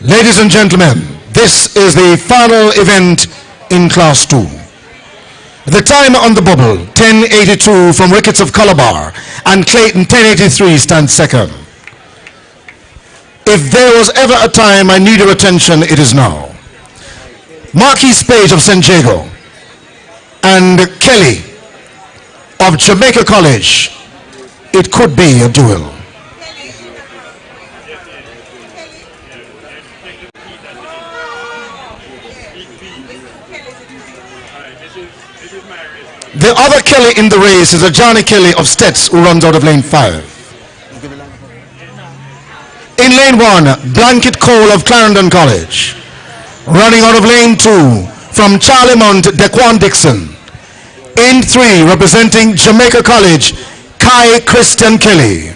Ladies and gentlemen, this is the final event in Class 2. The time on the bubble, 10:82 from Ricketts of Calabar, and Clayton 10:83 stands second. If there was ever a time I need your attention, it is now. Marquis Page of St. Jago and Kelly of Jamaica College. It could be a duel. The other Kelly in the race is a Johnny Kelly of Stets, who runs out of lane 5. In lane 1, Blanket Cole of Clarendon College. Running out of lane 2 from Charlie Mount, Dequan Dixon. In 3, representing Jamaica College, Kai Christian Kelly.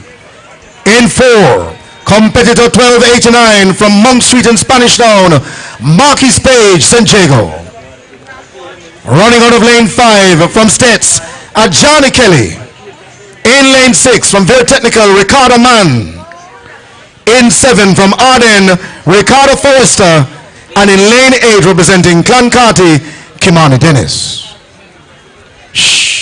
In 4, competitor 1289 from Monk Street in Spanish Town, Marquis Page, St. Jago. Running out of lane 5 from Stets, Johnny Kelly. In lane 6 from Very Technical, Ricardo Mann. In 7 from Arden, Ricardo Forrester. And in lane 8 representing Clancarty, Kimani Dennis. Shh.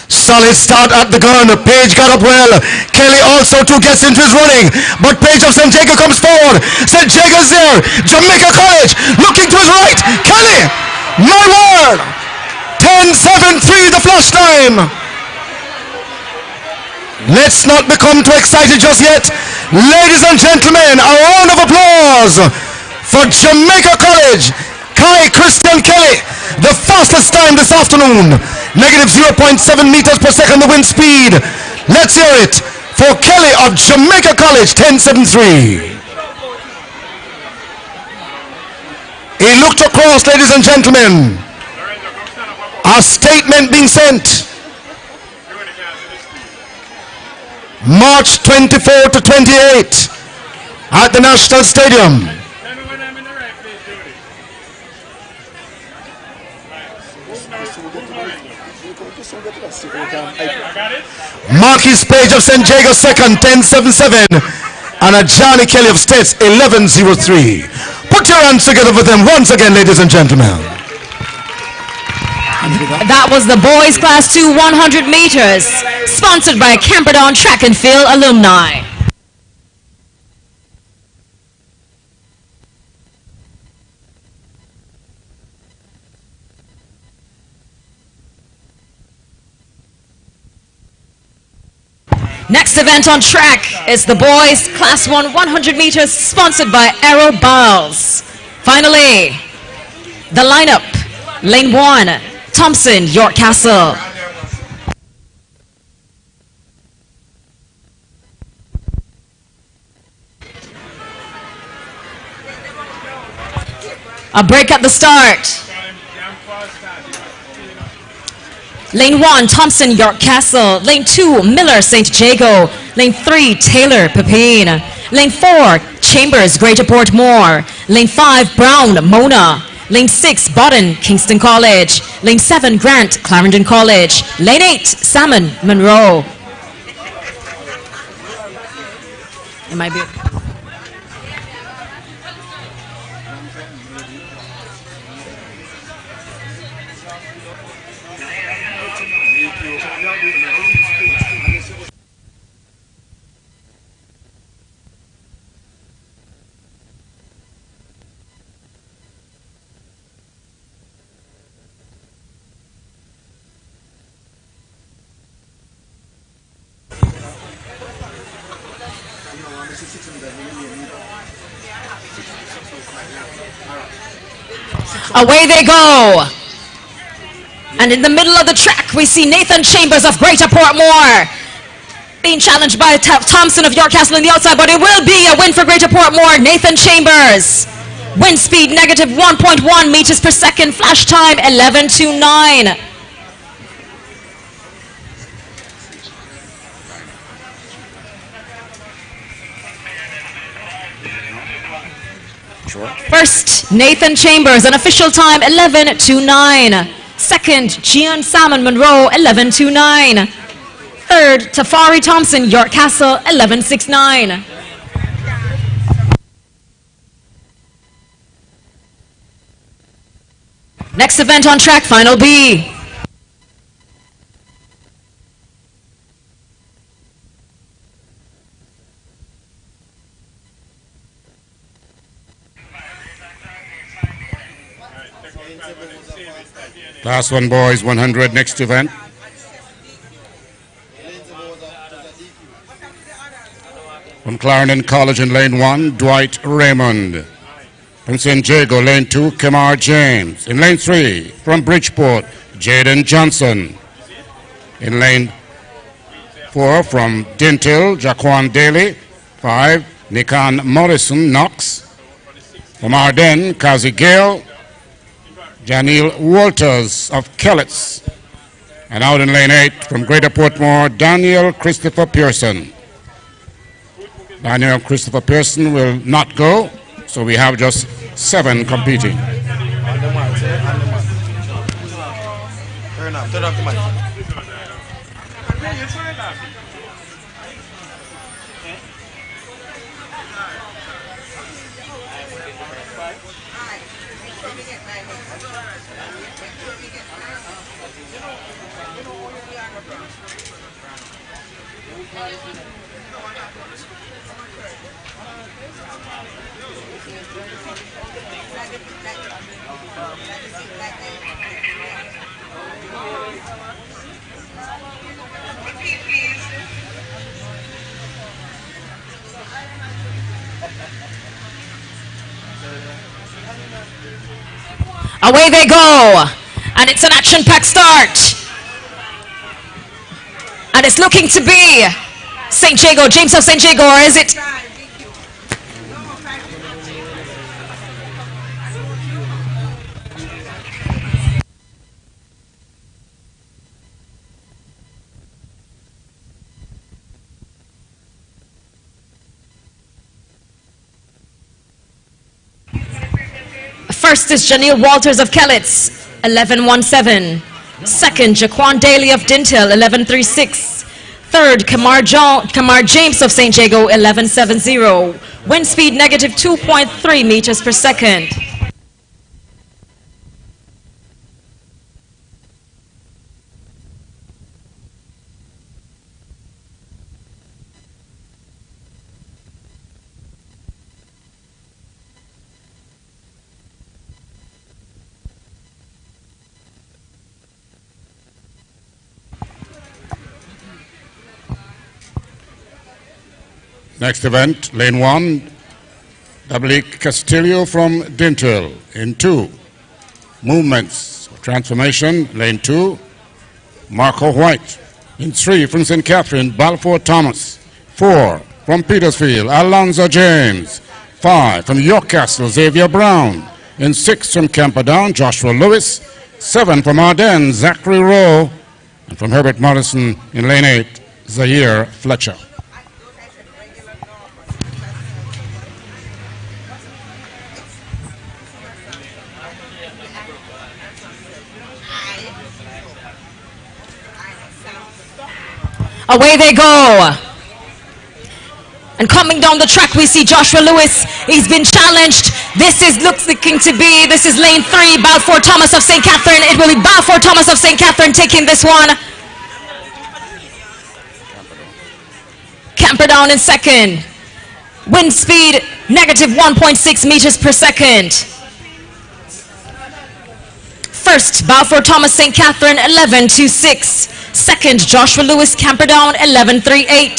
Solid start at the gun. Page got up well. Kelly also too gets into his running, but Page of St. Jago comes forward. St. Jago's there. Jamaica College looking to his right. Kelly, my word. 10:73 the flash time. Let's not become too excited just yet. Ladies and gentlemen, a round of applause for Jamaica College. Kai Christian Kelly, the fastest time this afternoon. Negative 0.7 meters per second the wind speed. Let's hear it for Kelly of Jamaica College, 10:73. He looked across, ladies and gentlemen. A statement being sent. March 24 to 28 at the National Stadium. Marquis Page of St. Jago second, 10:77, and a Johnny Kelly of Stets, 11:03. Put your hands together for them once again, ladies and gentlemen. That was the boys class 2 100 meters, sponsored by Camperdown Track and Field alumni. Next event on track is the boys class 1 100 meters, sponsored by Aero Bowls. Finally, the lineup: lane 1, Thompson, York Castle. A break at the start. Lane 1, Thompson, York Castle. Lane 2, Miller, St. Jago. Lane 3, Taylor, Pepin. Lane 4, Chambers, Greater Portmore. Lane 5, Brown, Mona. Lane 6, Bodden, Kingston College. Lane 7, Grant, Clarendon College. Lane 8, Salmon, Monroe. It might be... Away they go. And in the middle of the track, we see Nathan Chambers of Greater Portmore being challenged by Thompson of York Castle on the outside, but it will be a win for Greater Portmore. Nathan Chambers. Wind speed negative 1.1 meters per second. Flash time 11:29. First, Nathan Chambers, an official time 11:29. Second, Gian Salmon Monroe, 11:29. Third, Tafari Thompson, York Castle, 11:69. Next event on track, Final B. Class 1 boys 100, next event. From Clarendon College in lane 1, Dwight Raymond. From St. Jago, lane 2, Kamar James. In lane 3, from Bridgeport, Jaden Johnson. In lane 4, from Dintil, Jaquan Daly. 5, Nikan Morrison Knox. From Ardennes, Kazi Gale. Janil Walters of Kellets. And out in lane 8, from Greater Portmore, Daniel Christopher Pearson. Daniel Christopher Pearson will not go, so we have just 7 competing. Turn off the mic. Away they go, and it's an action-packed start. And it's looking to be St. Jago, James of St. Jago, or is it? First is Janil Walters of Kellets, 11:17. Second, Jaquan Daly of Dintil, 11:36. Third, Kamar James of St. Jago, 11:70. Wind speed negative 2.3 meters per second. Next event, lane 1, Dablik Castillo from Dintil. In 2, movements, transformation, lane 2, Marco White. In 3, from St. Catherine, Balfour Thomas. 4, from Petersfield, Alonzo James. 5, from York Castle, Xavier Brown. In 6, from Camperdown, Joshua Lewis. 7, from Ardennes, Zachary Rowe. And from Herbert Morrison in lane 8, Zaire Fletcher. Away they go. And coming down the track, we see Joshua Lewis. He's been challenged. This is looking to be, this is lane 3, Balfour Thomas of St. Catherine. It will be Balfour Thomas of St. Catherine taking this one. Camperdown in second. Wind speed, negative 1.6 meters per second. First, Balfour Thomas St. Catherine, 11:26. Second, Joshua Lewis Camperdown, 11:38.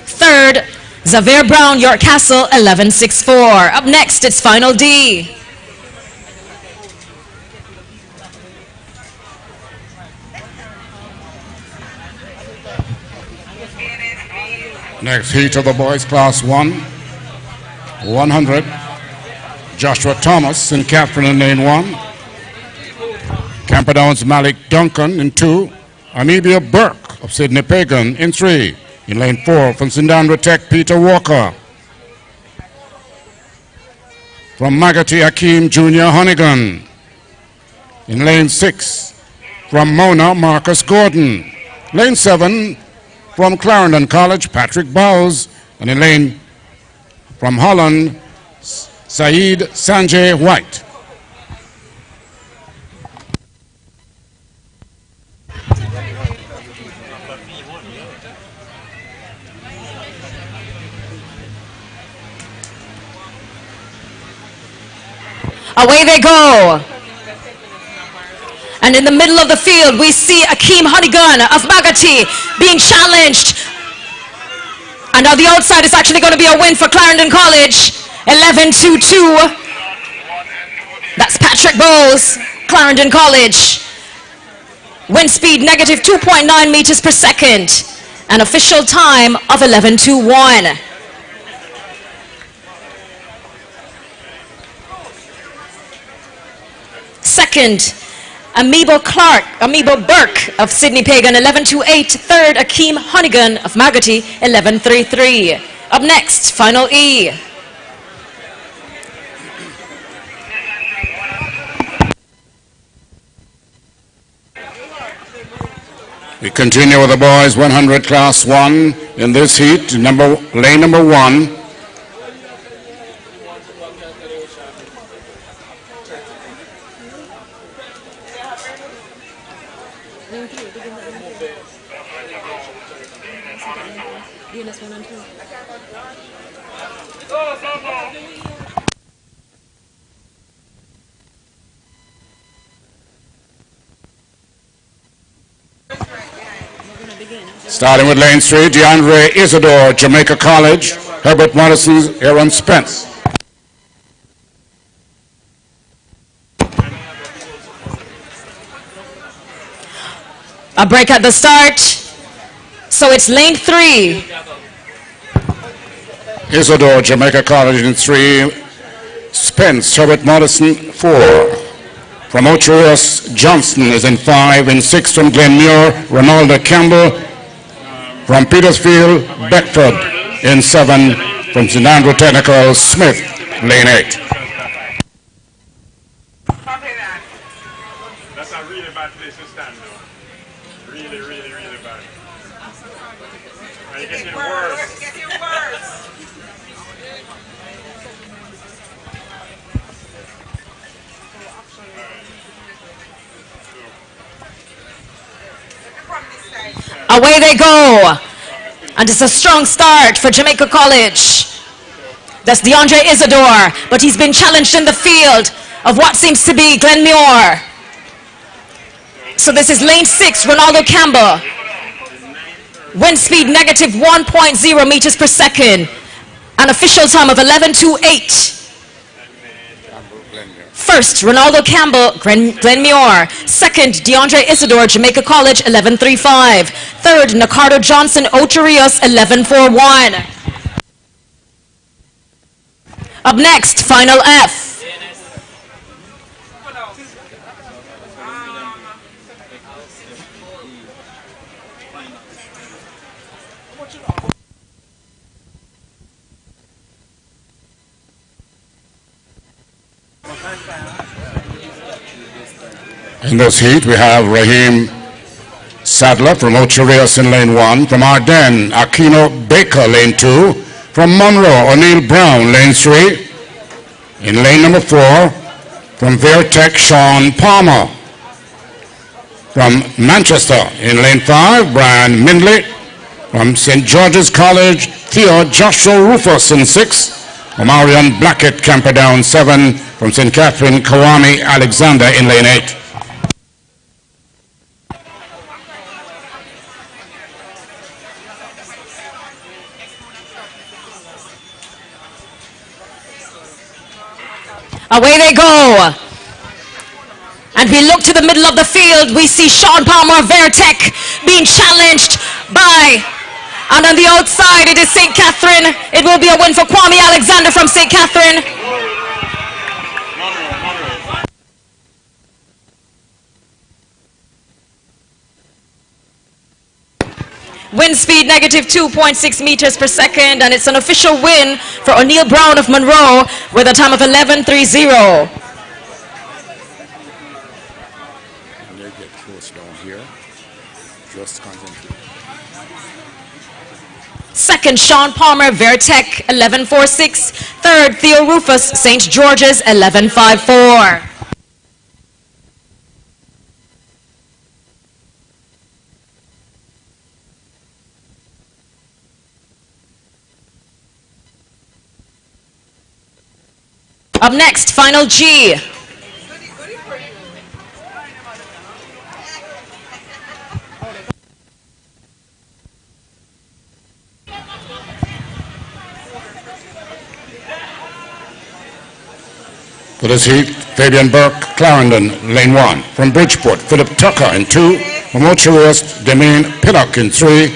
Third, Xavier Brown, York Castle, 11:64. Up next, it's Final D. Next heat of the boys, class 1, 100. Joshua Thomas in Catherine in lane 1. Camperdown's Malik Duncan in 2. Anibia Burke of Sydney Pagan in 3. In lane 4 from St Andrew Tech, Peter Walker. From Magati Akeem Jr. Honeygan. In lane 6 from Mona Marcus Gordon. Lane 7 from Clarendon College, Patrick Bowes. And in lane from Holland, Saeed Sanjay White. Away they go. And in the middle of the field, we see Akeem Honeygun of Magati being challenged. And on the outside, it's actually going to be a win for Clarendon College. 11-2-2. That's Patrick Bowles, Clarendon College. Wind speed negative 2.9 meters per second. An official time of 11-2-1. Second, Amiibo Burke of Sydney Pagan, 11-2-8. Third, Akeem Honeygun of Magati, 11-3-3. Up next, Final E. We continue with the boys 100 class 1 in this heat, lane number 1. Starting with lane 3, DeAndre Isidore, Jamaica College, Herbert Morrison's Aaron Spence. A break at the start. So it's lane 3. Isidore, Jamaica College in 3. Spence, Herbert Morrison, 4. From Ochoas, Johnson is in 5. In 6 from Glenmuir, Ronaldo Campbell. From Petersfield, Beckford in 7. From St Andrew Technical, Smith, lane 8. That's a really bad place to stand though. Really, really, really bad. And you're getting worse. It's getting worse. Away they go. And it's a strong start for Jamaica College. That's DeAndre Isidore, but he's been challenged in the field of what seems to be Glenmuir. So this is lane 6, Ronaldo Campbell. Wind speed negative 1.0 meters per second. An official time of 11-2-8. First, Ronaldo Campbell, Glenmuir. Second, DeAndre Isidore, Jamaica College, 11-3-5. Third, Nacardo Johnson, Ocho Rios, 11-4-1. Up next, Final F. In this heat, we have Raheem Sadler from Ocho Rios in lane 1. From Ardennes, Aquino Baker, lane 2. From Monroe, O'Neill Brown, lane 3. In lane number 4, from Vertec, Sean Palmer. From Manchester, in lane 5, Brian Mindley. From St. George's College, Theo Joshua Rufus in 6. From Marion Blackett, Camperdown 7. From St. Catherine, Kawami Alexander in lane 8. Away they go. And we look to the middle of the field. We see Sean Palmer of Vertec being challenged by, and on the outside it is St. Catherine. It will be a win for Kwame Alexander from St. Catherine. Wind speed negative 2.6 meters per second, and it's an official win for O'Neill Brown of Monroe with a time of 11:30. They get close down here. Just concentrate. Second, Sean Palmer, Vertec, 11:46. Third, Theo Rufus, St. George's, 11:54. Up next, final G. For this heat, Fabian Burke, Clarendon, lane 1. From Bridgeport, Philip Tucker in 2. From Ocherous, Demain Pinnock in 3.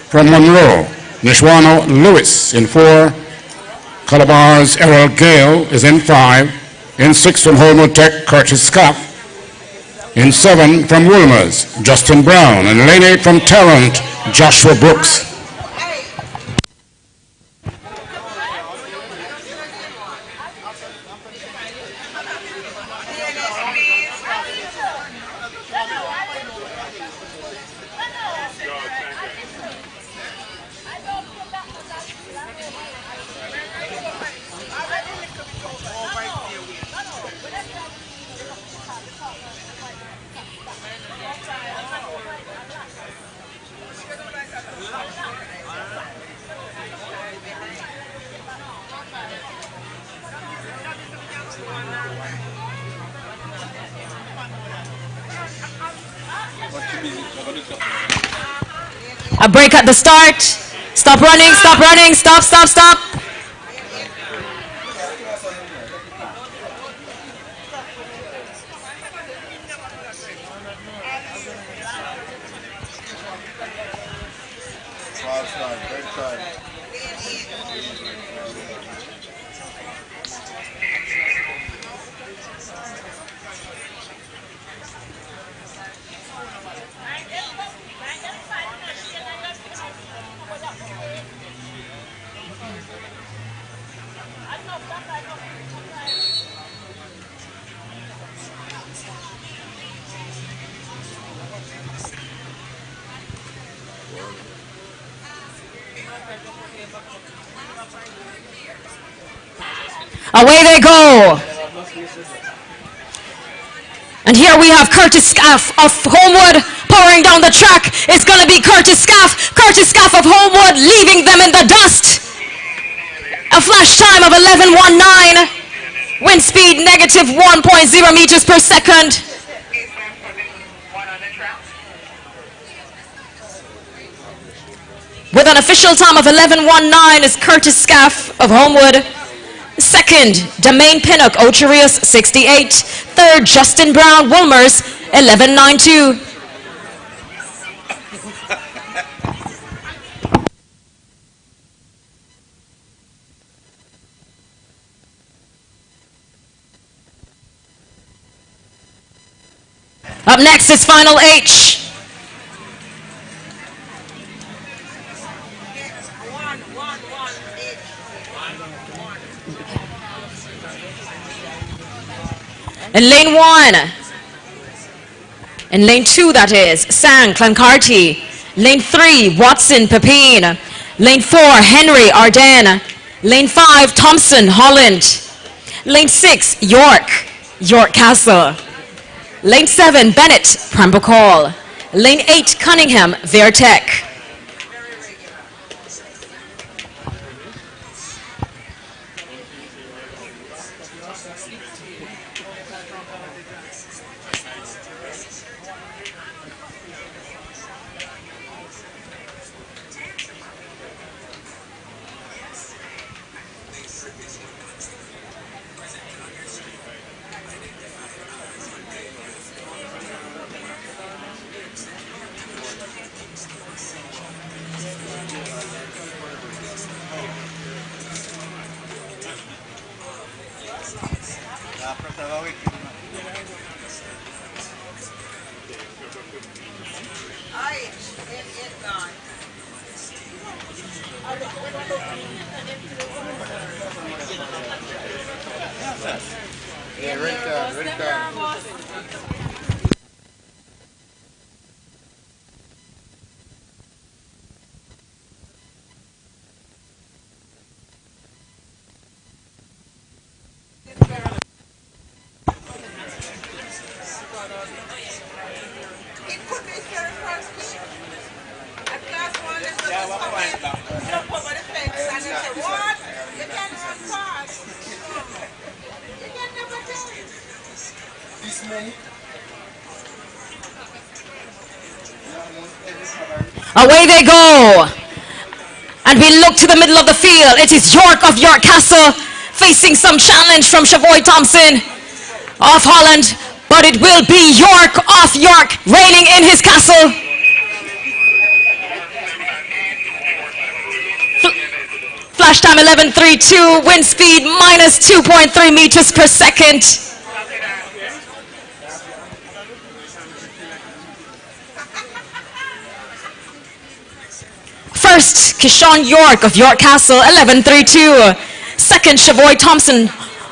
From Monroe, Nishwano Lewis in 4. Calabar's Errol Gale is in 5. In 6 from Holmwood Tech, Curtis Scaff. In 7 from Woolmer's, Justin Brown. And lane 8 from Tarrant, Joshua Brooks. A break at the start. Stop running, stop running, stop, stop, stop. Away they go. And here we have Curtis Scaff of Homewood pouring down the track. It's going to be Curtis Scaff of Homewood leaving them in the dust. A flash time of 11:19. Wind speed negative 1.0 meters per second. With an official time of 11:19 is Curtis Scaff of Homewood. Second, Demain Pinnock, Ocherous, 68. Third, Justin Brown, Woolmer's, 11:92. Up next is final H. In lane 1, in lane 2 that is, Sang Clancarty. Lane 3, Watson Pepin. Lane 4, Henry Arden. Lane 5, Thompson Holland. Lane 6, York Castle. Lane 7, Bennett Prambacall. Lane 8, Cunningham Vertec. Away they go. And we look to the middle of the field. It is York of York Castle facing some challenge from Shavoy Thompson of Holland. But it will be York of York reigning in his castle. Flash time 11.32, wind speed minus 2.3 meters per second. First, Kishon York of York Castle, 11.32. Second, Shavoy Thompson,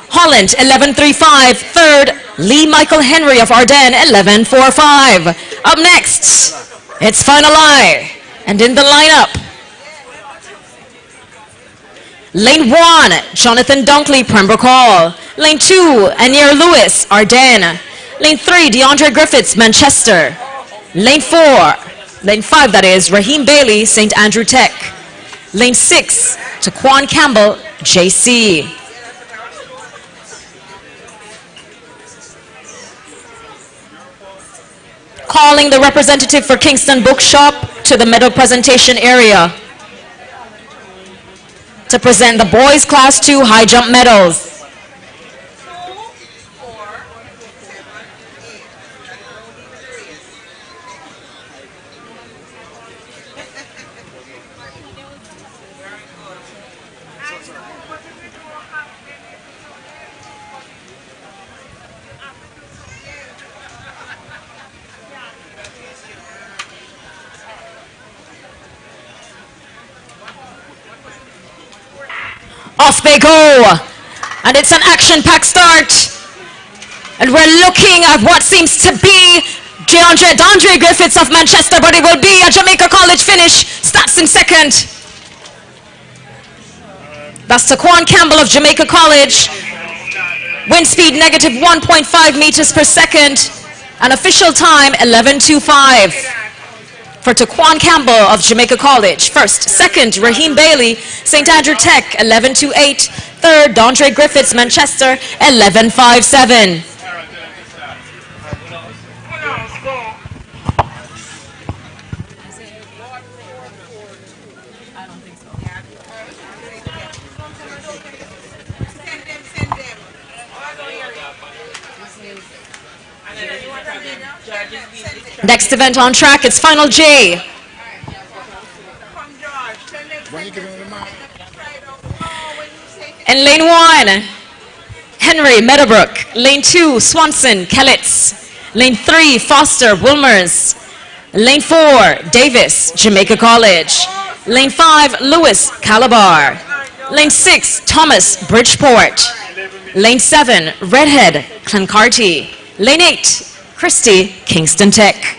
Holland, 11.35. Third, Lee Michael Henry of Ardennes, 11.45. Up next, it's Final Eye. And in the lineup, Lane 1, Jonathan Dunkley, Pembroke Hall. Lane 2, Anir Lewis, Ardennes. Lane 3, DeAndre Griffiths, Manchester. Lane 5, that is, Raheem Bailey, St. Andrew Tech. Lane 6, Taquan Campbell, JC. Calling the representative for Kingston Bookshop to the medal presentation area to present the boys class 2 high jump medals. Off they go, and it's an action-packed start, and we're looking at what seems to be DeAndre Griffiths of Manchester, but it will be a Jamaica College finish. Stats in second. That's Taquan Campbell of Jamaica College. Wind speed negative 1.5 meters per second, and official time 11.25. For Taquan Campbell of Jamaica College. First, second, Raheem Bailey, St. Andrew Tech, 11.28. Third, DeAndre Griffiths, Manchester, 11.57. Next event on track, it's Final J. In lane 1, Henry Meadowbrook. Lane 2, Swanson Kellitz. Lane 3, Foster Wilmers. Lane 4, Davis Jamaica College. Lane 5, Lewis Calabar. Lane 6, Thomas Bridgeport. Lane 7, Redhead Clancarty. Lane 8, Christie Kingston Tech.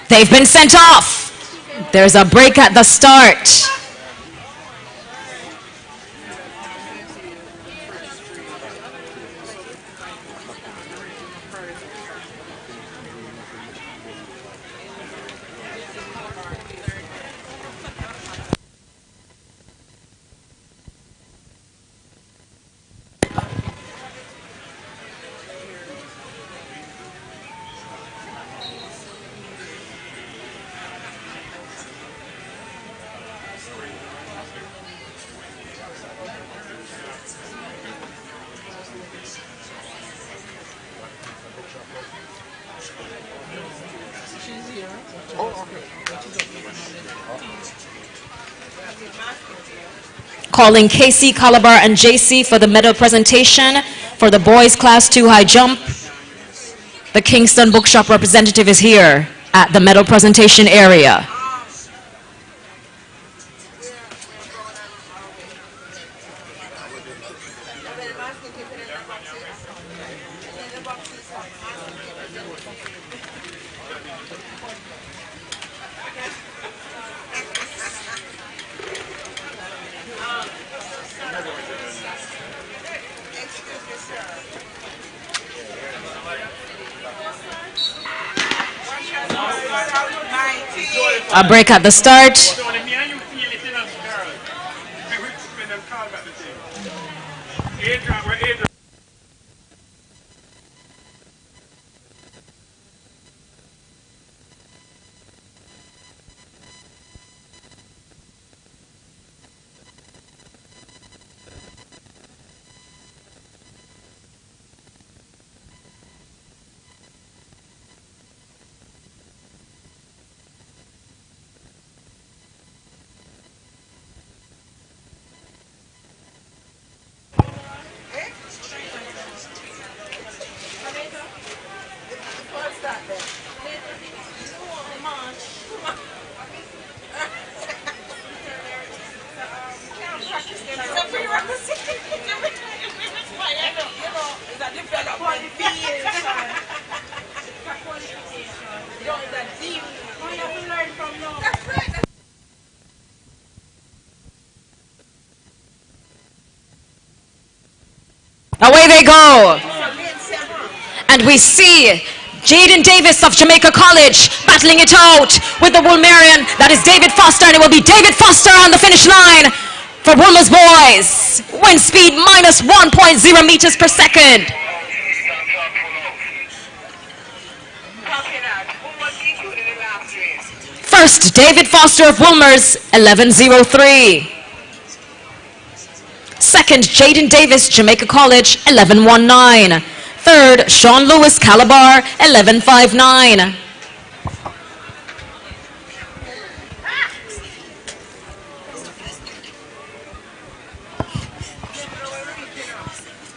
They've been sent off. There's a break at the start. Calling KC, Calabar, and JC for the medal presentation for the boys class 2 high jump. The Kingston Bookshop representative is here at the medal presentation area. A break at the start. Away they go. And we see Jaden Davis of Jamaica College battling it out with the Woolmerian. That is David Foster, and it will be David Foster on the finish line for Woolmer's boys. Wind speed minus 1.0 meters per second. First, David Foster of Woolmer's, 11.03. Second, Jaden Davis, Jamaica College, 11.19. Third, Sean Lewis, Calabar, 11.59.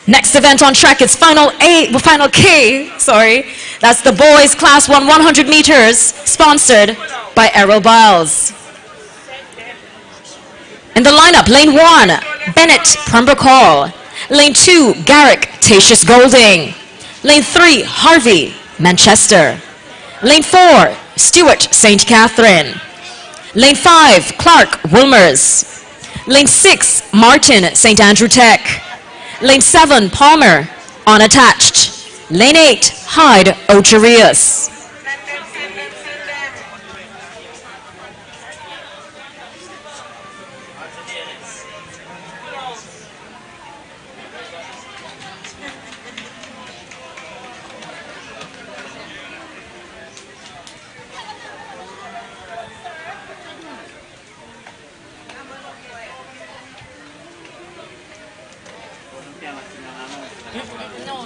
Next event on track, it's final K, sorry. That's the boys class 100 meters, sponsored by Errol Biles. In the lineup, lane 1, Bennett, Pembroke Hall. Lane 2, Garrick, Tatius Golding. Lane 3, Harvey, Manchester. Lane 4, Stewart, St. Catherine. Lane 5, Clark, Woolmers. Lane 6, Martin, St. Andrew Tech. Lane 7, Palmer, unattached. Lane 8, Hyde, Ocherius.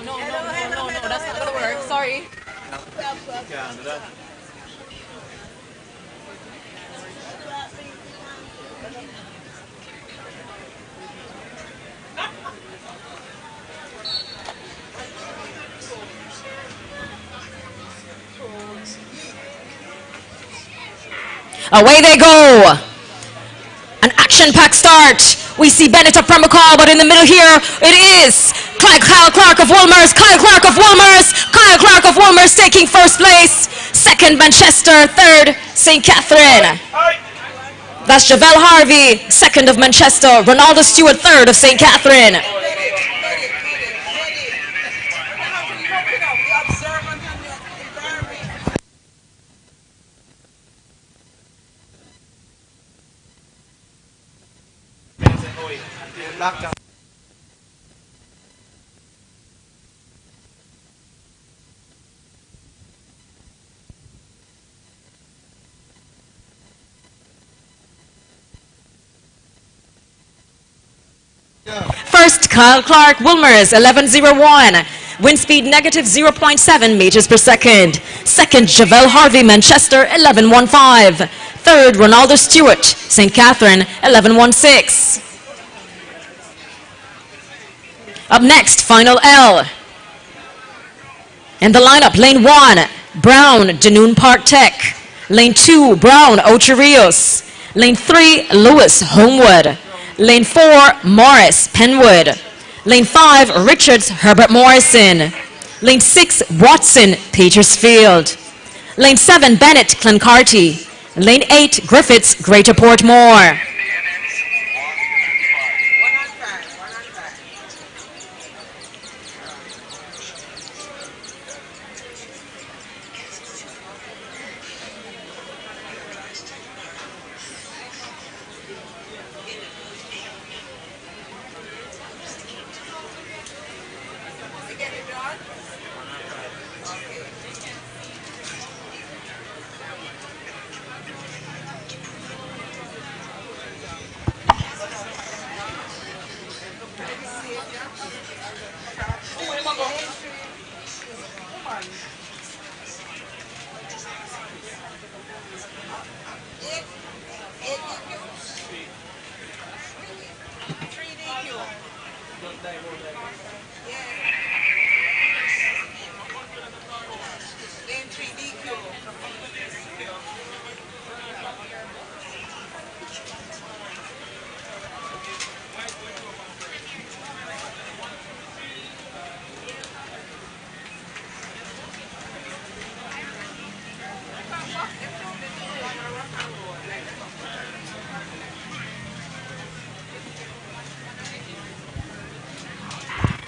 No, that's not gonna work, sorry. Away they go. An action-packed start. We see Bennett of Pembroke Hall, but in the middle here, it is Kyle Clark of Woolmers, Kyle Clark of Woolmers, Kyle Clark of Woolmers taking first place. Second, Manchester. Third, St. Catherine. That's Javel Harvey, second of Manchester. Ronaldo Stewart, third of St. Catherine. First, Kyle Clark, Woolmers, 11.01. Wind speed negative 0.7 meters per second. Second, Javel Harvey, Manchester, 11.15. Third, Ronaldo Stewart, St. Catherine, 11.16. Up next, final L. In the lineup, lane 1, Brown, Danoon Park Tech. Lane 2, Brown, Ocho Rios. Lane 3, Lewis, Homewood. Lane 4, Morris, Penwood. Lane 5, Richards, Herbert Morrison. Lane 6, Watson, Petersfield. Lane 7, Bennett, Clancarty. Lane 8, Griffiths, Greater Portmore.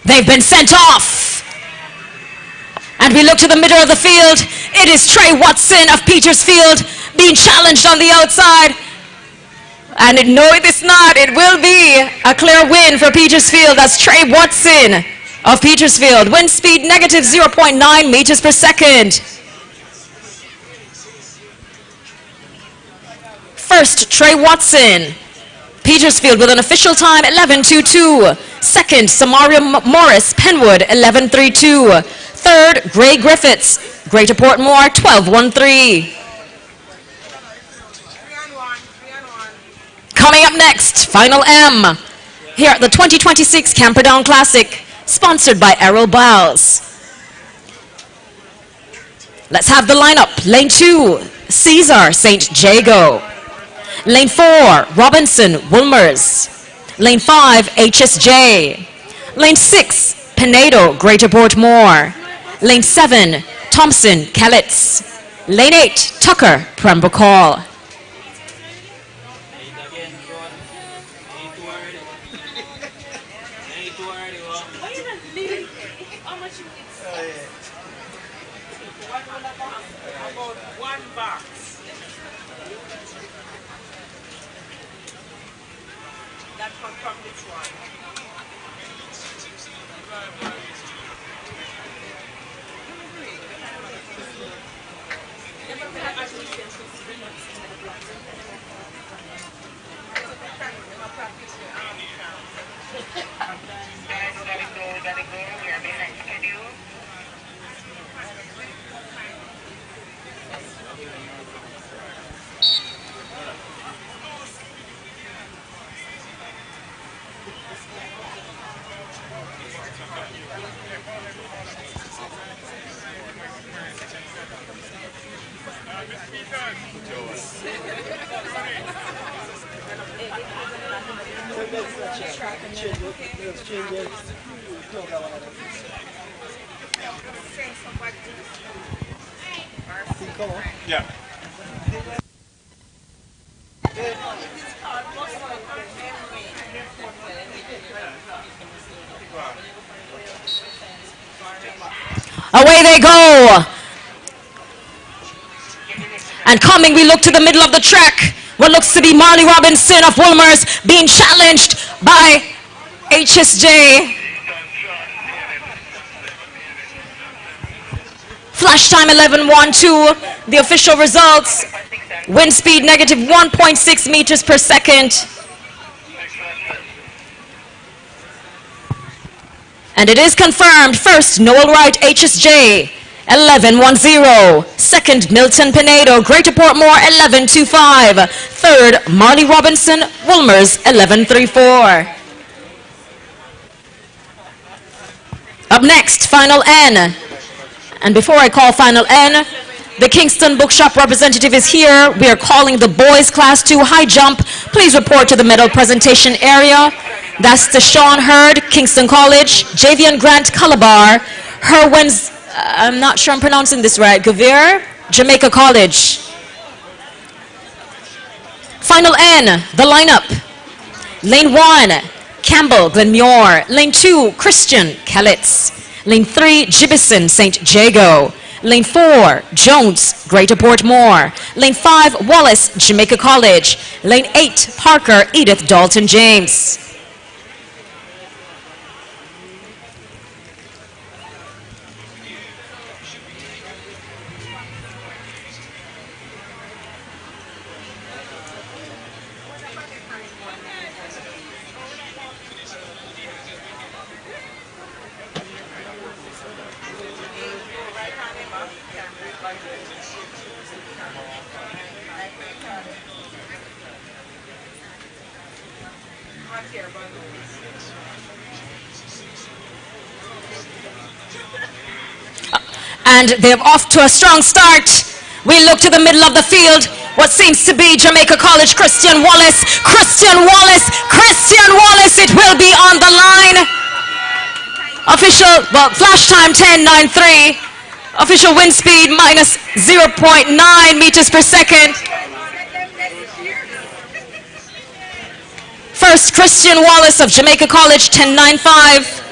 They've been sent off. And we look to the middle of the field. It is Trey Watson of Petersfield being challenged on the outside. And no, it is not. It will be a clear win for Petersfield. That's Trey Watson of Petersfield. Wind speed negative 0.9 meters per second. First, Trey Watson. Petersfield with an official time 11.22. Second, Samaria Morris, Penwood, 11.32. Third, Gray Griffiths, Greater Portmore, 12.13. Coming up next, final M, here at the 2026 Camperdown Classic, sponsored by Errol Biles. Let's have the lineup. Lane 2, Caesar, St. Jago. Lane 4, Robinson, Woolmers. Lane 5, HSJ. Lane 6, Pinedo, Greater Portmore. Lane 7, Thompson, Calitz. Lane 8, Tucker, Pembroke Hall. Yeah. Away they go. And coming, we look to the middle of the track. What looks to be Marley Robinson of Woolmers being challenged by HSJ. Flash time 11.12. The official results. Wind speed negative 1.6 meters per second. And it is confirmed. First, Noel Wright, HSJ, 1110. Second, Milton Pinedo, Greater Portmore, 1125. Third, Marley Robinson, Wolmers, 1134. Up next, Final N. And before I call Final N, the Kingston Bookshop representative is here. We are calling the boys class 2 high jump. Please report to the medal presentation area. That's Deshaun Hurd, Kingston College. Javian Grant, Calabar. Herwins, I'm not sure I'm pronouncing this right, Gavir, Jamaica College. Final N, the lineup. Lane 1, Campbell, Glenmuir. Lane 2, Christian, Calitz. Lane 3, Gibbison, St. Jago. Lane 4, Jones, Greater Portmore. Lane 5, Wallace, Jamaica College. Lane 8, Parker, Edith Dalton James. And they're off to a strong start. We look to the middle of the field. What seems to be Jamaica College, Christian Wallace. Christian Wallace, Christian Wallace, it will be on the line. Official, well, flash time 10.93. Official wind speed minus 0.9 meters per second. First, Christian Wallace of Jamaica College, 10.95.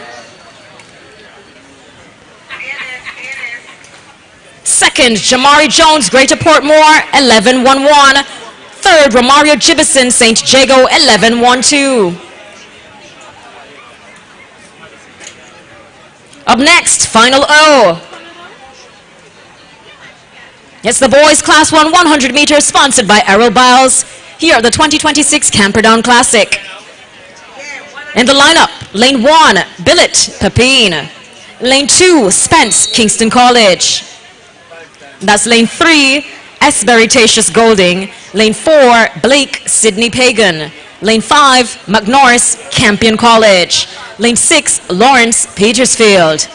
Second, Jamari Jones, Greater Portmore, 11.11. Third, Romario Gibbison, St. Jago, 11.12. Up next, Final O. It's the boys Class 1 100 meters sponsored by Errol Biles here at the 2026 Camperdown Classic. In the lineup, Lane 1, Billet, Pepin. Lane 2, Spence, Kingston College. That's Lane 3, Esbury Tatius Golding. Lane 4, Blake, Sydney Pagan. Lane 5, McNorris, Campion College. Lane 6, Lawrence, Petersfield.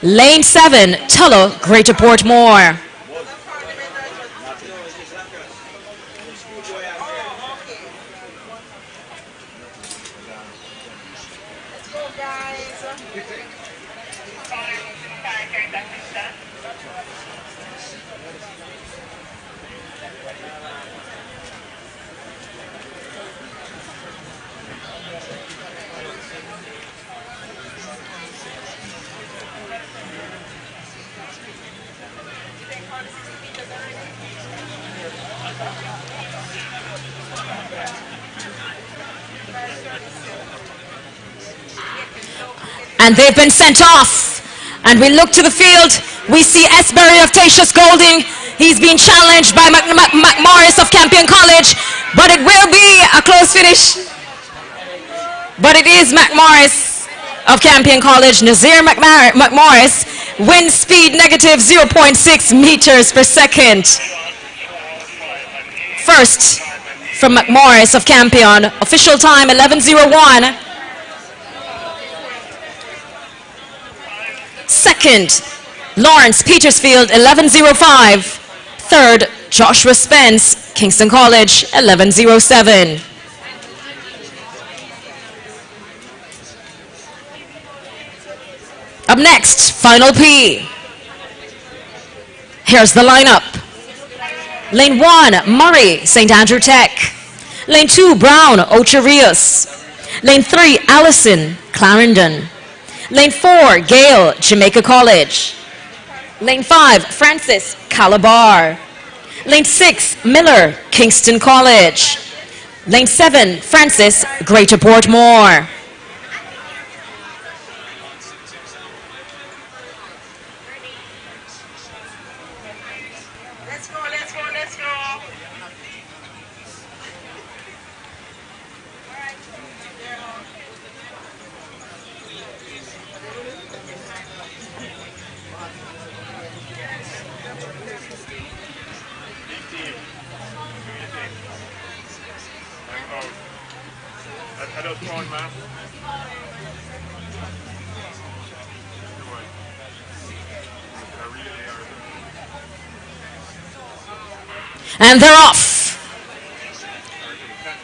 Lane 7, Tullow, Greater Portmore. And they've been sent off. And we look to the field. We see Esbury of Tatius Golding. He's been challenged by McMorris of Campion College. But it will be a close finish. But it is McMorris of Campion College. Nazir McMorris. Wind speed negative 0.6 meters per second. First from McMorris of Campion. Official time 11:01. Second, Lawrence Petersfield, 11:05. Third, Joshua Spence, Kingston College, 11:07. Up next, Final P. Here's the lineup. Lane 1, Murray, St. Andrew Tech. Lane 2, Brown, Ocho Rios. Lane 3, Allison, Clarendon. Lane 4, Gale, Jamaica College. Lane 5, Francis, Calabar. Lane 6, Miller, Kingston College. Lane 7, Francis, Greater Portmore. Let's go, let's go, let's go. just phone, man. And they're off.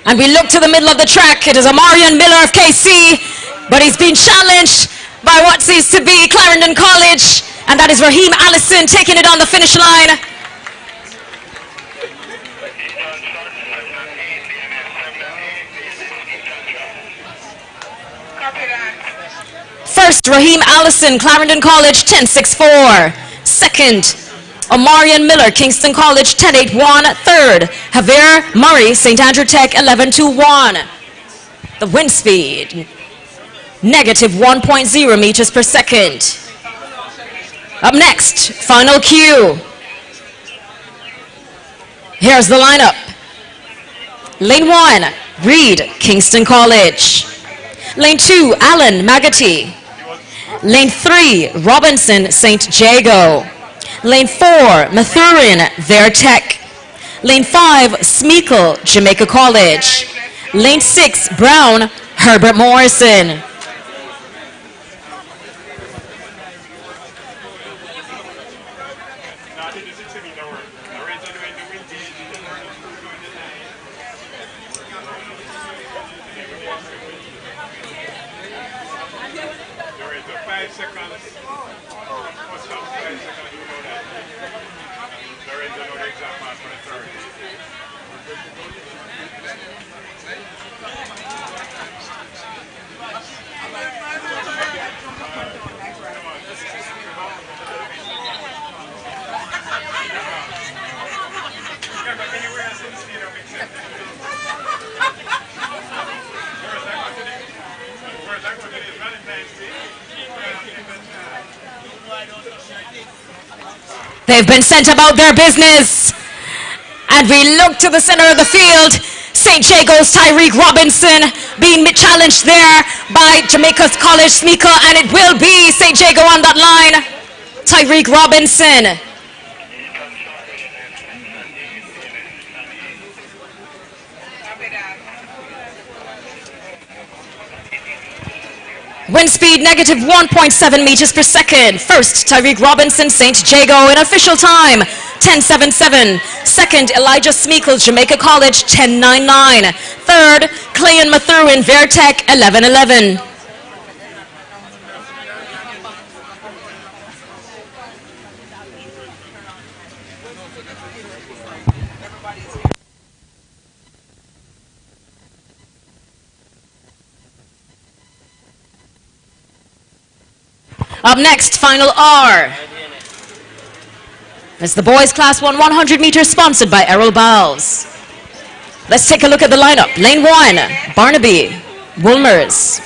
And we look to the middle of the track. It is Amarian Miller of KC, but he's been challenged by what seems to be Clarendon College, and that is Raheem Allison taking it on the finish line. First, Raheem Allison, Clarendon College, 10.64. Second, Amarian Miller, Kingston College, 10.81. Third, Javier Murray, St. Andrew Tech, 11.21. The wind speed, negative 1.0 meters per second. Up next, final cue. Here's the lineup. Lane 1, Reed, Kingston College. Lane 2, Allen, Magotty. Lane 3, Robinson, St. Jago. Lane 4, Mathurin, Vertech. Lane 5, Smeekle, Jamaica College. Lane 6, Brown, Herbert Morrison. They've been sent about their business. And we look to the center of the field. St. Jago's Tyreek Robinson being challenged there by Jamaica's College Smeekle, and it will be St. Jago on that line. Tyreek Robinson. Wind speed negative 1.7 meters per second. First, Tyreek Robinson, St. Jago, in official time, 10.77. Second, Elijah Smeekle, Jamaica College, 10.99. Third, Clayan Mathurin, Vertech, 11.11. Up next, final R. It's the boys class 1 100 meters sponsored by Errol Bowles. Let's take a look at the lineup. Lane 1, Barnaby, Woolmers.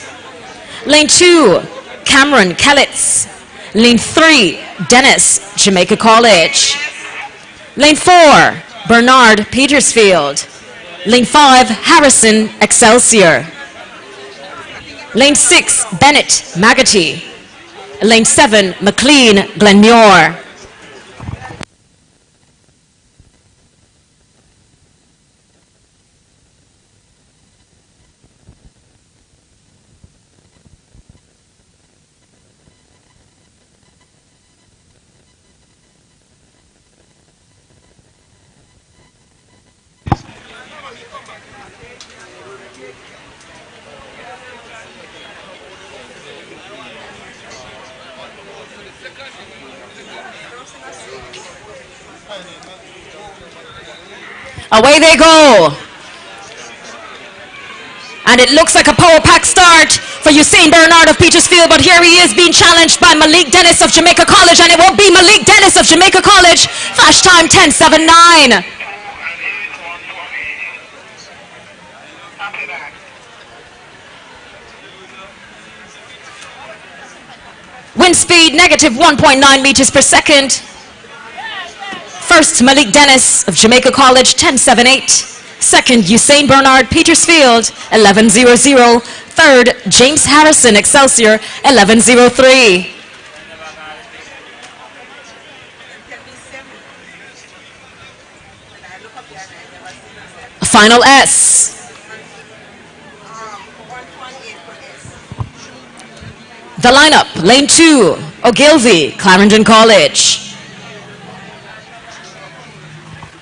Lane 2, Cameron Kellitz. Lane 3, Dennis, Jamaica College. Lane 4, Bernard Petersfield. Lane 5, Harrison Excelsior. Lane 6, Bennett Magotty. Lane 7, McLean Glenmuir. Away they go. And it looks like a power pack start for Usain Bernard of Petersfield, but here he is being challenged by Malik Dennis of Jamaica College, and it will be Malik Dennis of Jamaica College. Flash time 10.79. Wind speed negative 1.9 meters per second. First, Malik Dennis of Jamaica College, 10.78. Second, Usain Bernard Petersfield, 11.00. Third, James Harrison Excelsior, 11.03. Final S. The lineup, lane 2, Ogilvy, Clarendon College.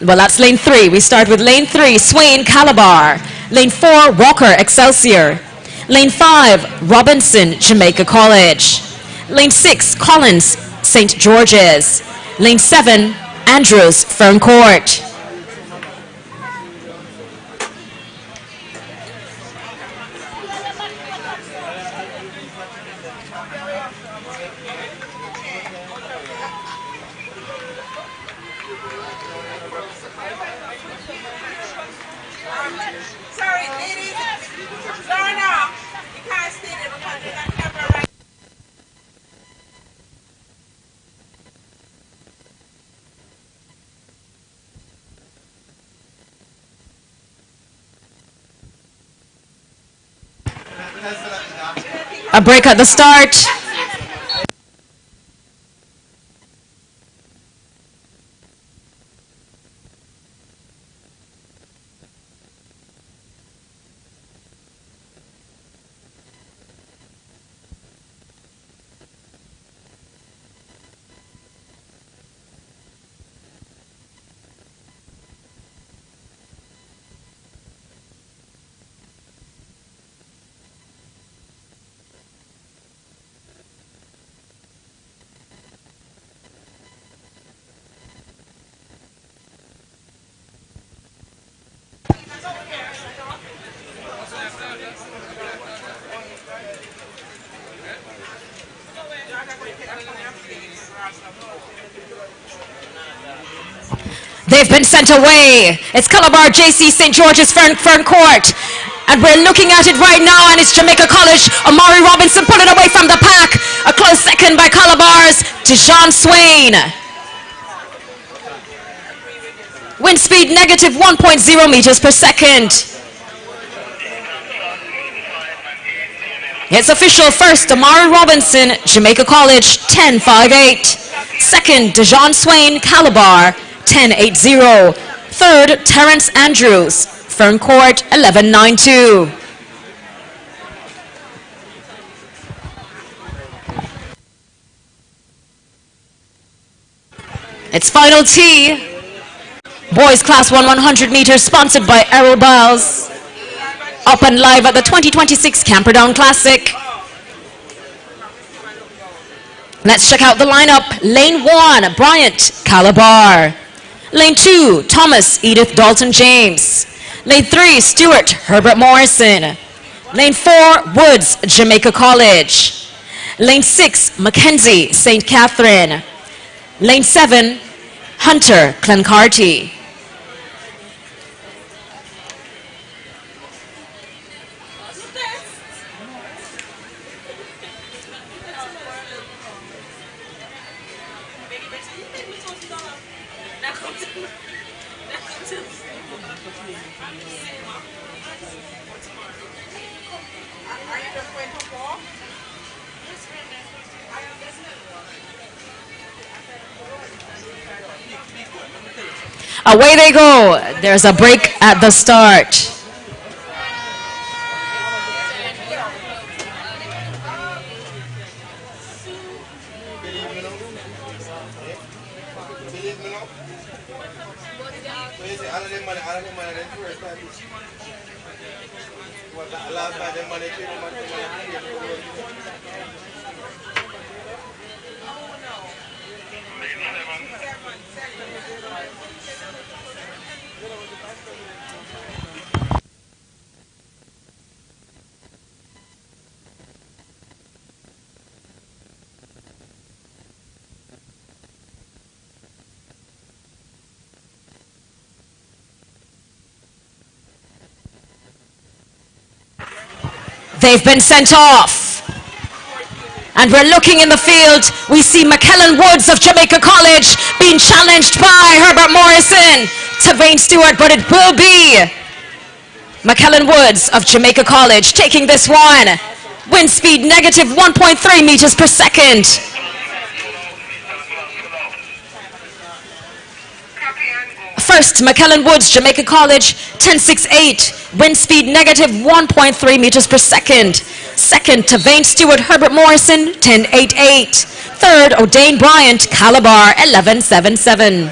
Well, that's lane 3. We start with lane 3, Swain, Calabar. Lane 4, Walker, Excelsior. Lane 5, Robinson, Jamaica College. Lane 6, Collins, St. George's. Lane 7, Andrews, Fern Court. A break at the start. They've been sent away. It's Calabar, JC, St. George's, Fern Court. And we're looking at it right now, and it's Jamaica College. Amari Robinson pulling away from the pack. A close second by Calabar's Dijon Swain. Wind speed negative 1.0 meters per second. It's official. First, Amari Robinson, Jamaica College, 10.58. Second, Dijon Swain, Calabar, 10.80. Third, Terrence Andrews, Fern Court, 11.92. It's final T. Boys Class 1 100 meters, sponsored by Errol Biles. Up and live at the 2026 Camperdown Classic. Let's check out the lineup. Lane 1, Bryant, Calabar. Lane 2, Thomas, Edith Dalton James. Lane 3, Stewart, Herbert Morrison. Lane 4, Woods, Jamaica College. Lane 6, Mackenzie, St. Catherine. Lane 7, Hunter, Clancarty. Away they go. There's a break at the start. They've been sent off. And we're looking in the field. We see McKellen Woods of Jamaica College being challenged by Herbert Morrison to Vane Stewart, but it will be McKellen Woods of Jamaica College taking this one. Wind speed negative 1.3 meters per second. First, McKellen Woods, Jamaica College, 10.68. Wind speed negative 1.3 meters per second. Second, Tavane Stewart Herbert Morrison, 10.88. Third, O'Dane Bryant Calabar, 11.77.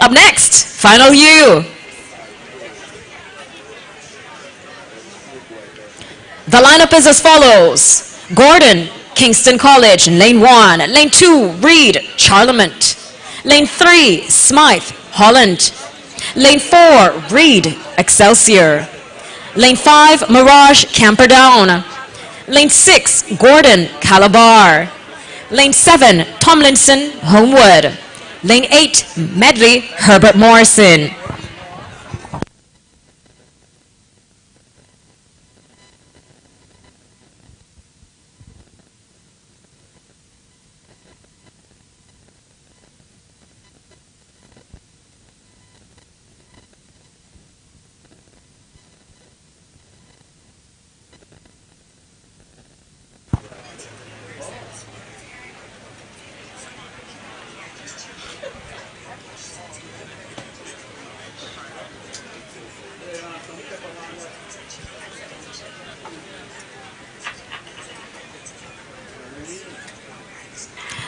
Up next, final U. The lineup is as follows. Gordon, Kingston College, lane 1. Lane 2, Reed, Charlemont. Lane 3, Smythe, Holland. Lane 4, Reed, Excelsior. Lane 5, Mirage, Camperdown. Lane 6, Gordon, Calabar. Lane 7, Tomlinson, Homewood. Lane 8, Medley, Herbert Morrison.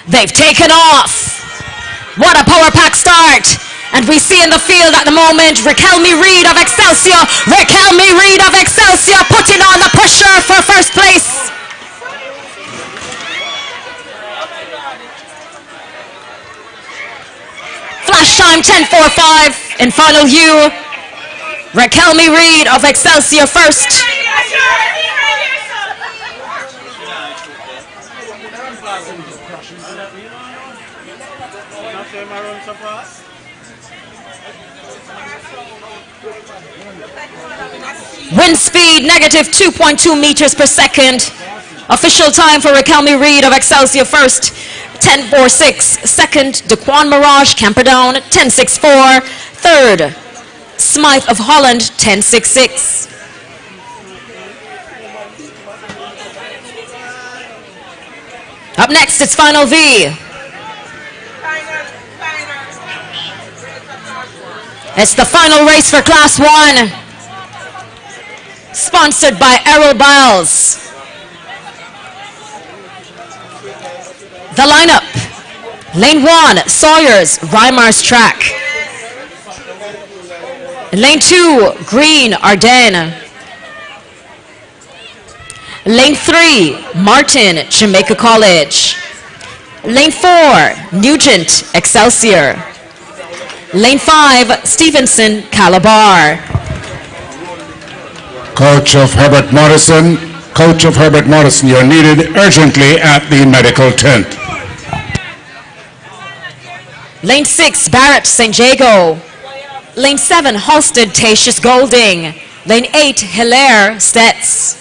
They've taken off. What a power pack start. And we see in the field at the moment, Raquelme Reed of Excelsior. Raquelme Reed of Excelsior putting on the pressure for first place. Flash time 10.45 in final U. Raquelme Reed of Excelsior first. Wind speed negative 2.2 meters per second. Official time for Raquelme Reed of Excelsior first, 10.46. Second, Daquan Mirage, Camperdown, 10.64. Third, Smythe of Holland, 10.66. Up next, it's Final V. It's the final race for Class 1. Sponsored by Errol Biles. The lineup. Lane 1, Sawyers, Reimar's Track. Lane 2, Green, Ardennes. Lane 3, Martin, Jamaica College. Lane 4, Nugent, Excelsior. Lane 5, Stevenson, Calabar. Coach of Herbert Morrison, you're needed urgently at the medical tent. Lane 6, Barrett, St. Jago. Lane 7, Halsted, Tatius Golding. Lane 8, Hilaire, Stetz.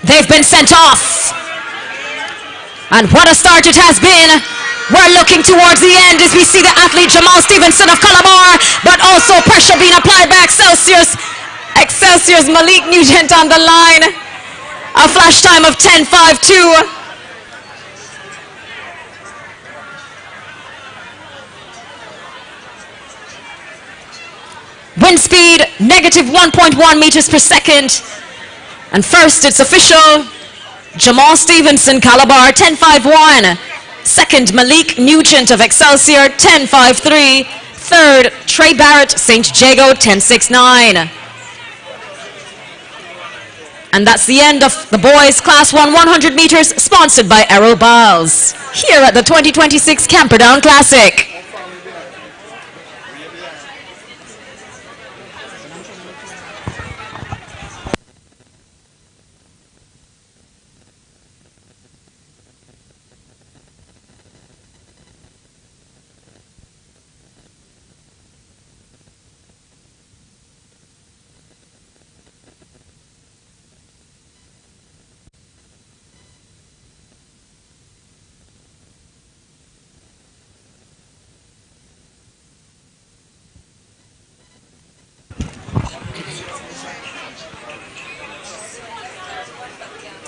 They've been sent off. And what a start it has been. We're looking towards the end as we see the athlete Jamal Stevenson of Calabar, but also pressure being applied by Excelsior's Malik Nugent on the line. A flash time of 10.52. Wind speed, negative 1.1 meters per second. And first, it's official. Jamal Stevenson, Calabar, 10.51. Second, Malik Nugent of Excelsior, 10.53. Third, Trey Barrett, St. Jago, 10.69. And that's the end of the boys' Class 1 100 meters, sponsored by Errol Biles, here at the 2026 Camperdown Classic.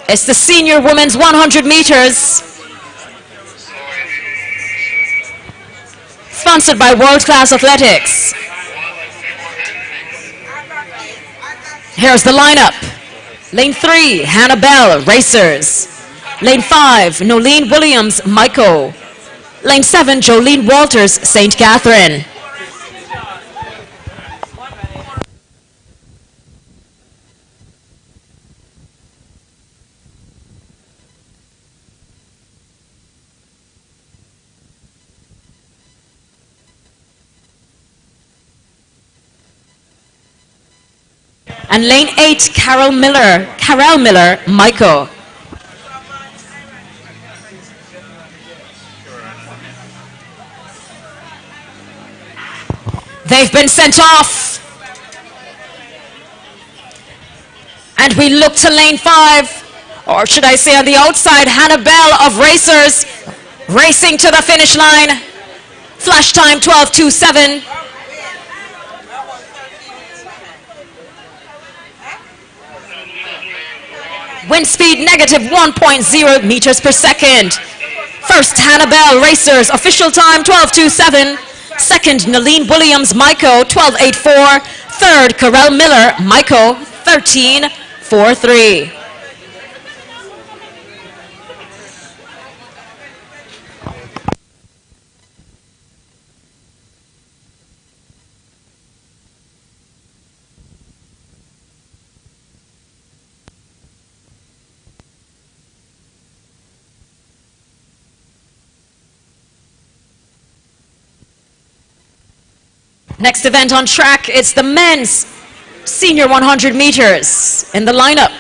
It's the senior women's 100 meters. Sponsored by World Class Athletics. Here's the lineup. Lane 3, Hannah Bell, Racers. Lane 5, Nolene Williams, Maiko. Lane 7, Jolene Walters, St. Catherine. And lane 8, Carol Miller, Maiko. They've been sent off. And we look to lane 5, or should I say on the outside, Hannah Bell of Racers, racing to the finish line. Flash time 12:27. Wind speed negative 1.0 meters per second. First, Hannah Bell, Racers, official time 12:27. Second, Nolene Williams, Maiko, 12:84. Third, Carell Miller, Maiko, 13:43. Next event on track, it's the men's senior 100 meters. In the lineup,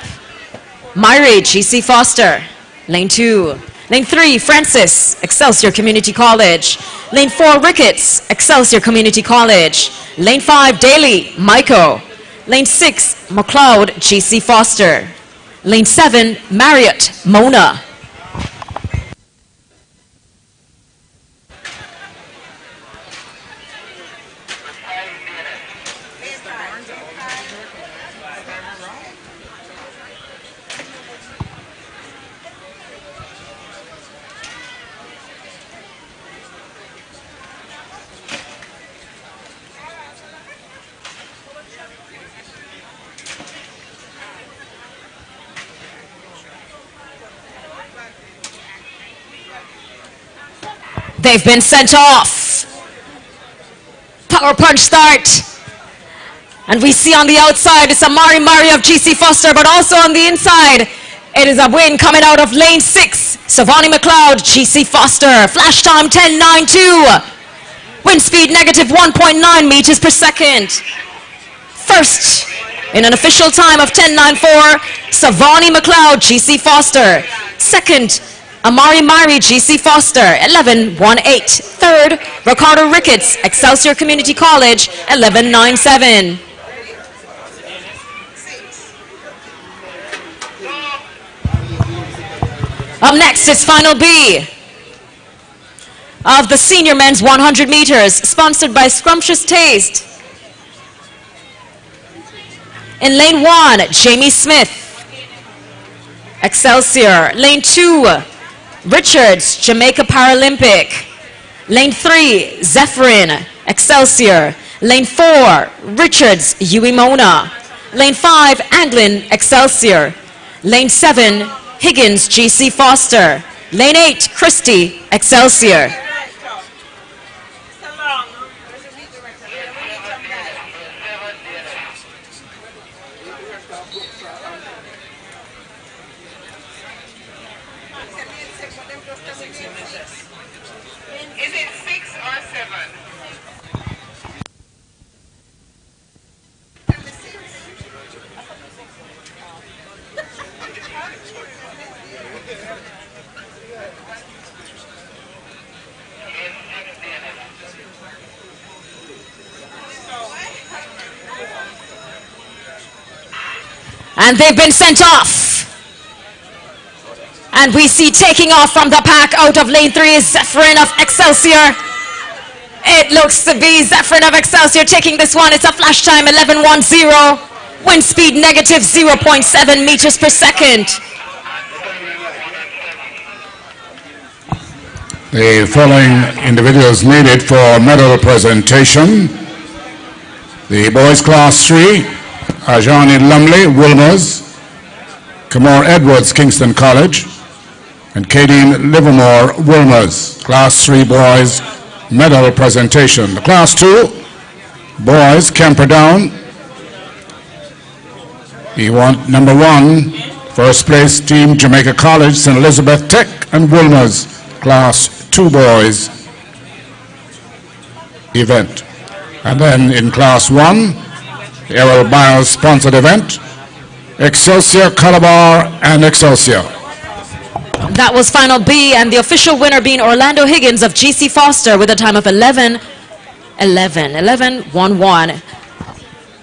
Myri, GC Foster, lane 2. Lane 3, Francis, Excelsior Community College. Lane 4, Ricketts, Excelsior Community College. Lane 5, Daly, Maiko. Lane 6, McLeod, GC Foster. Lane 7, Marriott, Mona. They've been sent off. Power punch start. And we see on the outside, it's Amari Murray of GC Foster, but also on the inside, it is a win coming out of lane 6. Savani McLeod, GC Foster. Flash time 10:92. Wind speed negative 1.9 meters per second. First, in an official time of 10:94, Savani McLeod, GC Foster. Second, Amari Mari, GC Foster, 11:18. Third, Ricardo Ricketts, Excelsior Community College, 11:97. Up next is Final B of the senior men's 100 meters, sponsored by Scrumptious Taste. In lane 1, Jamie Smith, Excelsior. Lane 2, Richards, Jamaica Paralympic. Lane 3, Zephyrin, Excelsior. Lane 4, Richards, UE Mona. Lane 5, Anglin, Excelsior. Lane 7, Higgins, GC Foster. Lane 8, Christie, Excelsior. Is it 6 or 7? And they've been sent off. And we see taking off from the pack out of lane 3 is Zephyrin of Excelsior. It looks to be Zephyrin of Excelsior taking this one. It's a flash time 11:10. Wind speed negative 0.7 meters per second. The following individuals needed for medal presentation. The boys class 3, Ajani Lumley, Wilmers, Kamor Edwards, Kingston College, and Kadeen Livermore, Wilmers. Class 3 boys medal presentation. The class 2 boys, Camperdown. We want number 1, first place team, Jamaica College, St. Elizabeth Tech, and Wilmers. Class 2 boys event. And then in class 1, the Errol Biles sponsored event, Excelsior, Calabar, and Excelsior. That was final B, and the official winner being Orlando Higgins of GC Foster with a time of 11:11:11:11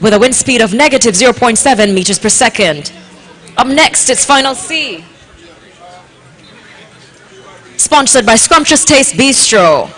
with a wind speed of negative 0.7 meters per second. Up next, it's final C, sponsored by Scrumptious Taste Bistro.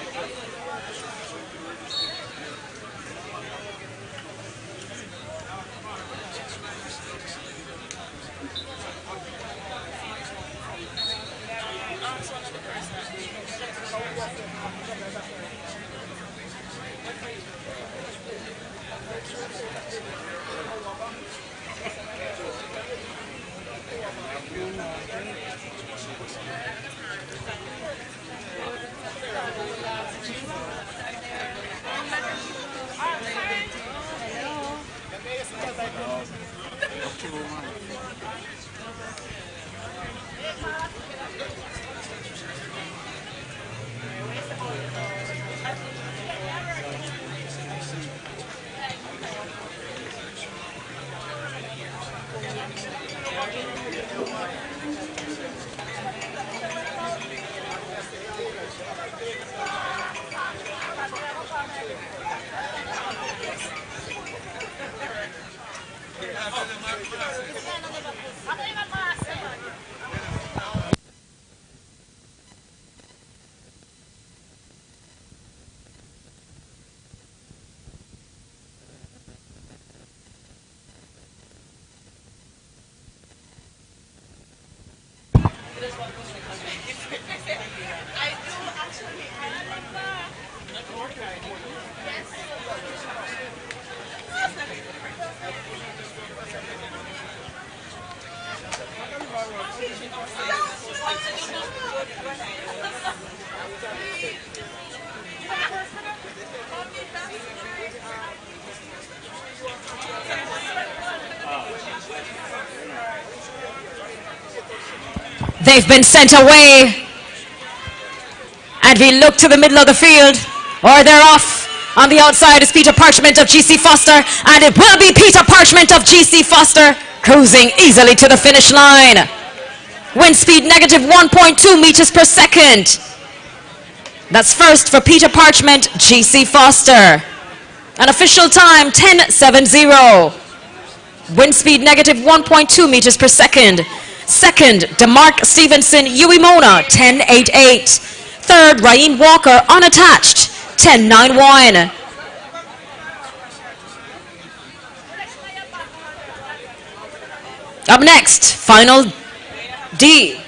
They've been sent away, and we look to the middle of the field, or they're off. On the outside is Peter Parchment of GC Foster, and it will be Peter Parchment of GC Foster cruising easily to the finish line. Wind speed negative 1.2 meters per second. That's first for Peter Parchment, GC Foster. An official time, 10:70. Wind speed negative 1.2 meters per second. Second, DeMark Stevenson, Uemona, 10.88. Third, Ryan Walker, unattached, 10.91. Up next, final D.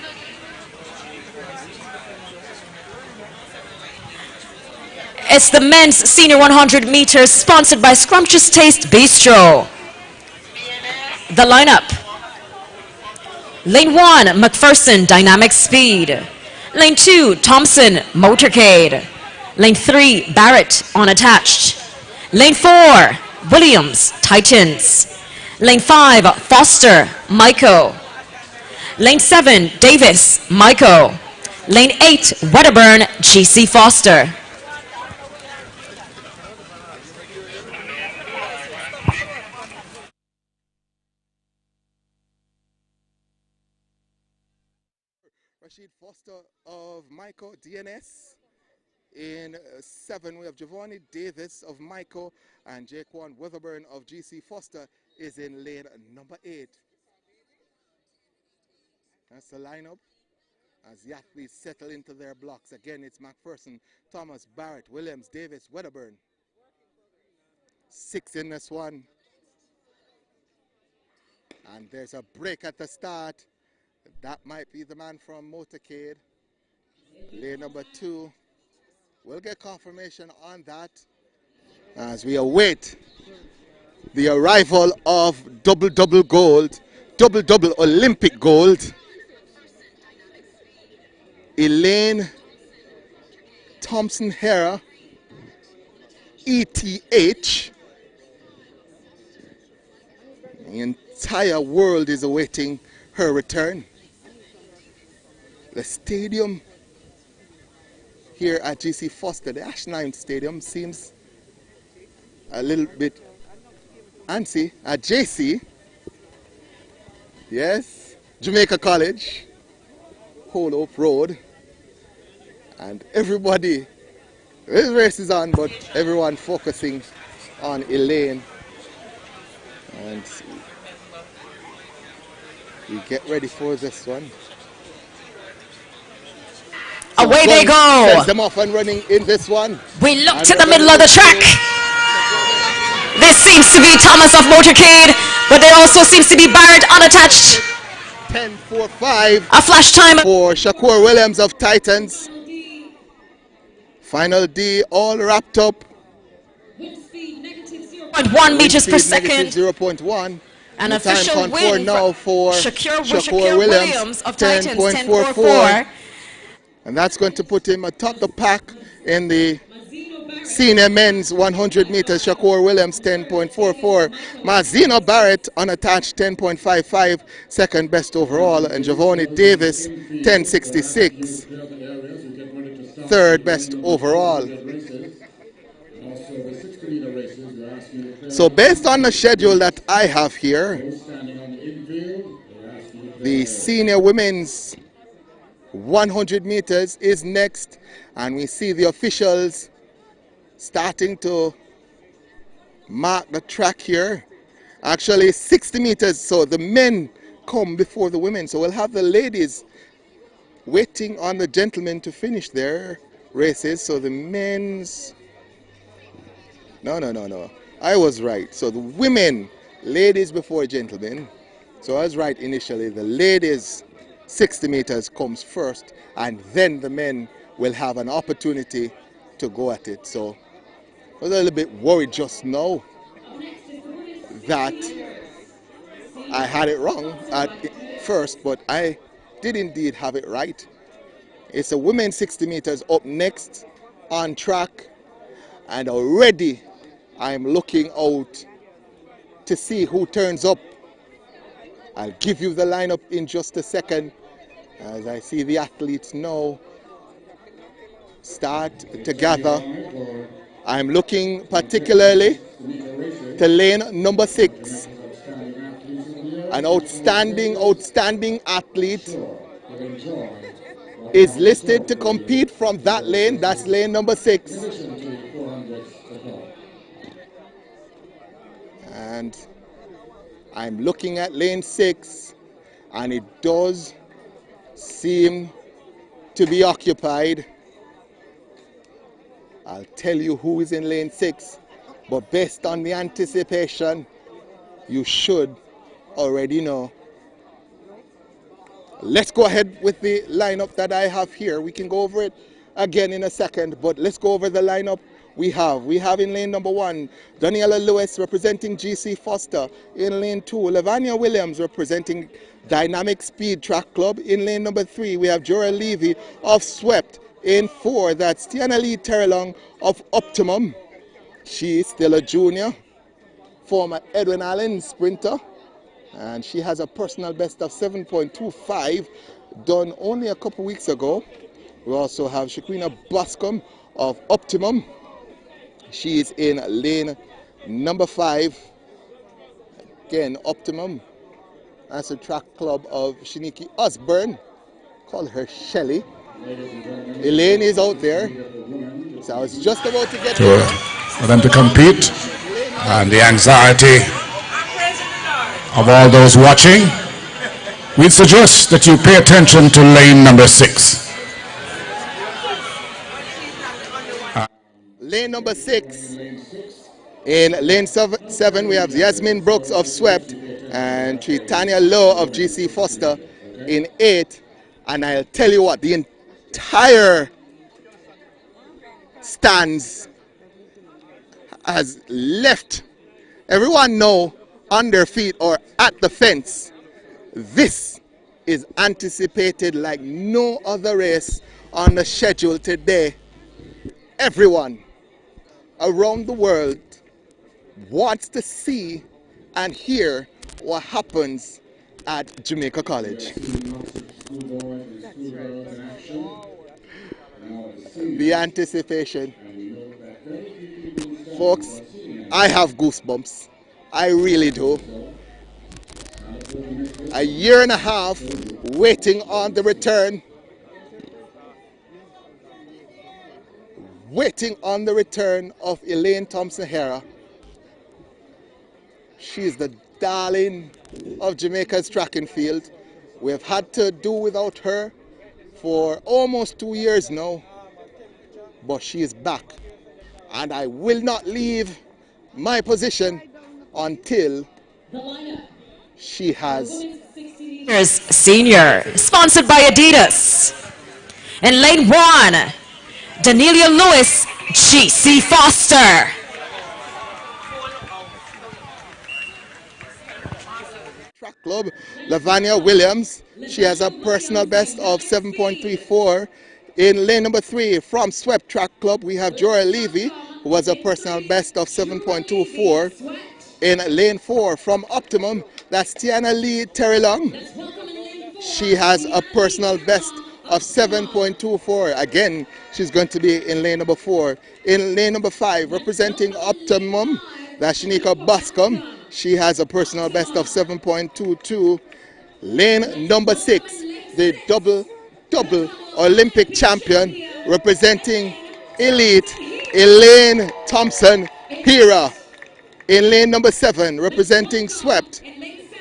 It's the men's senior 100 meters, sponsored by Scrumptious Taste Bistro. The lineup: Lane 1, McPherson, Dynamic Speed. Lane 2, Thompson, Motorcade. Lane 3, Barrett, unattached. Lane 4, Williams, Titans. Lane 5, Foster, Myco. Lane 7, Davis, Myco. Lane 8, Wedderburn, GC Foster. Rashid Foster of Myco DNS. In 7, we have Giovanni Davis of Myco, and Jaquan Weatherburn of GC Foster is in lane number 8. That's the lineup as the athletes settle into their blocks. Again, it's McPherson, Thomas, Barrett, Williams, Davis, Wedderburn. 6 in this one. And there's a break at the start. That might be the man from Motorcade. Lane number 2. We'll get confirmation on that as we await the arrival of double gold, double Olympic gold, Elaine Thompson-Hera, ETH. The entire world is awaiting her return. The stadium here at GC Foster, the Ash9 Stadium, seems a little bit antsy. At JC, yes, Jamaica College, Hope Road, and everybody, this race is on, but everyone focusing on Elaine. And we get ready for this one. Away they go. Sends them off and running in this one. We look to the middle of the track. This seems to be Thomas of Motorcade, but there also seems to be Barrett unattached. 10:45. A flash time for Shakur Williams of Titans. Final D all wrapped up. 0.1 meters per second. 0.1. An The official time win for now for Shakur Williams of Titans, 10.44. And that's going to put him atop the pack in the senior men's 100 meters. Shakur Williams 10.44. Mazino Barrett unattached 10.55, second best overall. And Javoni Davis 10.66, third best overall. So based on the schedule that I have here, the senior women's 100 meters is next, and we see the officials starting to mark the track here. Actually 60 meters, so the men come before the women, so we'll have the ladies waiting on the gentlemen to finish their races. So the men's, no, I was right. So the women, ladies before gentlemen. So I was right initially. The ladies 60 meters comes first, and then the men will have an opportunity to go at it. So I was a little bit worried just now that I had it wrong at first, but I did indeed have it right. It's a women's 60 meters up next on track, and already I'm looking out to see who turns up. I'll give you the lineup in just a second as I see the athletes now start to gather. I'm looking particularly to lane number 6. An outstanding athlete is listed to compete from that lane. That's lane number 6. And I'm looking at lane 6, and it does seem to be occupied. I'll tell you who is in lane 6, but based on the anticipation, you should already know. Let's go ahead with the lineup that I have here. We can go over it again in a second, but let's go over the lineup we have. We have in lane number 1, Daniela Lewis representing GC Foster. In lane 2, Lavanya Williams representing Dynamic Speed Track Club. In lane number 3, we have Jorah Levy of Swept. In 4, that's Tiana Lee Terrelong of Optimum. She is still a junior, former Edwin Allen sprinter, and she has a personal best of 7.25, done only a couple weeks ago. We also have Shaquina Boscombe of Optimum. She is in lane number 5. Again, Optimum. That's a track club of Shaniki Osborne. Call her Shelly. Elaine is out there. So I was just about to get her. For them to compete, and the anxiety of all those watching, we suggest that you pay attention to lane number 6. Lane number 6. In lane 7, we have Yasmin Brooks of Swept and Tritania Lowe of GC Foster in 8. And I'll tell you what, the entire stands has left everyone know on their feet or at the fence. This is anticipated like no other race on the schedule today. Everyone around the world wants to see and hear what happens at Jamaica College. The anticipation. Folks, I have goosebumps. I really do. A year and a half waiting on the return. Waiting on the return of Elaine Thompson-Herah. She's the darling of Jamaica's track and field. We've had to do without her for almost 2 years now, but she is back. And I will not leave my position until she has. Senior, sponsored by Adidas. In lane 1, Danelia Lewis, G.C. Foster. Track Club, Lavanya Williams. She has a personal best of 7.34. In lane number 3, from Swept Track Club, we have Joy Levy, who has a personal best of 7.24. In lane 4, from Optimum, that's Tiana Lee Terrelong. She has a personal best of 7.24. Again, she's going to be in lane number 4. In lane number 5, representing Optimum, that's Shanika Bascom. She has a personal best of 7.22. Lane number 6, the double Olympic champion, representing Elite, Elaine Thompson-Herah. In lane number 7, representing Swept,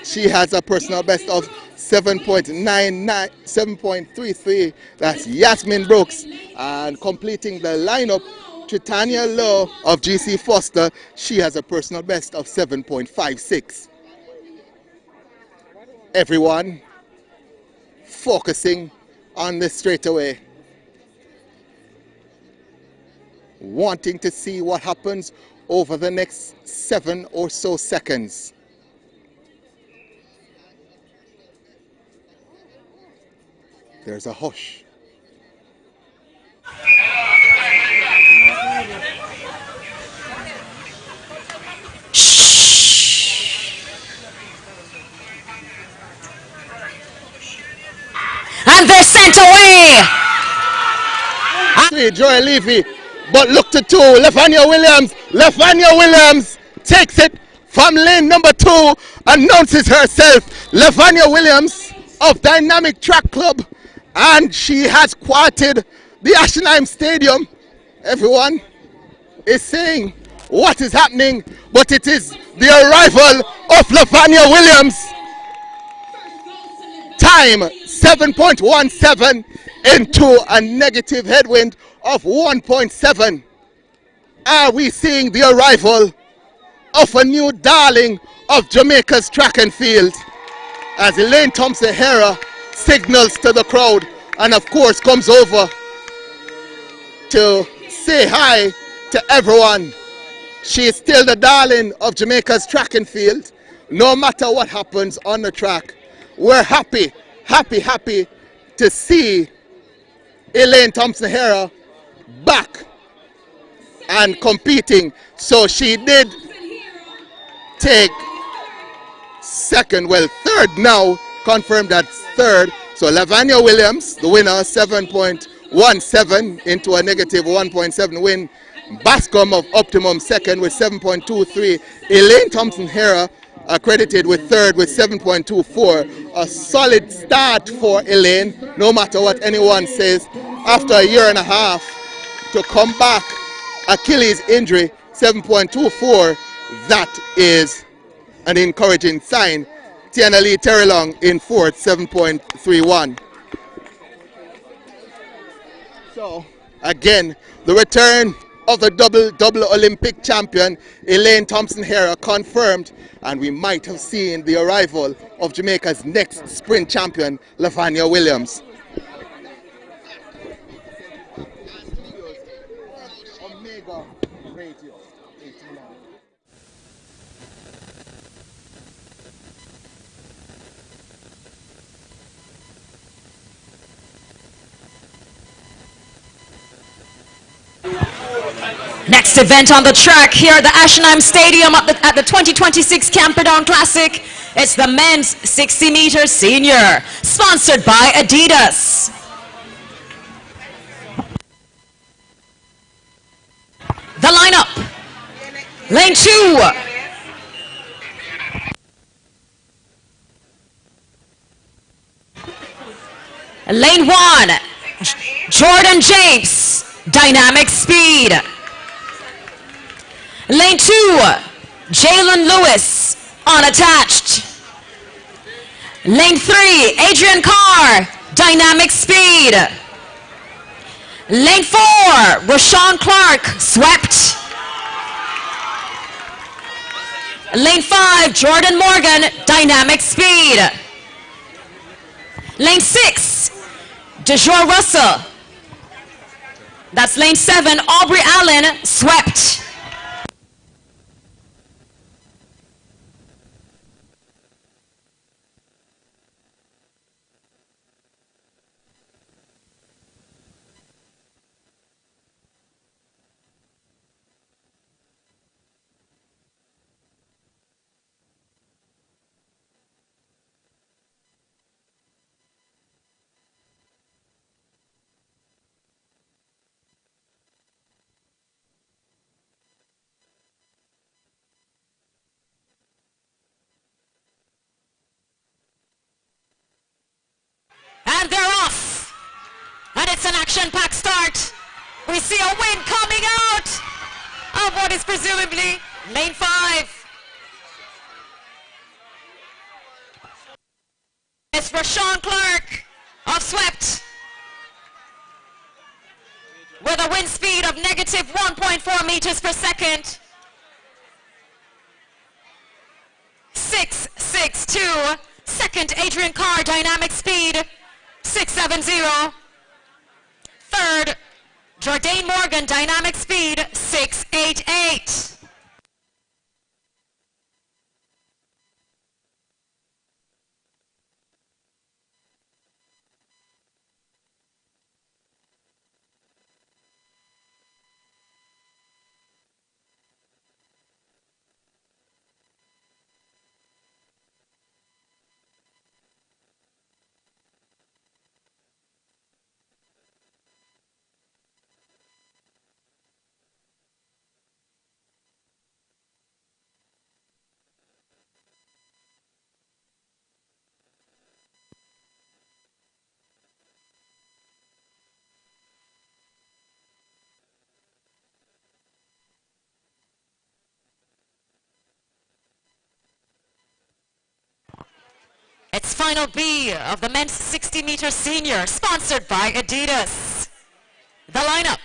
she has a personal best of 7.33. That's Yasmin Brooks. And completing the lineup, Tritania Lowe of GC Foster, she has a personal best of 7.56. Everyone focusing on this straightaway, wanting to see what happens over the next 7 or so seconds. There's a hush. And they're sent away. Joy Levy, but look to 2, Lavanya Williams takes it from lane number 2, announces herself, Lavanya Williams of Dynamic Track Club, and she has quieted the Ashenheim Stadium. Everyone is saying what is happening, but it is the arrival of Lavanya Williams. Time 7.17 into a negative headwind of 1.7. Are we seeing the arrival of a new darling of Jamaica's track and field, as Elaine Thompson-Herah signals to the crowd and of course comes over to say hi to everyone. She is still the darling of Jamaica's track and field. No matter what happens on the track, we're happy to see Elaine Thompson-Herah back and competing. So she did take third now, confirmed that third. So Lavanya Williams, the winner, 7.17 into a negative 1.7 win. Bascom of Optimum second with 7.23. Elaine Thompson-Herah accredited with third with 7.24. A solid start for Elaine, no matter what anyone says. After a year and a half to come back, Achilles injury, 7.24. That is an encouraging sign. Tiana Lee Terrelong in fourth, 7.31. So again, the return of the double Olympic champion Elaine Thompson-Herah confirmed, and we might have seen the arrival of Jamaica's next sprint champion, Lavanya Williams. Next event on the track here at the Ashenheim Stadium at the 2026 Camperdown Classic. It's the men's 60-meter senior, sponsored by Adidas. The lineup. Lane 2. Lane 1. Jordan James, dynamic speed. Lane 2, Jalen Lewis, unattached. Lane 3, Adrian Carr, dynamic speed. Lane 4, Rashawn Clark, swept. Lane 5, Jordan Morgan, dynamic speed. Lane 6, DeJour Russell. That's lane 7, Aubrey Allen, swept. And they're off. And it's an action-packed start. We see a wind coming out of what is presumably lane 5. It's Rashawn Clark of swept with a wind speed of negative 1.4 meters per second. 6.62. Second, Adrian Carr, dynamic speed, 6.70. Third, Jordan Morgan, dynamic speed, 6.88. It's final B of the men's 60-meter senior, sponsored by Adidas. The lineup.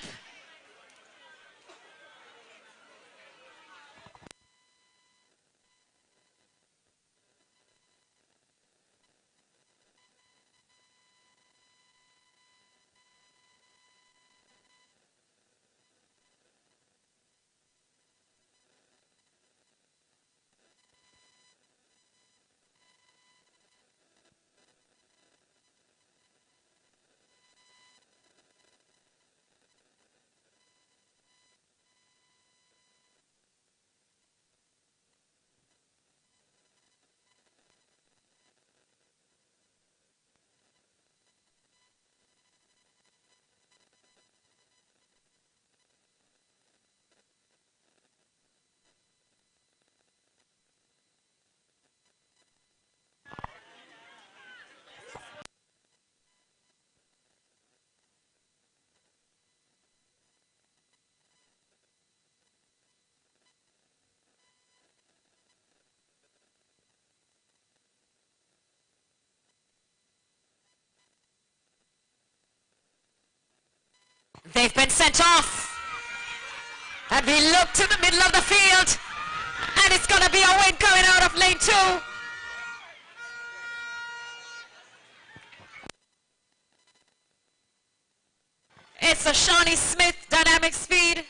They've been sent off. And we look to the middle of the field. And it's going to be a wind coming out of lane 2. It's a Shawnee Smith dynamic speed.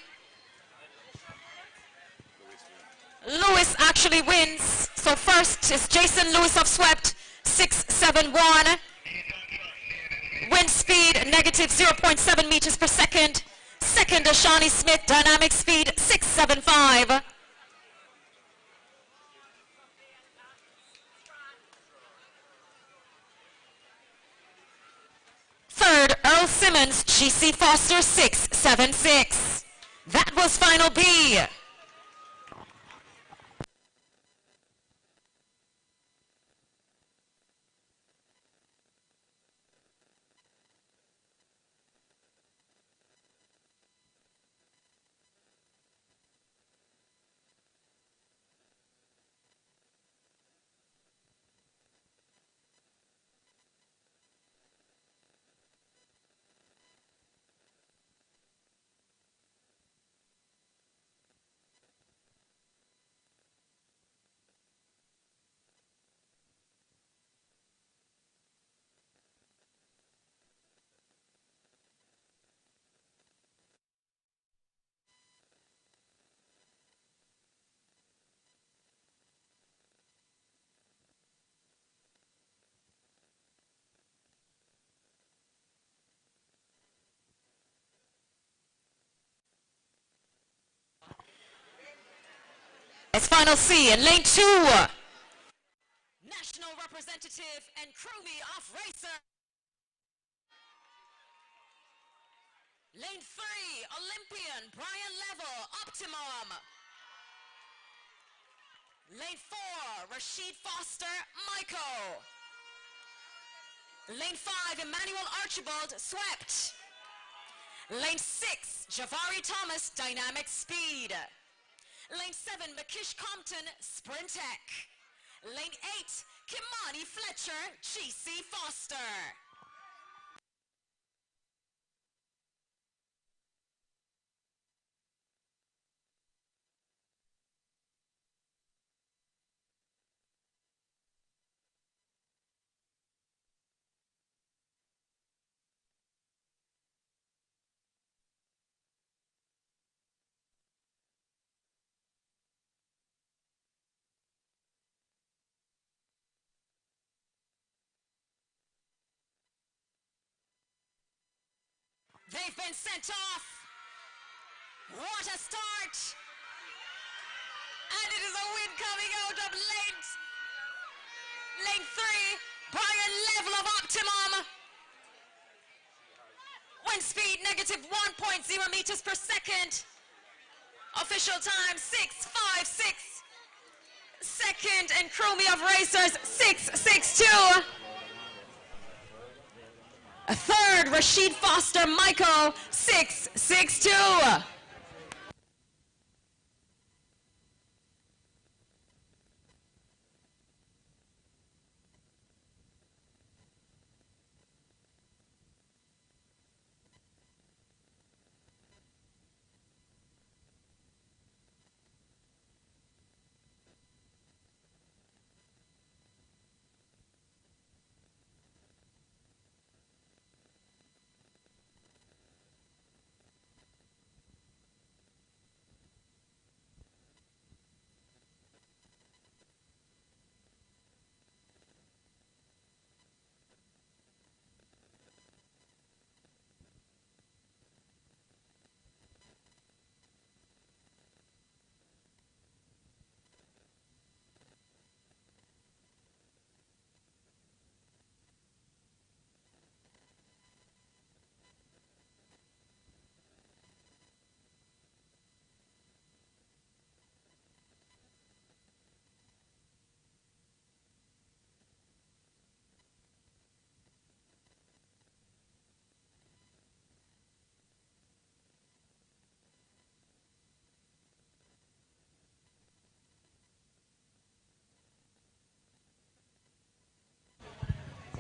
Lewis actually wins. So first is Jason Lewis of swept, 6.71. Wind speed, negative 0.7 meters per second. Second, Shawnee Smith, dynamic speed 6.75. Third, Earl Simmons, GC Foster 6.76. That was final B. It's final C in lane 2. National representative and crewmie off racer. Lane 3, Olympian Brian Level, Optimum. Lane 4, Rashid Foster, Michael. Lane 5, Emmanuel Archibald, Swept. Lane 6, Javari Thomas, Dynamic Speed. Lane 7, Makish Compton, Sprintec. Lane 8, Kimani Fletcher, GC Foster. They've been sent off. What a start. And it is a win coming out of lane 3, Brian Level of Optimum. Wind speed negative 1.0 meters per second. Official time 6.56. Second, and crewmie of racers 6.62. Third, Rashid Foster Michael 6.62.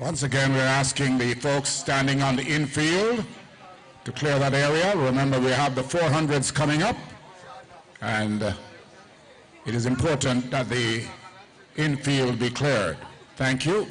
Once again, we're asking the folks standing on the infield to clear that area. Remember, we have the 400s coming up, and it is important that the infield be cleared. Thank you.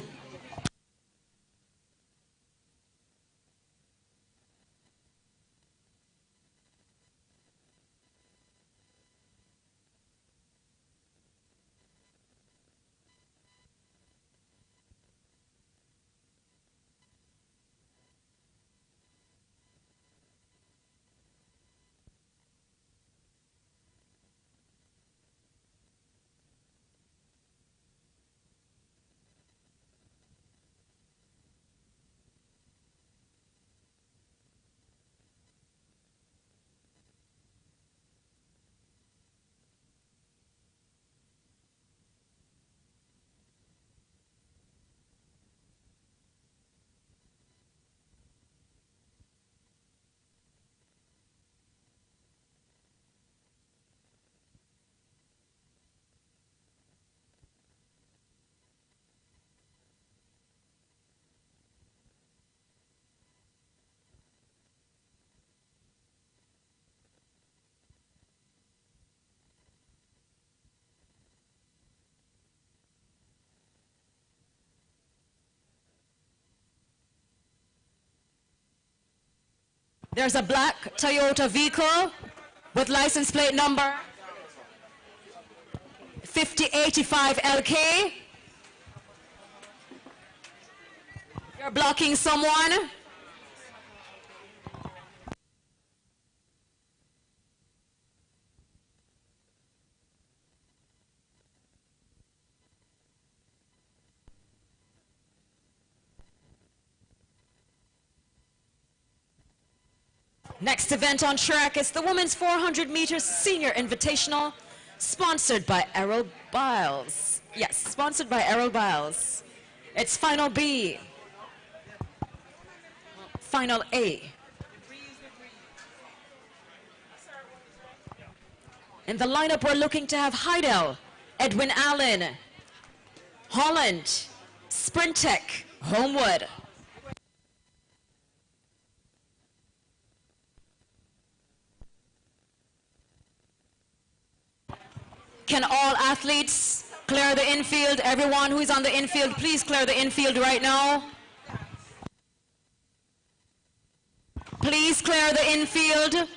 There's a black Toyota vehicle with license plate number 5085 LK. You're blocking someone. Next event on track is the Women's 400 meters Senior Invitational, sponsored by Errol Biles. Yes, sponsored by Errol Biles. It's Final B, Final A. In the lineup, we're looking to have Heidel, Edwin Allen, Holland, Sprintech, Homewood. Can all athletes clear the infield? Everyone who is on the infield, please clear the infield right now. Please clear the infield.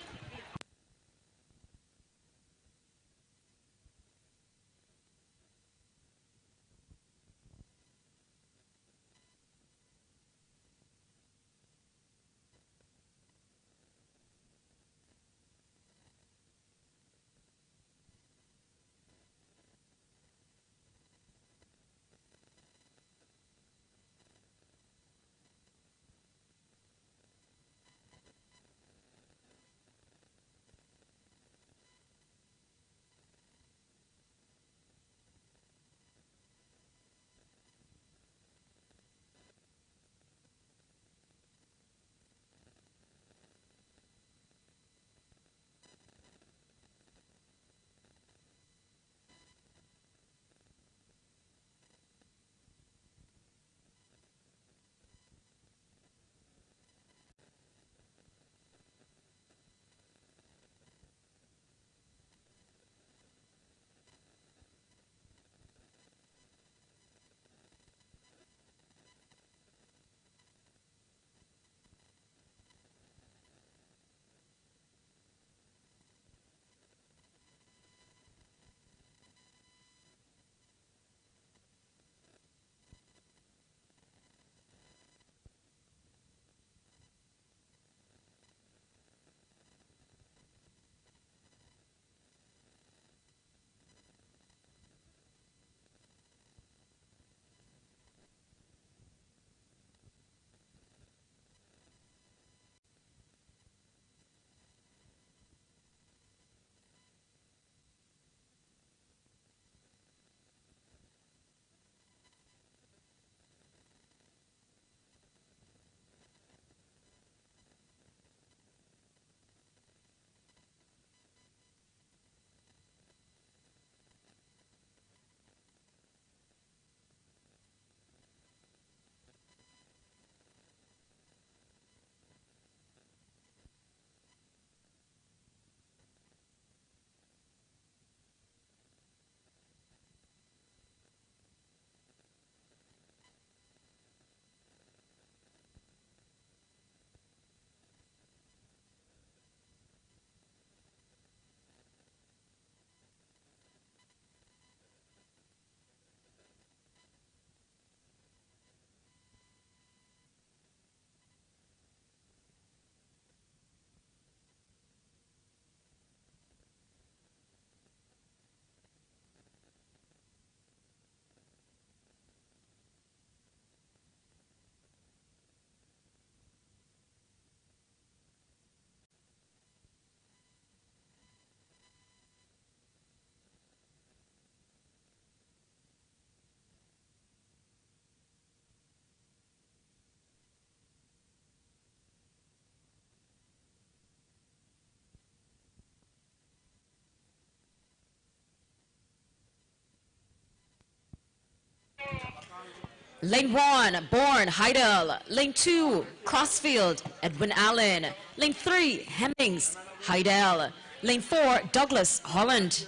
Lane 1, Bourne, Heidel. Lane 2, Crossfield, Edwin Allen. Lane 3, Hemmings, Heidel. Lane 4, Douglas, Holland.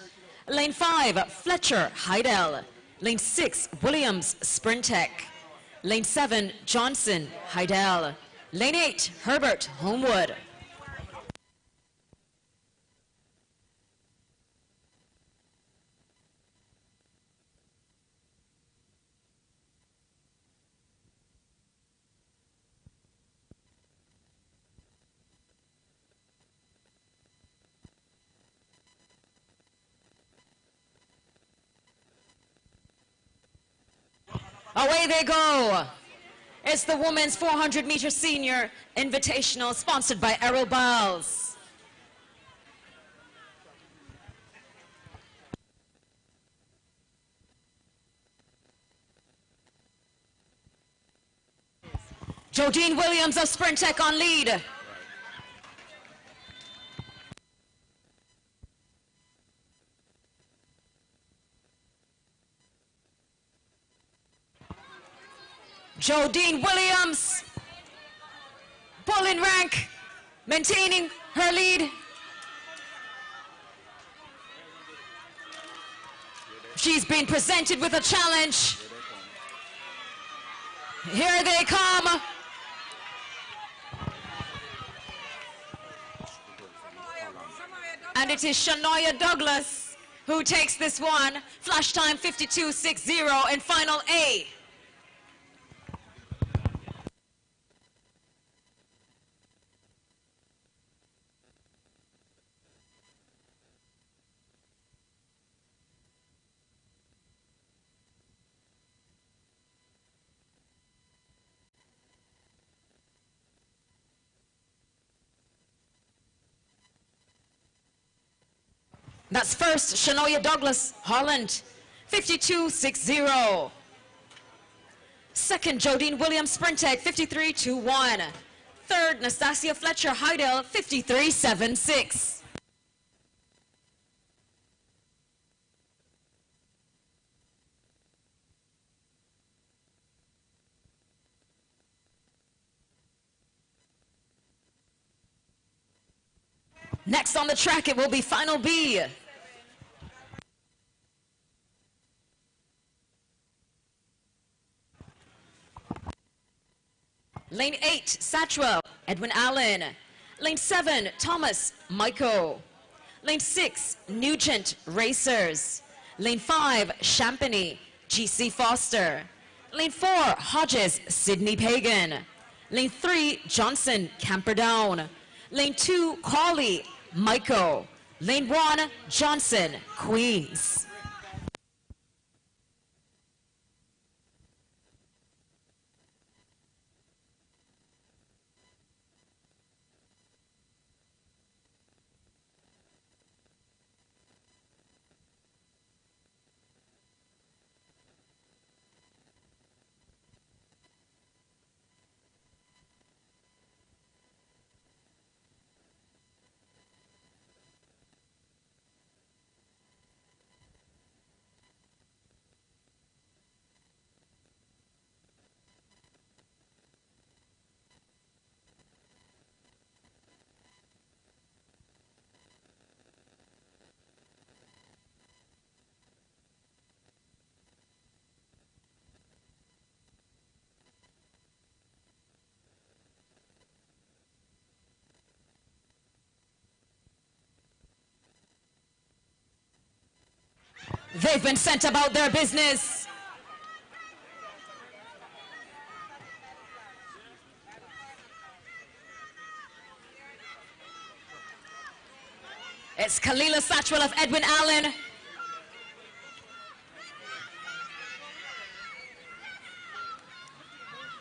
Lane 5, Fletcher, Heidel. Lane 6, Williams, Sprintech. Lane 7, Johnson, Heidel. Lane 8, Herbert, Homewood. Away they go. It's the women's 400-meter senior invitational sponsored by Errol Biles. Jodine Williams of Sprint Tech on lead. Jodine Williams, pulling rank, maintaining her lead. She's been presented with a challenge. Here they come. And it is Shania Douglas who takes this one. Flash time 52.60 in final A. That's first, Shania Douglas, Holland, 52.60. Second, Jodine Williams, Sprint Tech, 53.21. Third, Nastasia Fletcher, Heidel, 53.76. Next on the track, it will be final B. Lane 8, Satchwell, Edwin Allen. Lane 7, Thomas, Michael. Lane 6, Nugent, Racers. Lane 5, Champagny, GC Foster. Lane 4, Hodges, Sydney Pagan. Lane 3, Johnson, Camperdown. Lane 2, Cawley, Michael. Lane 1, Johnson, Queens. They've been sent about their business. It's Kalila Satchwell of Edwin Allen.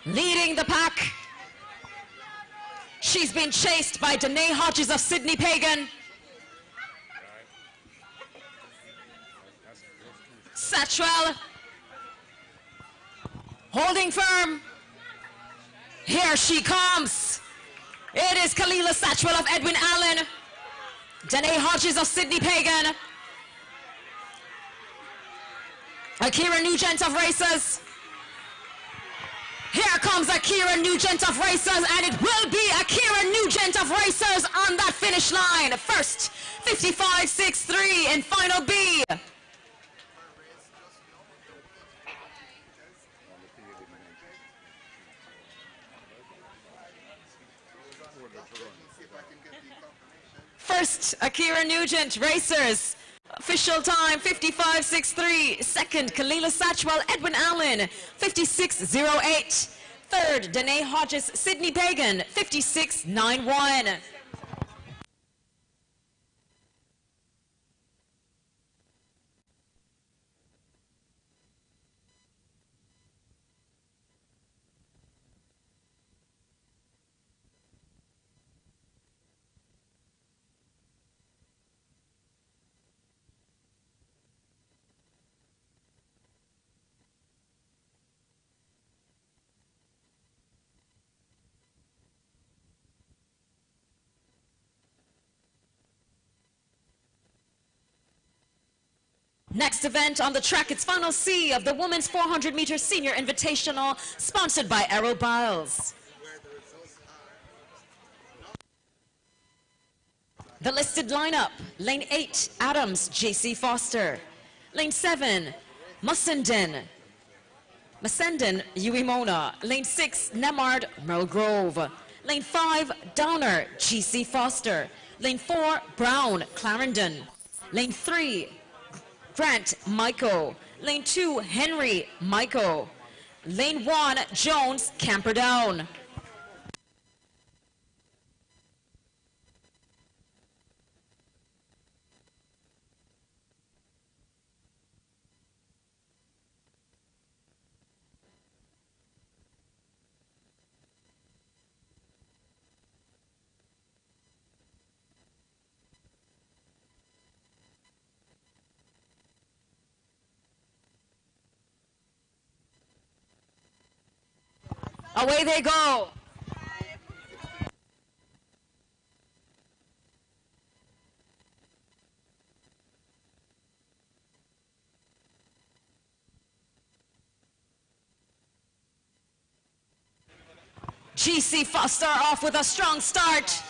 Leading the pack. She's been chased by Danae Hodges of Sydney Pagan. Satchwell holding firm. Here she comes. It is Kalila Satchwell of Edwin Allen. Danae Hodges of Sydney Pagan. Akira Nugent of Racers. Here comes Akira Nugent of Racers, and it will be Akira Nugent of Racers on that finish line. First, 55.63 in final B. First, Akira Nugent, Racers. Official time, 55.63. Second, Kalila Satchwell, Edwin Allen, 56.08. Third, Danae Hodges, Sydney Pagan, 56.91. Next event on the track, it's Final C of the Women's 400-meter Senior Invitational, sponsored by Errol Biles. The listed lineup: Lane 8, Adams, J.C. Foster. Lane 7, Masenden, Uimona. Lane 6, Nemard, Merle Grove. Lane 5, Downer, G.C. Foster. Lane 4, Brown, Clarendon. Lane 3, Grant, Michael. Lane 2, Henry, Michael. Lane 1, Jones, Camperdown. Away they go. G.C. Foster off with a strong start.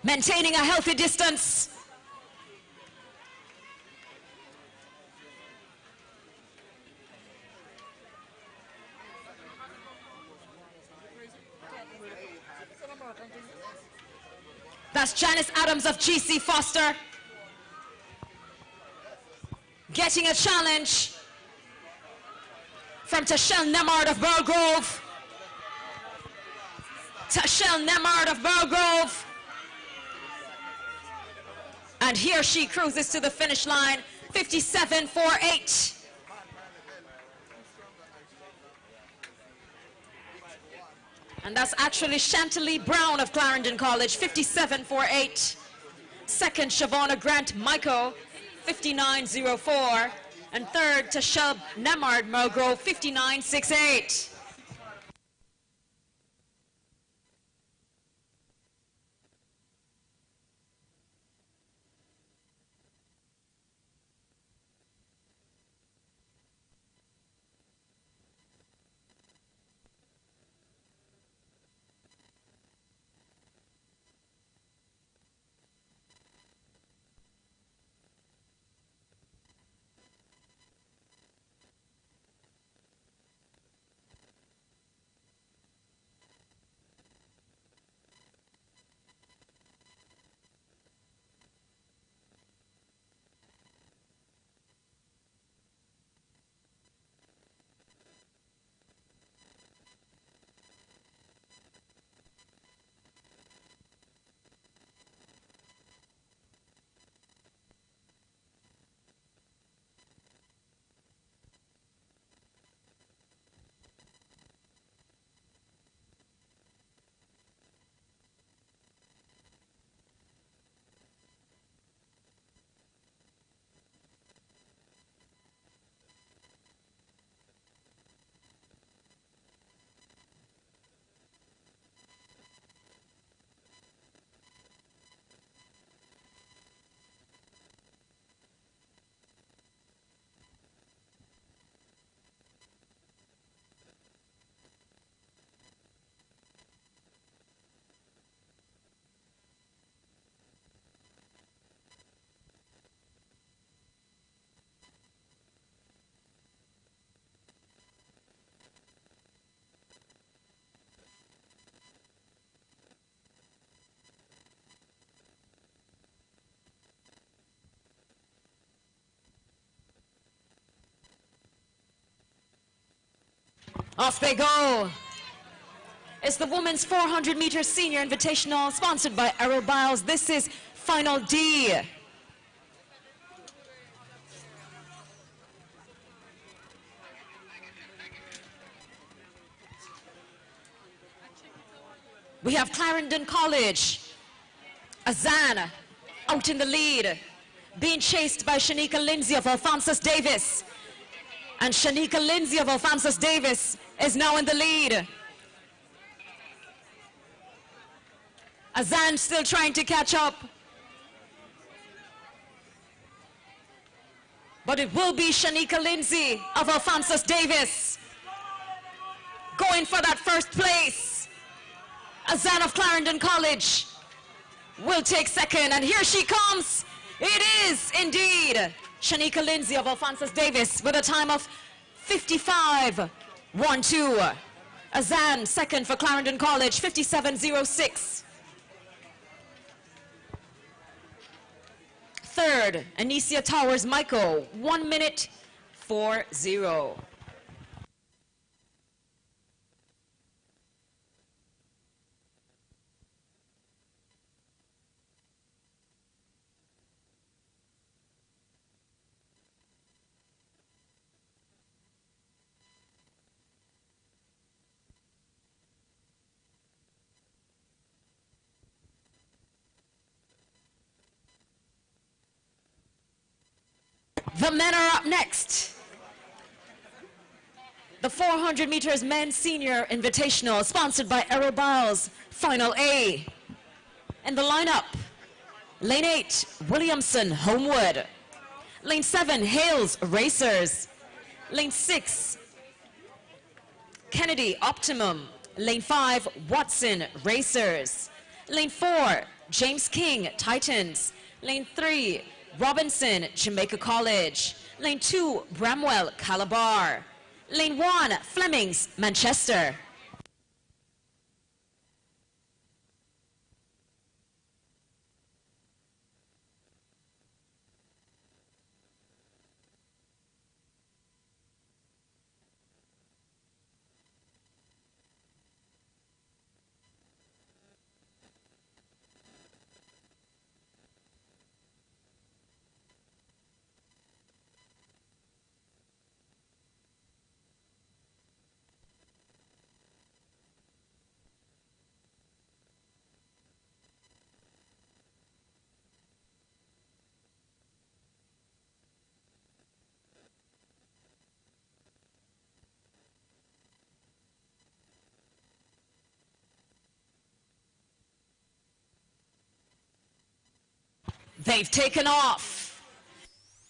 Maintaining a healthy distance. That's Janice Adams of G.C. Foster getting a challenge from Tashelle Nemard of Merle Grove. Tashelle Nemard of Merle Grove. And here she cruises to the finish line, 57.48. And that's actually Chantilly Brown of Clarendon College, 57.48. Second, Shavonna Grant Michael, 59.04. And third, Tashelle Nemard Merle Grove, 59.68. Off they go. It's the Women's 400-meter Senior Invitational, sponsored by Errol Biles. This is Final D. We have Clarendon College. Azan out in the lead, being chased by Shanika Lindsay of Alphonsus Davis. And Shanika Lindsay of Alphonsus Davis is now in the lead. Azan still trying to catch up. but it will be Shanika Lindsay of Alphonsus Davis going for that first place. Azan of Clarendon College will take second, and here she comes. It is indeed Shanika Lindsay of Alphonsus Davis with a time of 55.12. Azan second for Clarendon College, 57.06. Third, Anicia Towers Michael, 1 minute 40. The men are up next. The 400 meters men's senior invitational, sponsored by Errol Biles, Final A. In the lineup, lane 8, Williamson, Homewood. Lane 7, Hales, Racers. Lane 6, Kennedy, Optimum. Lane 5, Watson, Racers. Lane 4, James King, Titans. Lane 3, Robinson, Jamaica College. Lane 2, Bramwell, Calabar. Lane 1, Flemings, Manchester. They've taken off.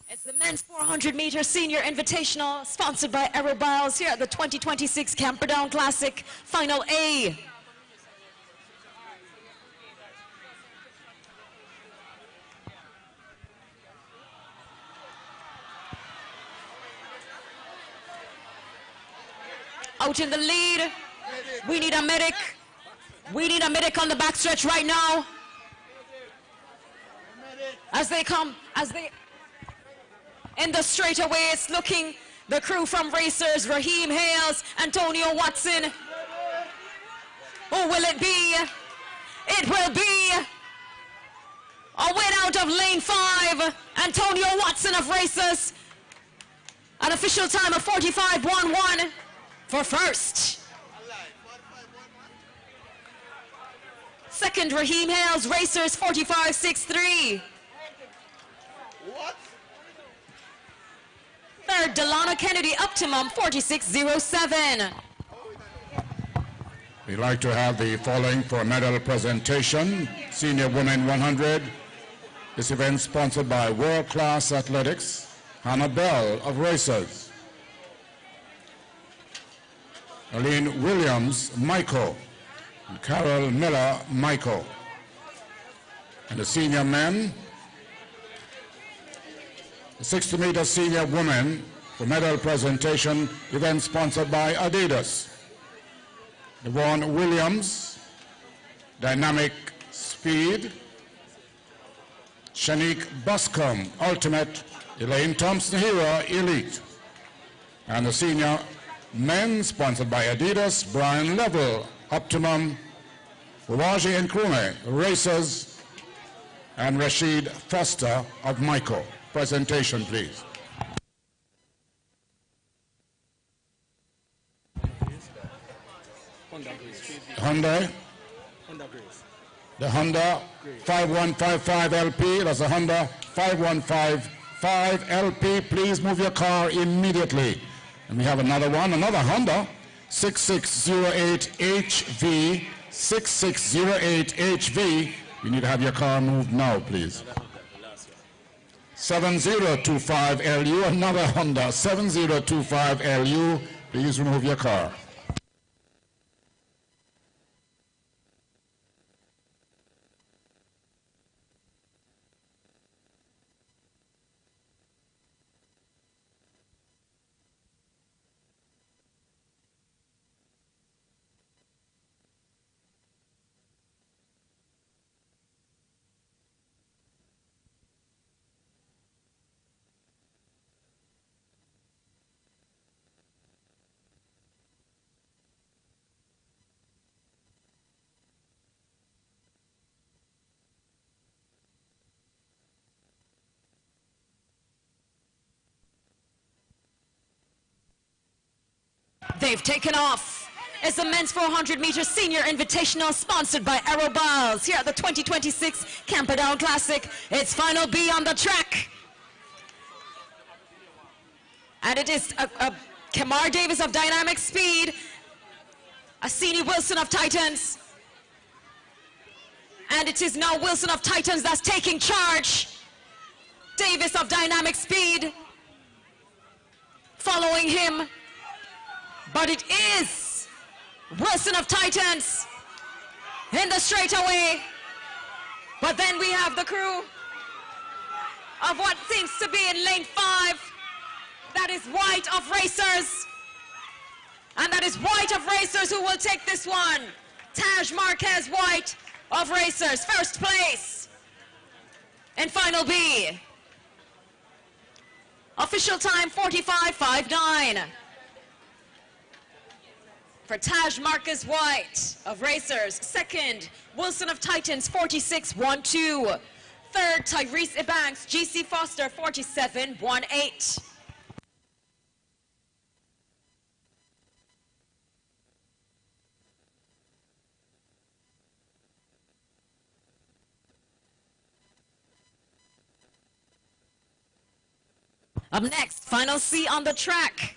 It's the men's 400 meter senior invitational, sponsored by Errol Biles here at the 2026 Camperdown Classic, Final A. Out in the lead, we need a medic. We need a medic on the backstretch right now. As they come, in the straightaway, it's looking, the crew from Racers, Raheem Hales, Antonio Watson. Who will it be? It will be a win out of lane 5, Antonio Watson of Racers. An official time of 45.11 for first. Second, Raheem Hales, Racers, 45.63. Third, Delana Kennedy, Optimum, 46.07. We'd like to have the following for medal presentation. Senior Women 100. This event sponsored by World Class Athletics, Hannah Bell of Racers. Aline Williams, Michael. And Carol Miller, Michael. And the senior men, the 60-meter senior women for medal presentation, event sponsored by Adidas. Yvonne Williams, Dynamic Speed. Shanique Buscombe, Ultimate. Elaine Thompson Hero, Elite. And the senior men sponsored by Adidas, Brian Level, Optimum. Wawaji Nkrumah, Racers. And Rashid Foster of Michael. Presentation, please. Honda. The Honda 5155 LP. That's a Honda 5155 LP. Please move your car immediately. And we have another one, another Honda 6608 HV. 6608 HV. You need to have your car moved now, please. 7025 LU, another Honda, 7025 LU. Please remove your car. They've taken off. It's the men's 400-meter senior invitational sponsored by Aeroballs here at the 2026 Camperdown Classic. It's final B on the track. And it is Kamar Davis of Dynamic Speed, Asini Wilson of Titans. And it is now Wilson of Titans that's taking charge. Davis of Dynamic Speed following him. But it is Wilson of Titans in the straightaway. But then we have the crew of what seems to be in lane 5. That is White of Racers. And that is White of Racers who will take this one. Taj Marquez White of Racers, first place in final B. Official time 45:59. For Taj Marquez White of Racers. Second, Wilson of Titans, 46:12. Third, Tyrese Ebanks, GC Foster, 47:18. Up next, final C on the track.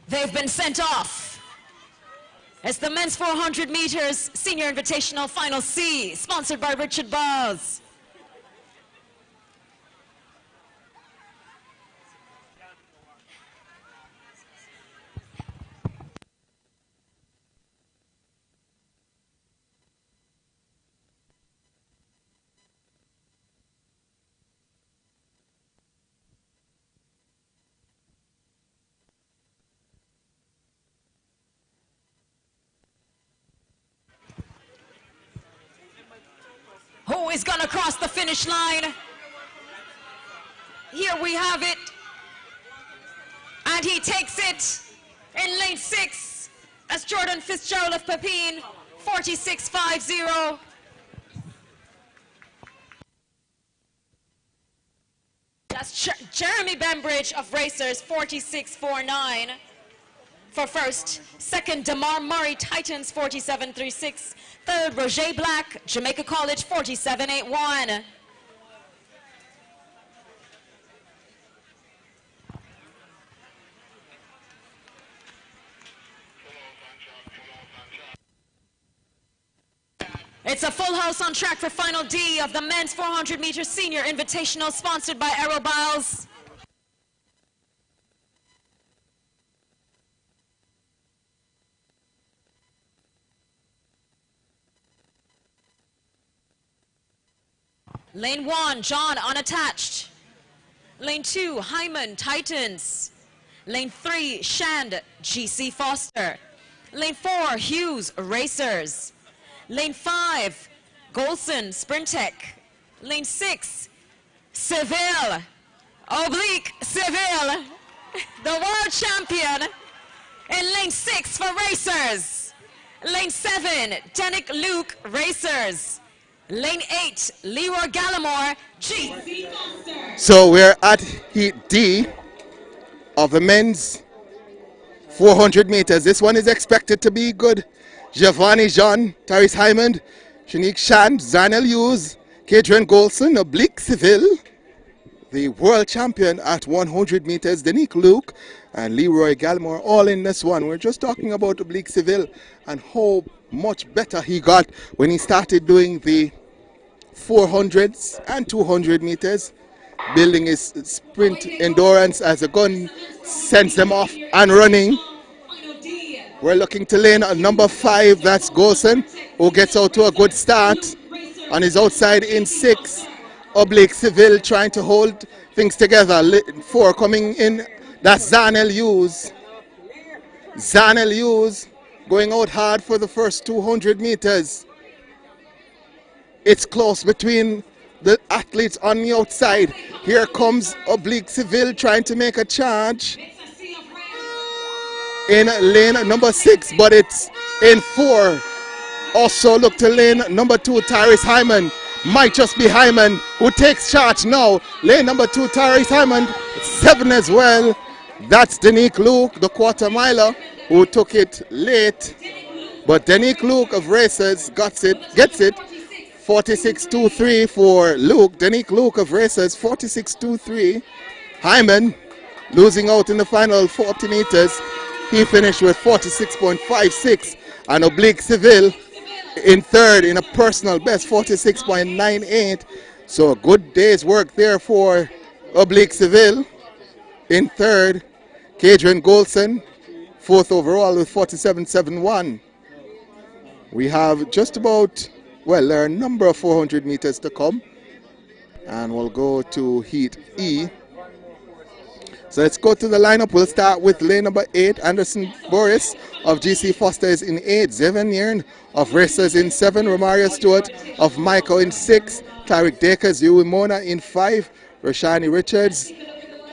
They've been sent off. It's the men's 400 meters senior invitational final C, sponsored by Richard Buzz. Who is gonna cross the finish line? Here we have it. And he takes it in lane 6. That's Jordan Fitzgerald of Pepin, 46:50. That's Jeremy Bembridge of Racers, 46:49 for first. Second, Damar Murray, Titans, 47:36. Third, Roger Black, Jamaica College, 47:81. It's a full house on track for final D of the men's 400 meter senior invitational sponsored by Aeroballs. Lane 1, John unattached. Lane 2, Hyman, Titans. Lane 3, Shand, GC Foster. Lane 4, Hughes, Racers. Lane 5, Golson, Sprintec. Lane 6, Seville, oblique Seville, the world champion. In lane 6 for Racers. Lane 7, Danik Luke, Racers. Lane 8, Leroy Gallimore, GC Foster. So we're at Heat D of the men's 400 meters. This one is expected to be good. Giovanni Jean, Tyrese Hyman, Shanique Shand, Zanel Hughes, Kadrian Golson, Oblique Seville, the world champion at 100 meters, Danique Luke and Leroy Gallimore, all in this one. We're just talking about Oblique Seville and how much better he got when he started doing the 400s and 200 meters, building his sprint endurance as the gun sends them off and running. We're looking to lane number 5, that's Golson, who gets out to a good start on his outside in 6. Oblique Seville trying to hold things together. 4 coming in, that's Zanel Hughes. Zanel Hughes going out hard for the first 200 meters. It's close between the athletes on the outside. Here comes Oblique Seville trying to make a charge in lane number 6, but it's in 4. Also look to lane number 2, Tyrese Hyman. Might just be Hyman who takes charge now. Lane number 2, Tyrese Hyman, 7 as well. That's Danique Luke, the quarter miler, who took it late. But Danique Luke of Racers gets it. 46.23 for Luke. Danique Luke of Racers, 46.23. Hyman losing out in the final 40 meters. He finished with 46.56. And Oblique Seville in 3rd in a personal best, 46.98. So a good day's work there for Oblique Seville. In 3rd, Kadrian Golson, 4th overall with 47.71. We have just about, well, there are a number of 400 meters to come. And we'll go to Heat E. So let's go to the lineup. We'll start with lane number 8, Anderson Boris of GC Foster is in 8, Zeven Yearn of Racers in 7, Romario Stewart of Michael in 6, Tyrick Dakers, Yui Mona in 5, Rashani Richards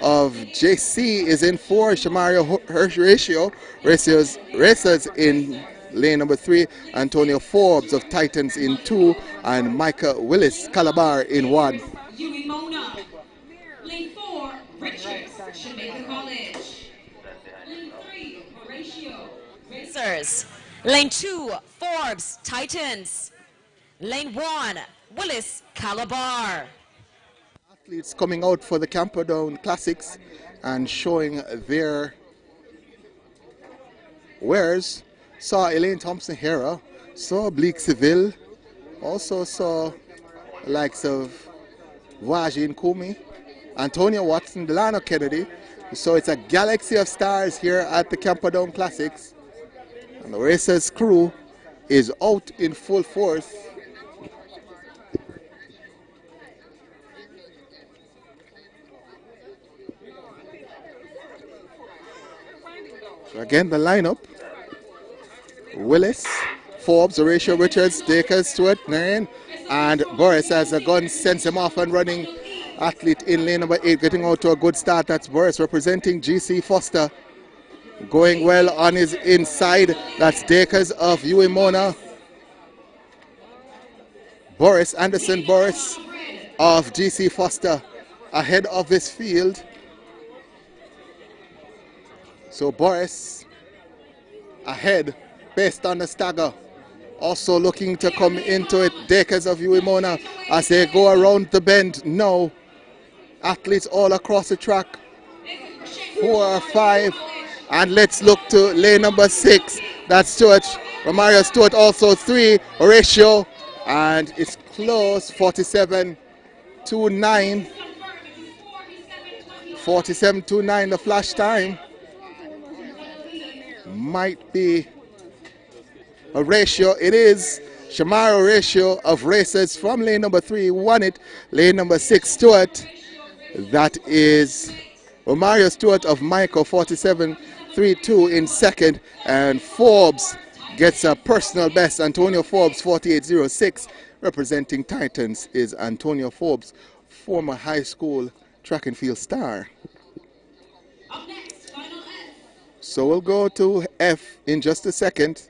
of JC is in 4, Shamario Ratio, Racers in lane number 3, Antonio Forbes of Titans in 2, and Micah Willis Calabar in 1. Yui Mona. Lane 4, Richards, Jamaica College. Lane 3, Horatio, Racers. Lane 2, Forbes, Titans. Lane 1, Willis, Calabar. Athletes coming out for the Camperdown Classics and showing their wares. Saw Elaine Thompson-Hera, saw Oblique Seville, also saw the likes of Wajin Kumi, Antonio Watson, Delano Kennedy. So it's a galaxy of stars here at the Camperdown Classics. And the Racers crew is out in full force. So again, the lineup: Willis, Forbes, Horatio Richards, Dakers, Stewart, Naren, and Boris as the gun sends him off and running. Athlete in lane number 8 getting out to a good start. That's Boris representing GC Foster. Going well on his inside. That's Dakers of Yui Mona. Boris, Anderson Boris of GC Foster ahead of this field. So Boris ahead based on the stagger. Also looking to come into it, Dakers of Yui Mona as they go around the bend. No. Athletes all across the track. 4 or 5. And let's look to lane number 6. That's Stewart. Romario Stewart also 3. Horatio. And it's close. 47-29. 47-29 the flash time. Might be a ratio. It is Shamaro Ratio of Racers from lane number 3 won it. Lane number 6 Stewart. That is Mario Stewart of Michael, 47.32 in second. And Forbes gets a personal best. Antonio Forbes, 48.06. Representing Titans is Antonio Forbes, former high school track and field star. So we'll go to F in just a second.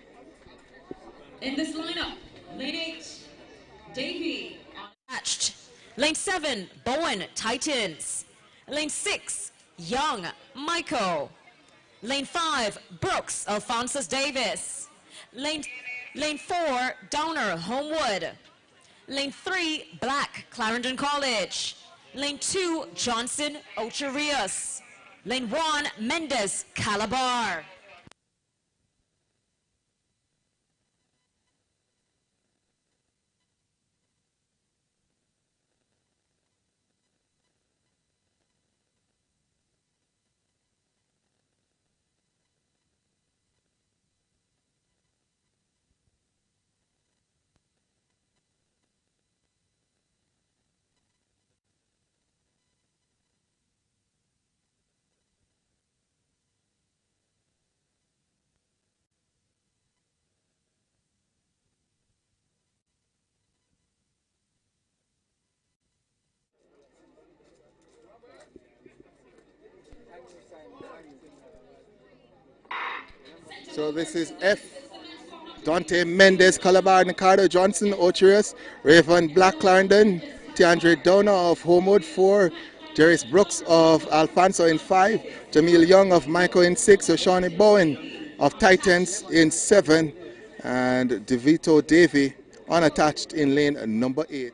In this lineup, lane 8, Davey, attached. Lane 7, Bowen, Titans. Lane 6, Young, Michael. Lane 5, Brooks, Alphonsus Davis. Lane 4, Downer, Homewood. Lane 3, Black, Clarendon College. Lane 2, Johnson, Ocho Rios. Lane 1, Mendez, Calabar. So this is F. Dante Mendez, Calabar, Ricardo Johnson, Ocherius, Raven Black Clarendon, Tiandre Downer of Homewood, 4, Jerris Brooks of Alfonso in 5, Jamil Young of Michael in 6, O'Shawnee Bowen of Titans in 7, and DeVito Davey unattached in lane number 8.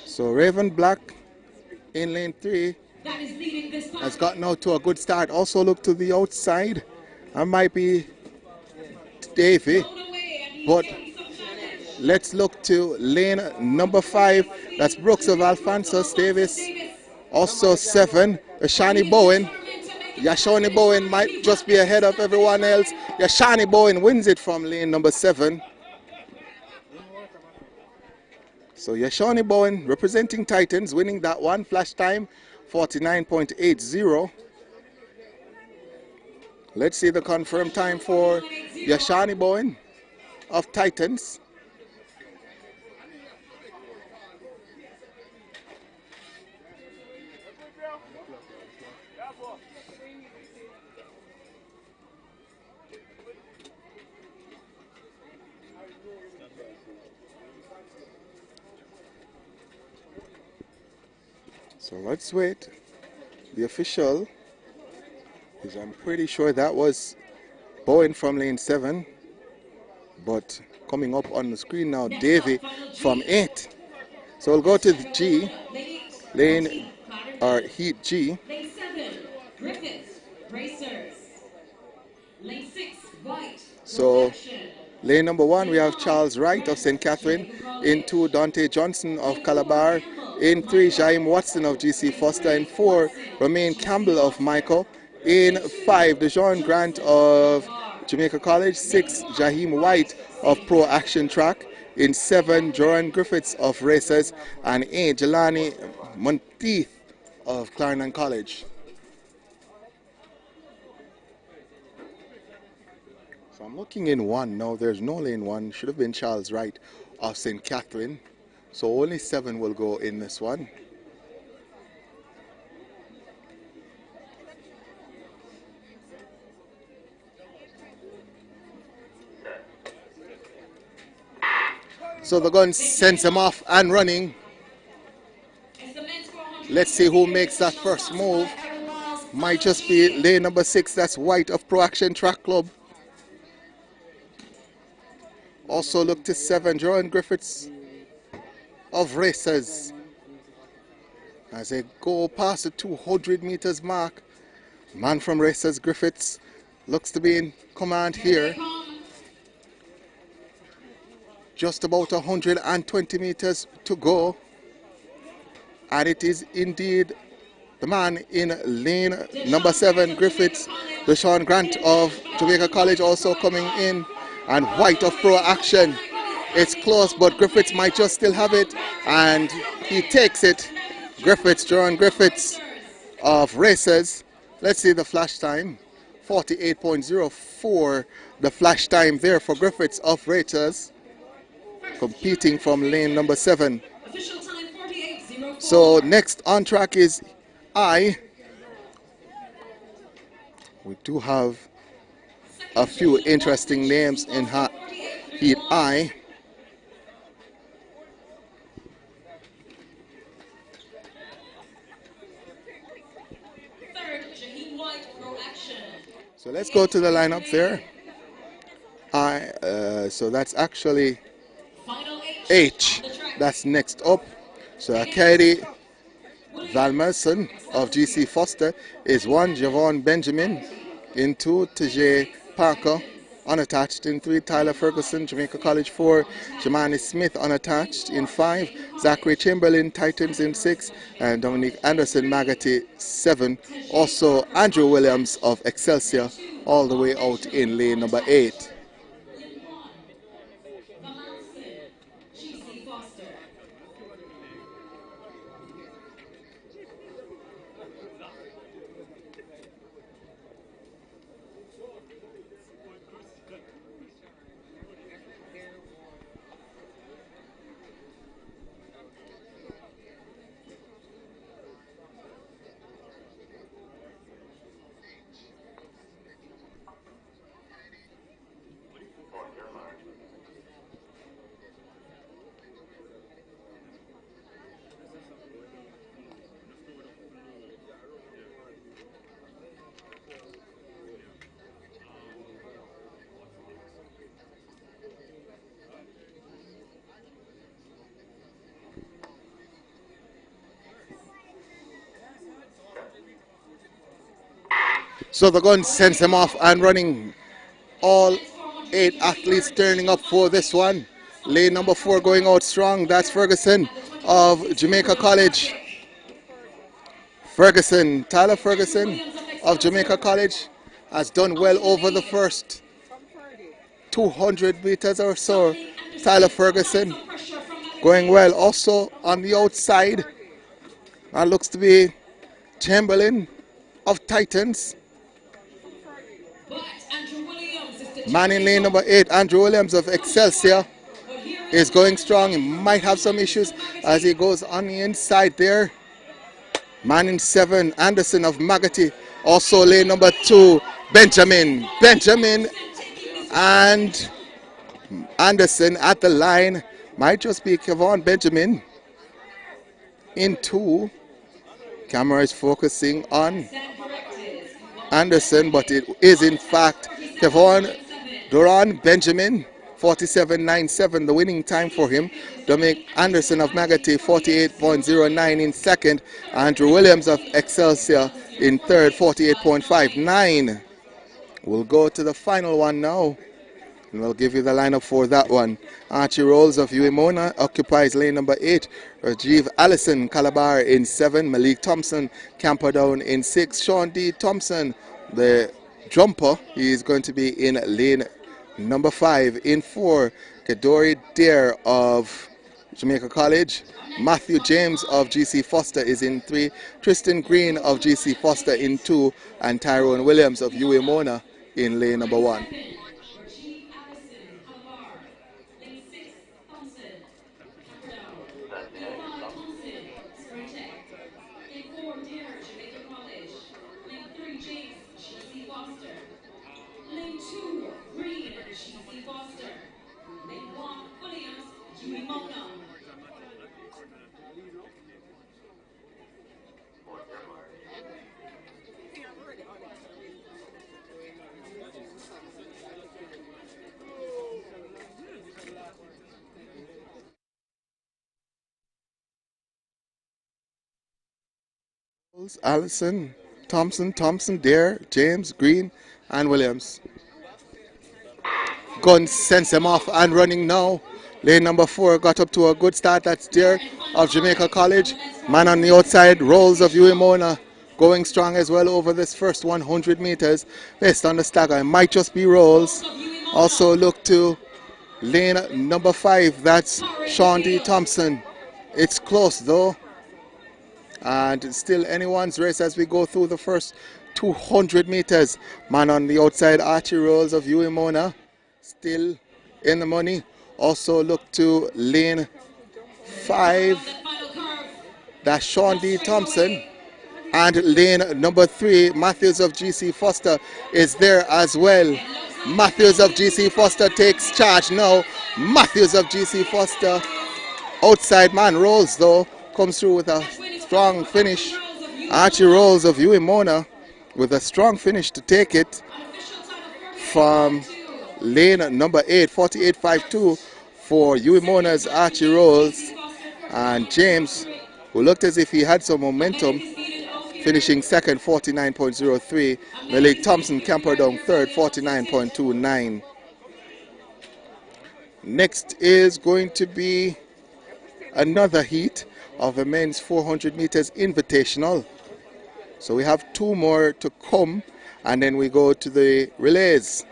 So Raven Black in lane 3 has gotten out to a good start. Also look to the outside. That might be Davey, but let's look to lane number 5. That's Brooks of Alphonsus Davis. Also 7, Yashani Bowen. Yashani Bowen might just be ahead of everyone else. Yashani Bowen wins it from lane number 7. So Yashani Bowen representing Titans, winning that one. Flash time 49.80. Let's see the confirmed time for Yashani Bowen of Titans. So let's wait. The official is, I'm pretty sure that was Bowen from lane 7, but coming up on the screen now, Davey from 8. So we'll go to the G, lane or heat G. Lane 7, Griffiths, Racers. Lane 6, White. So lane number 1, we have Charles Wright of St. Catherine. In 2, Dante Johnson of Calabar. In 3, Jaime Watson of GC Foster. In 4, Romain Campbell of Michael. In 5, Dejon Grant of Jamaica College. 6, Jaheim White of Pro Action Track. In 7, Joran Griffiths of Racers. And 8, Jelani Monteith of Clarendon College. So I'm looking in 1 now. There's no lane 1. Should have been Charles Wright of St. Catherine. So only 7 will go in this one. So the gun sends him off and running. Let's see who makes that first move. Might just be lane number 6. That's White of Pro Action Track Club. Also look to 7, Joran Griffiths of Racers. As they go past the 200 meters mark, man from Racers, Griffiths, looks to be in command here. Just about 120 meters to go. And it is indeed the man in lane number 7, Griffiths. Deshaun Grant of Jamaica College also coming in. And White of Pro Action. It's close, but Griffiths might just still have it. And he takes it Griffiths, John Griffiths of Racers. Let's see the flash time. 48.04 the flash time there for Griffiths of Racers, competing from lane number 7. So next on track is I. We do have a few interesting names in heat I. So let's go to the lineup there. So that's actually H. That's next up. So Akedi Valmerson of GC Foster is 1. Javon Benjamin. In 2, Tajay Parker, unattached. In 3, Tyler Ferguson, Jamaica College. 4, Jamani Smith, unattached. In 5, Zachary Chamberlain, Titans. In 6, and Dominic Anderson, Magati, 7. Also, Andrew Williams of Excelsior, all the way out in lane number 8. So the gun sends him off and running. All 8 athletes turning up for this one. Lane number 4 going out strong. That's Ferguson of Jamaica College. Tyler Ferguson of Jamaica College has done well over the first 200 meters or so. Tyler Ferguson going well. Also on the outside, that looks to be Chamberlain of Titans. Man in lane number 8, Andrew Williams of Excelsior, is going strong. He might have some issues as he goes on the inside there. Man in 7, Anderson of Magati. Also lane number 2, Benjamin and Anderson at the line. Might just be Kevon Benjamin. In 2, camera is focusing on Anderson, but it is in fact Kevon Duran Benjamin, 47.97, the winning time for him. Dominic Anderson of Magati, 48.09 in second. Andrew Williams of Excelsior in third, 48.59. We'll go to the final one now, and we'll give you the lineup for that one. Archie Rolls of Uemona occupies lane number 8. Rajiv Allison, Calabar in 7. Malik Thompson, Camperdown in 6. Sean D. Thompson, the jumper, he is going to be in lane number 5. In 4, Kedori Dare of Jamaica College. Matthew James of GC Foster is in 3. Tristan Green of GC Foster in 2. And Tyrone Williams of Uemona in lane number 1. Allison, Thompson, Dare, James, Green, and Williams. Gun sends him off and running now. Lane number 4 got up to a good start. That's Dare of Jamaica College. Man on the outside, Rolls of Uemona, going strong as well over this first 100 meters. Based on the stagger, it might just be Rolls. Also look to lane number 5. That's Sean D. Thompson. It's close though, And still anyone's race as we go through the first 200 meters. Man on the outside, Archie Rolls of Uemona, still in the money. Also look to lane 5, that's Sean D. Thompson. And lane number 3, Matthews of GC Foster is there as well. Matthews of GC Foster takes charge now. Matthews of GC Foster, outside man Rolls though, comes through with a strong finish. Archie Rolls of Uemona with a strong finish to take it from lane number 8, 48.52 for Uemona's Archie Rolls. And James, who looked as if he had some momentum, finishing second, 49.03. Malik Thompson, Camperdown third, 49.29. Next is going to be another heat of the men's 400 meters invitational. So we have 2 more to come, and then we go to the relays.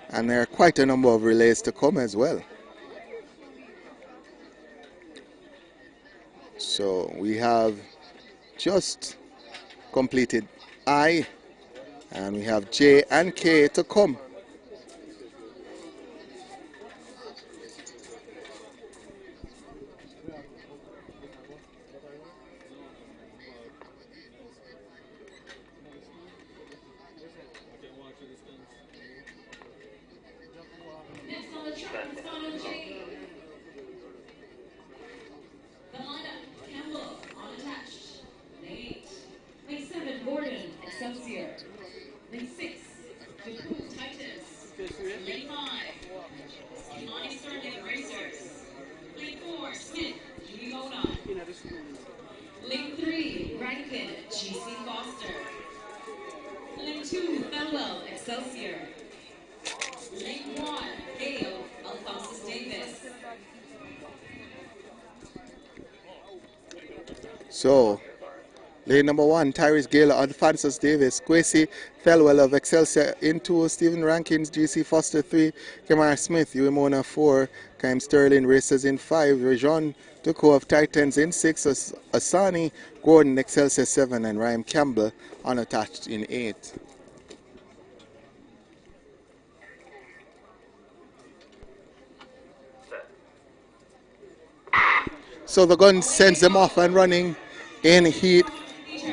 And there are quite a number of relays to come as well. So we have just completed I, and we have J and K to come. Lane 3, Rankin, GC Foster. Lane 2, Felwell, Excelsior. Lane 1, Gale, Alphonsus Davis. So, lane number 1, Tyrese Gale, Alphonsus Davis, Kwesi Felwell of Excelsior in 2, Stephen Rankins, GC Foster 3, Kamar Smith, Uemona 4, Kaim Sterling races in 5, Rajon Duko of Titans in 6, Asani Gordon, Excelsior 7, and Ryan Campbell unattached in 8. So the gun sends them off and running in heat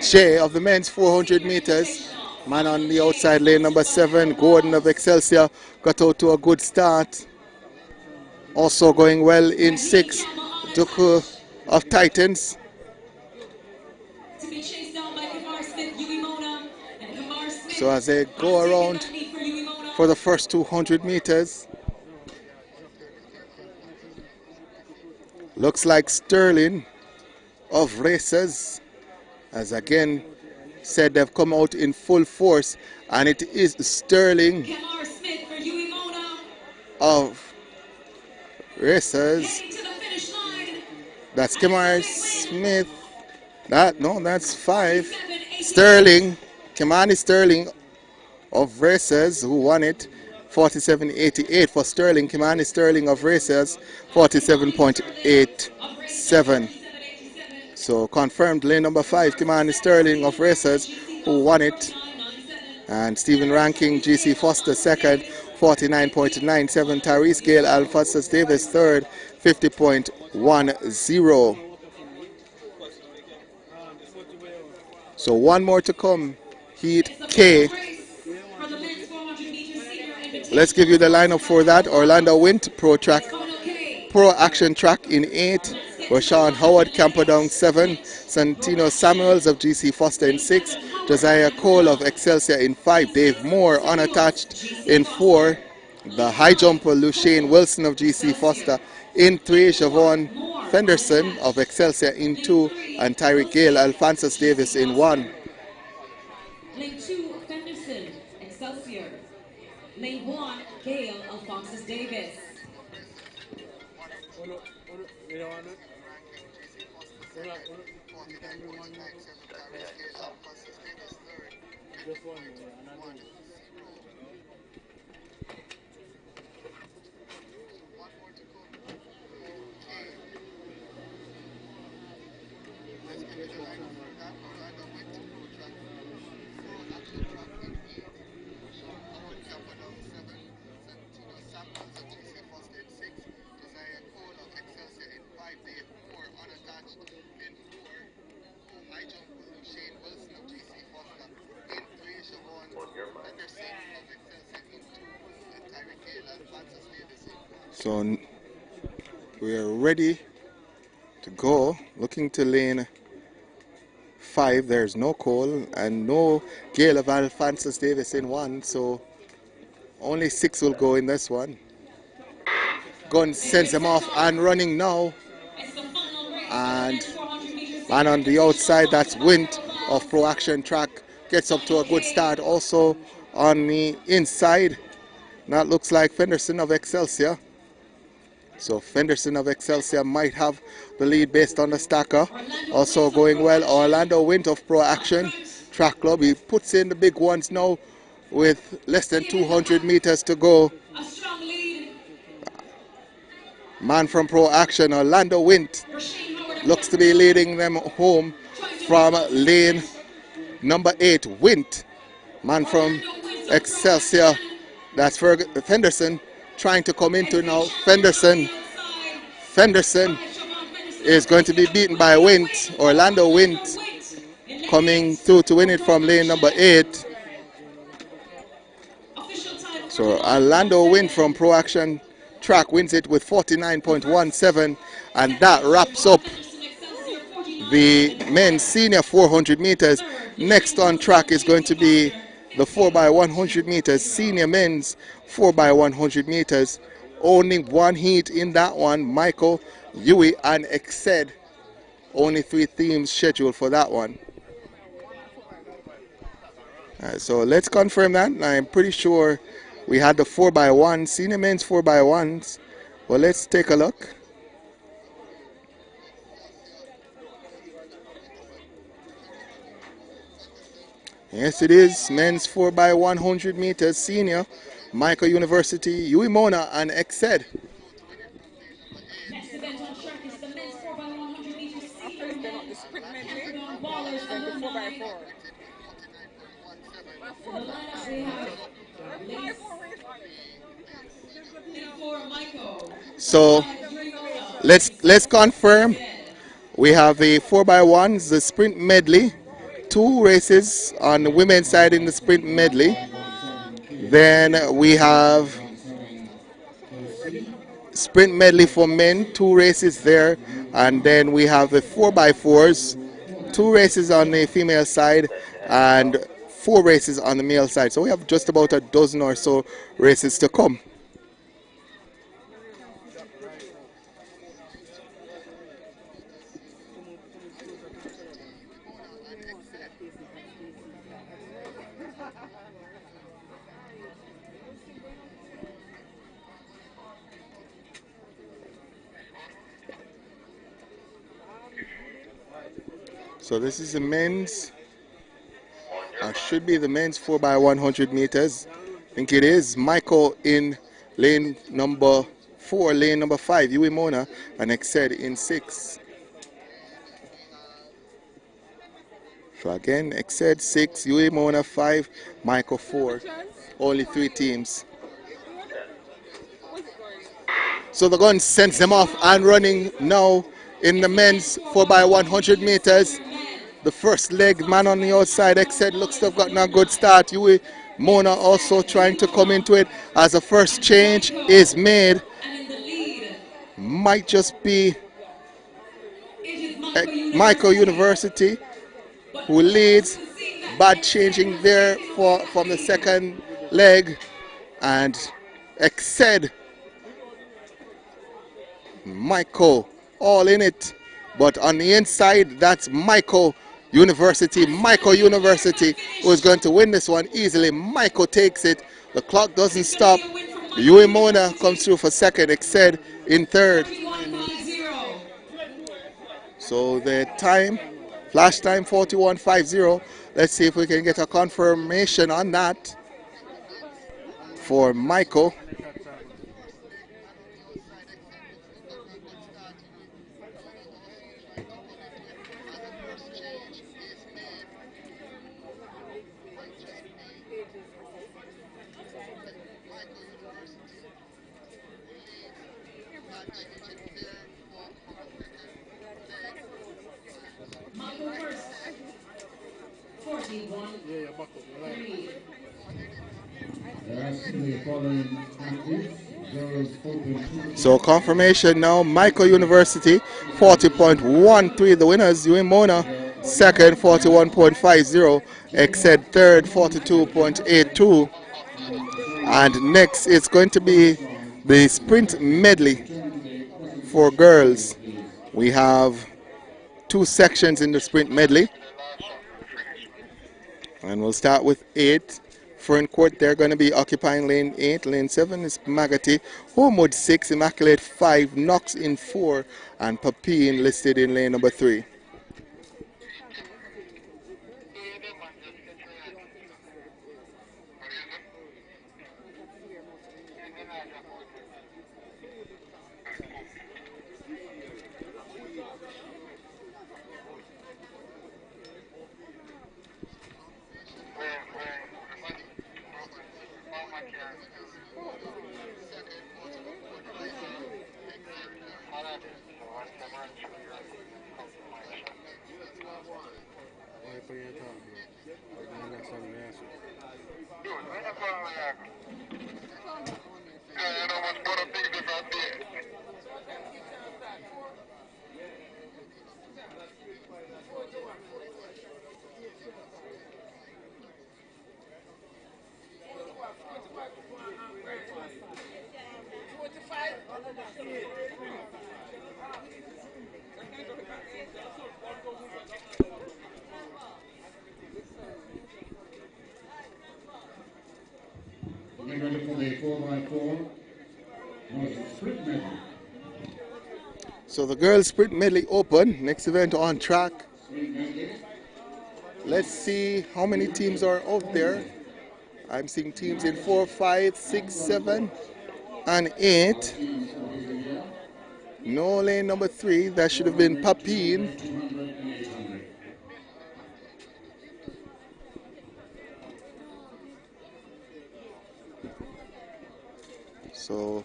J of the men's 400 meters. Man on the outside lane number 7, Gordon of Excelsior, got out to a good start. Also going well in 6, Duku of Titans. So as they go around for the first 200 meters, looks like Sterling of Racers, as again said, they've come out in full force, and it is Sterling of Racers. That's Kamar Smith. That's 5. Sterling, Kamani Sterling of Racers, who won it. 47.88 for Sterling. Kamani Sterling of Racers, 47.87. So confirmed lane number 5, Kamani Sterling of Racers, who won it. And Stephen Ranking, GC Foster second, 49.97. Tyrese Gale, Alphonsus Davis third, 50.10. So 1 more to come. Heat K. Let's give you the lineup for that. Orlando Wint, Pro Action Track in 8. Rashawn Howard, Camperdown 7. Santino Samuels of GC Foster in 6. Josiah Cole of Excelsior in 5. Dave Moore unattached in 4. The high jumper Lushane Wilson of GC Foster in 3. Siobhan Fenderson of Excelsior in 2. And Tyreek Gale, Alphonsus Davis in 1. Lane 2, Fenderson, Excelsior. Lane 1, Gale, Alphonsus Davis. So we are ready to go. Looking to lane 5. There's no Cole and no Gale of Alphonsus Davis in 1. So only 6 will go in this one. Gun sends them off and running now. And man on the outside, that's Wint of Pro Action Track, gets up to a good start. Also on the inside, that looks like Fenderson of Excelsior. So Fenderson of Excelsior might have the lead based on the stacker. Also going well, Orlando Wint of Pro Action Track Club. He puts in the big ones now with less than 200 meters to go. Man from Pro Action, Orlando Wint, looks to be leading them home from lane number 8. Wint, man from Excelsior, that's Fenderson, trying to come into now. Fenderson is going to be beaten by Wint. Orlando Wint coming through to win it from lane number 8. So Orlando Wint from Pro Action Track wins it with 49.17, and that wraps up the men's senior 400 meters. Next on track is going to be the 4x100 meters, senior men's 4x100 meters. Only one heat in that one, Michael, Yui, and Exed. Only 3 teams scheduled for that one. So let's confirm that. I'm pretty sure we had the 4x1, senior men's 4x1s. Well, let's take a look. Yes, it is. Men's 4x100 meters, senior, Michael University, Yui Mona, and Exed. Next event on track is the men's 4x100 meters senior Camperdown Ballers from the 4x4. For the lineups we have So let's confirm. We have a 4x1s, the sprint medley. 2 races on the women's side in the sprint medley. Then we have sprint medley for men, 2 races there. And then we have the 4x4s, 2 races on the female side and 4 races on the male side. So we have just about a dozen or so races to come. So this is the men's, should be the men's 4x100 meters. I think it is. Michael in lane number 4, lane number 5, Yui Mona, and Exed in 6. So again, Exed 6, Yui Mona 5, Michael 4. Only 3 teams. So the gun sends them off and running now in the men's 4x100 meters. The first leg, man on the outside, Exed looks to have gotten a good start. Yui Mona also trying to come into it as a first change is made. Might just be Michael University who leads. Bad changing there from the second leg. And Exed, Michael all in it. But on the inside, that's Michael University. Michael University who is going to win this one easily. Michael takes it. The clock doesn't stop. Yui Mona comes through for second. Exed in third. So the time, flash time 41.50. Let's see if we can get a confirmation on that for Michael. There are the following candidates. So confirmation now, Michael University 40.13 the winners, Mona second 41.50, Exed third 42.82, and next it's going to be the sprint medley for girls. We have two sections in the sprint medley, and we'll start with 8. Front court, they're going to be occupying lane 8. Lane 7 is Magati. Homewood 6, Immaculate 5, Knox in 4, and Papine listed in lane number 3. So the girls sprint medley open. Next event on track. Let's see how many teams are out there. I'm seeing teams in 4, 5, 6, 7, and 8. No lane number 3. That should have been Papine. So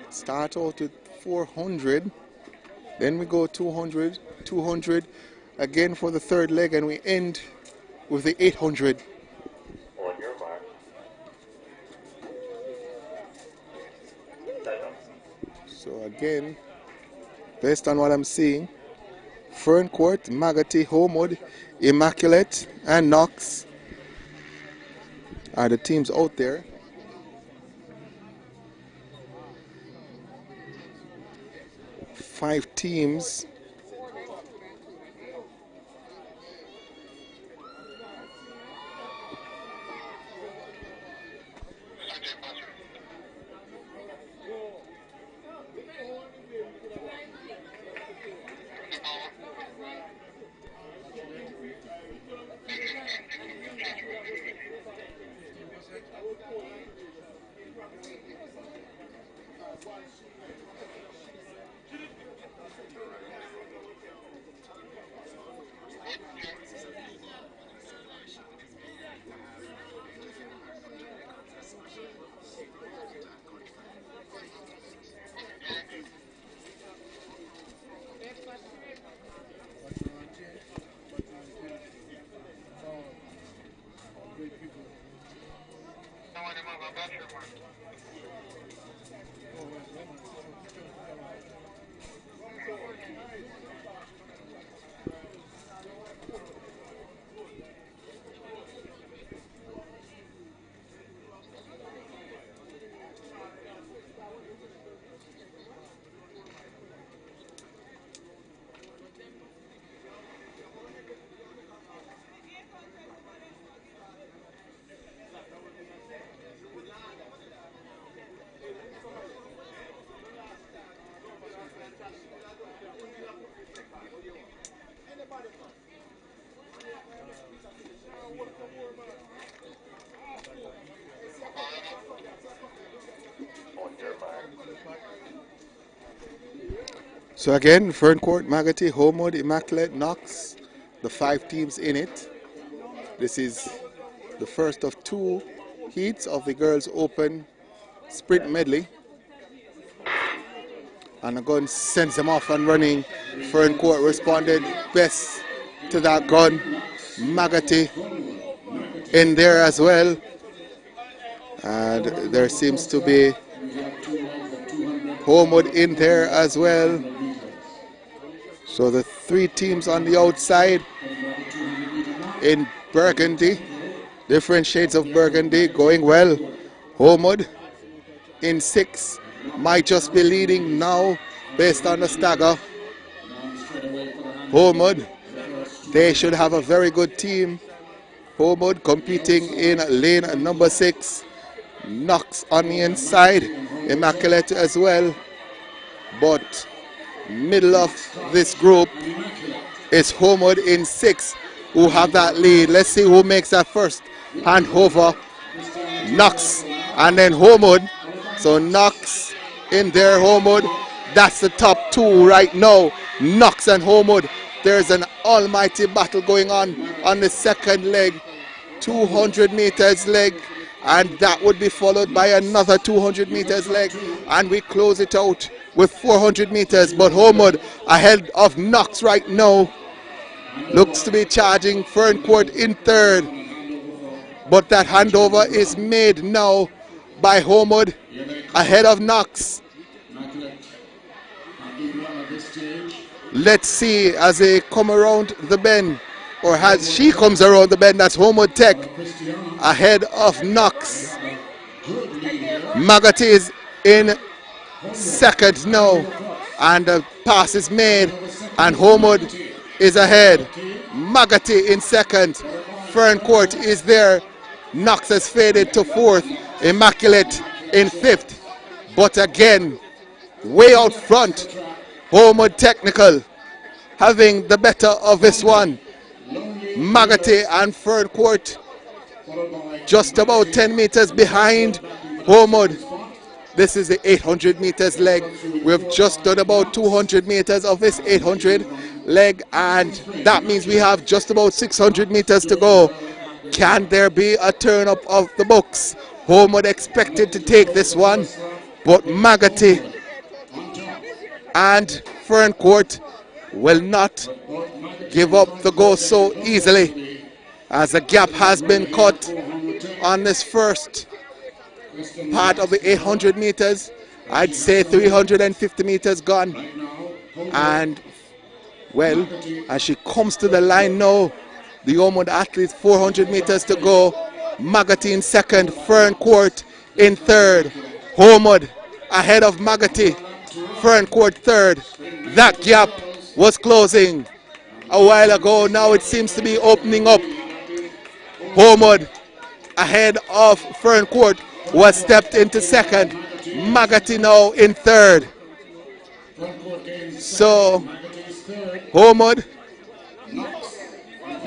start out with 400, then we go 200, 200 again for the third leg, and we end with the 800. So again, based on what I'm seeing, Fern Court, Magati, Homewood, Immaculate, and Knox are the teams out there. Five teams. So again, Fern Court, Magati, Homewood, Immaculate, Knox, the 5 teams in it. This is the first of 2 heats of the Girls Open Sprint Medley. And the gun sends them off and running. Fern Court responded best to that gun. Magati in there as well. And there seems to be Homewood in there as well. So the three teams on the outside in burgundy, different shades of burgundy, going well. Homewood in 6 might just be leading now based on the stagger. Homewood, they should have a very good team. Homewood competing in lane number 6. Knox on the inside, Immaculate as well. But middle of this group is Homewood in 6 who have that lead. Let's see who makes that first handover. Knox and then Homewood. So Knox in there, Homewood. That's the top 2 right now. Knox and Homewood. There's an almighty battle going on the second leg. 200 meters leg. And that would be followed by another 200 meters leg. And we close it out with 400 meters. But Homewood ahead of Knox right now. Looks to be charging Ferncourt in 3rd. But that handover is made now by Homewood ahead of Knox. Let's see as they come around the bend, or as she comes around the bend. That's Homewood Tech ahead of Knox. Magati is in 2nd now, and the pass is made, and Homewood is ahead. Magati in 2nd. Ferncourt is there. Knox has faded to 4th. Immaculate in 5th. But again, way out front, Homewood Technical having the better of this one. Magati and Ferncourt just about 10 meters behind Homewood. This is the 800 meters leg. We've just done about 200 meters of this 800 leg, and that means we have just about 600 meters to go. Can there be a turn up of the books? Homewood expected to take this one, but Magati and Ferncourt will not give up the ghost so easily, as the gap has been cut on this first part of the 800 meters. I'd say 350 meters gone. And well, as she comes to the line now, the Homewood athletes 400 meters to go. Magati in 2nd, Ferncourt in 3rd. Homewood ahead of Magati, Ferncourt 3rd. That gap was closing a while ago. Now it seems to be opening up. Homewood ahead of Ferncourt was stepped into 2nd. Magati now in 3rd. So Homewood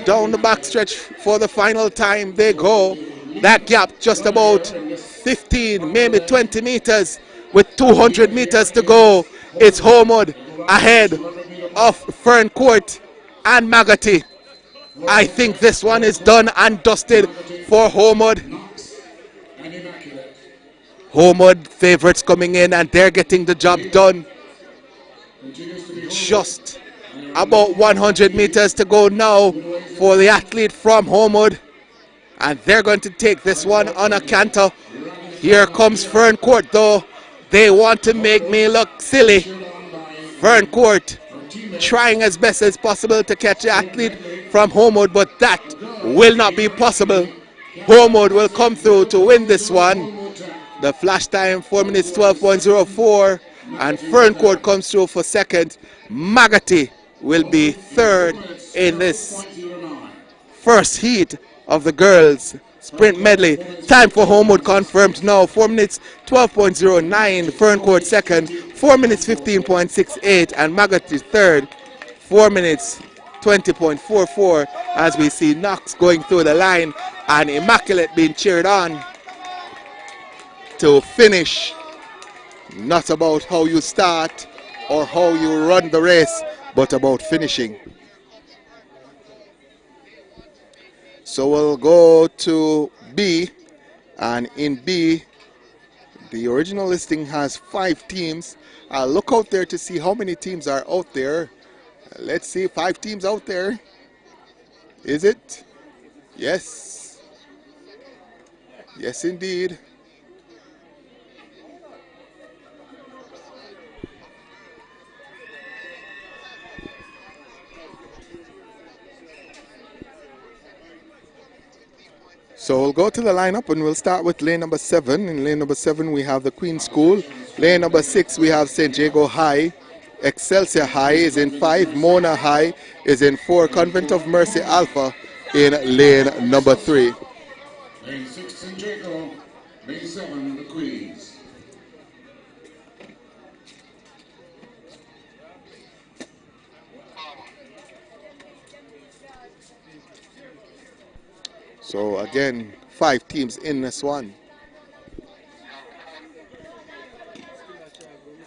down the backstretch for the final time they go. That gap just about 15, maybe 20 meters with 200 meters to go. It's Homewood ahead of Ferncourt and Magati. I think this one is done and dusted for Homewood. Homewood favorites coming in, and they're getting the job done. Just about 100 meters to go now for the athlete from Homewood, and they're going to take this one on a canter. Here comes Ferncourt though. They want to make me look silly. Ferncourt trying as best as possible to catch the athlete from Homewood, but that will not be possible. Homewood will come through to win this one. The flash time 4 minutes 12.04, and Ferncourt comes through for 2nd. Magati will be 3rd in this first heat of the girls sprint medley. Time for Homewood confirmed now. 4 minutes 12.09. Ferncourt 2nd. 4 minutes 15.68, and Magati 3rd. 4 minutes 20.44, as we see Knox going through the line and Immaculate being cheered on to finish. Not about how you start or how you run the race, but about finishing. So we'll go to B, and in B, the original listing has 5 teams. I'll look out there to see how many teams are out there. Let's see, 5 teams out there. Is it? Yes. Yes, indeed. So we'll go to the lineup and we'll start with lane number 7. In lane number 7 we have the Queen School. Lane number 6 we have St. Jago High. Excelsior High is in 5. Mona High is in 4. Convent of Mercy Alpha in lane number 3. Lane 6, St. Jago. Lane 7, the Queens. So again, 5 teams in this one.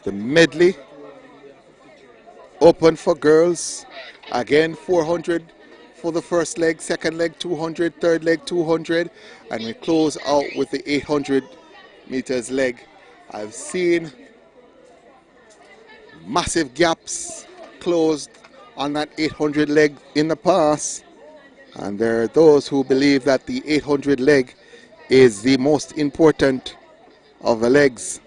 The medley open for girls. Again, 400 for the first leg, second leg 200, third leg 200, and we close out with the 800 meters leg. I've seen massive gaps closed on that 800 leg in the past. And there are those who believe that the 800 leg is the most important of the legs.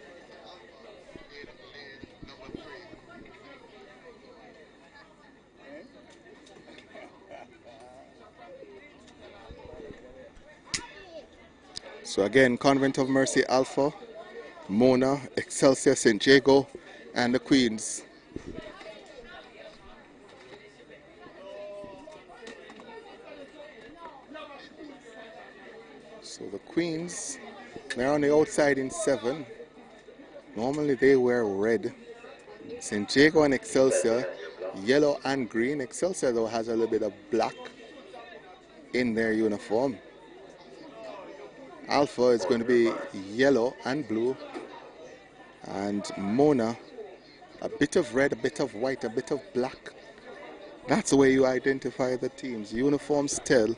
So again, Convent of Mercy Alpha, Mona, Excelsior, St. Jago, and the Queens. So the Queens, they're on the outside in 7. Normally they wear red. St. Jago and Excelsior, yellow and green. Excelsior though has a little bit of black in their uniform. Alpha is going to be yellow and blue. And Mona, a bit of red, a bit of white, a bit of black. That's the way you identify the teams. Uniforms tell.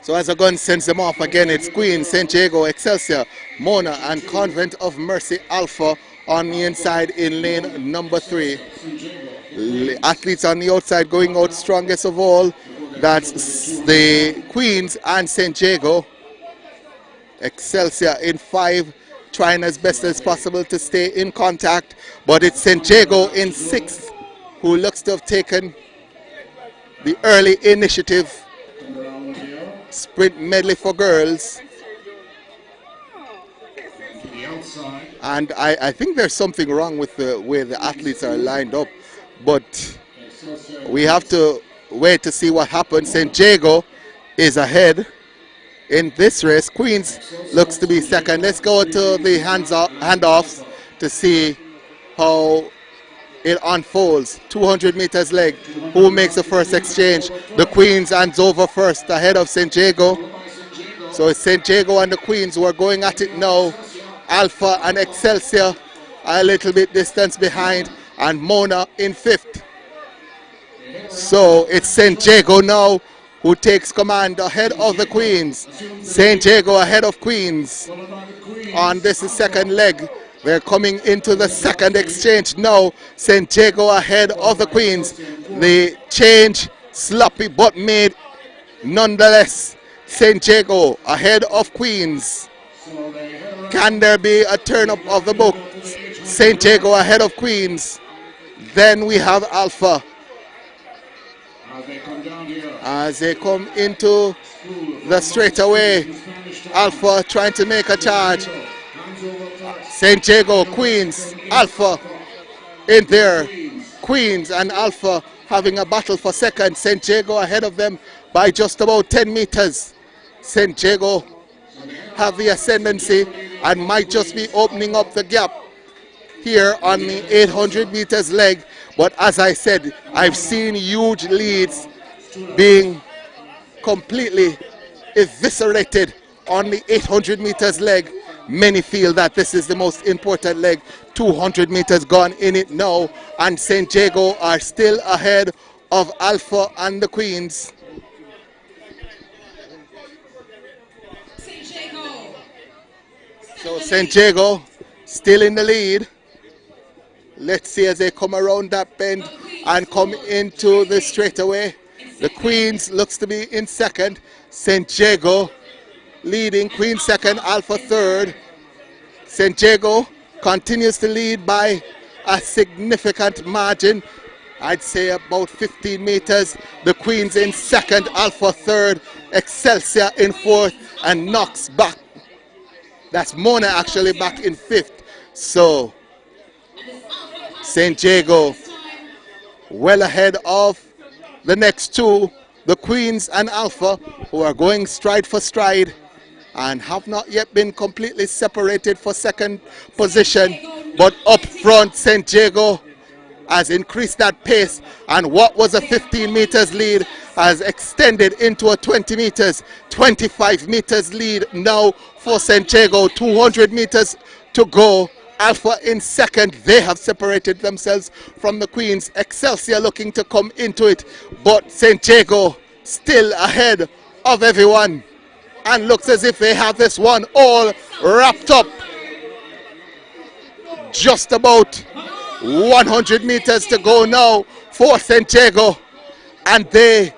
So as a gun sends them off again, it's Queen, St. Jago, Excelsior, Mona, and Convent of Mercy Alpha on the inside in lane number 3. Athletes on the outside going out strongest of all. That's the Queens and St. Jago. Excelsior in 5, trying as best as possible to stay in contact, but it's St. Jago in 6th who looks to have taken the early initiative. Sprint medley for girls, and I think there's something wrong with the way the athletes are lined up, but we have to wait to see what happens. St. Jago is ahead in this race. Queens looks to be second. Let's go to the handoffs to see how it unfolds. 200 meters leg. Who makes the first exchange? The Queens hands over first ahead of St. Jago. So it's St. Jago and the Queens who are going at it now. Alpha and Excelsior are a little bit distance behind, and Mona in 5th. So it's St. Jago now who takes command ahead of the Queens. St. Jago ahead of Queens on this second leg. They're coming into the second exchange now. St. Jago ahead of the Queens. The change sloppy but made nonetheless. St. Jago ahead of Queens. Can there be a turn up of the book? St. Jago ahead of Queens. Then we have Alpha. As they come into the straightaway, Alpha trying to make a charge. St. Jago, Queens, Alpha in there. Queens and Alpha having a battle for second. St. Jago ahead of them by just about 10 meters. St. Jago have the ascendancy and might just be opening up the gap here on the 800 meters leg. But as I said, I've seen huge leads being completely eviscerated on the 800 meters leg. Many feel that this is the most important leg. 200 meters gone in it now, and St. Jago are still ahead of Alpha and the Queens. So St. Jago still in the lead. Let's see as they come around that bend and come into the straightaway. The Queens looks to be in second. St. Jago leading, Queens second, Alpha third. St. Jago continues to lead by a significant margin. I'd say about 15 meters. The Queens in second, Alpha third, Excelsior in fourth, and Knox back. That's Mona actually back in fifth. So St. Jago well ahead of the next two, the Queens and Alpha, who are going stride for stride and have not yet been completely separated for second position. But up front, St. Jago has increased that pace, and what was a 15 meters lead has extended into a 20 meters, 25 meters lead now for St. Jago. 200 meters to go. Alpha in second. They have separated themselves from the Queens. Excelsior looking to come into it, but St. Jago still ahead of everyone and looks as if they have this one all wrapped up. Just about 100 meters to go now for St. Jago, and they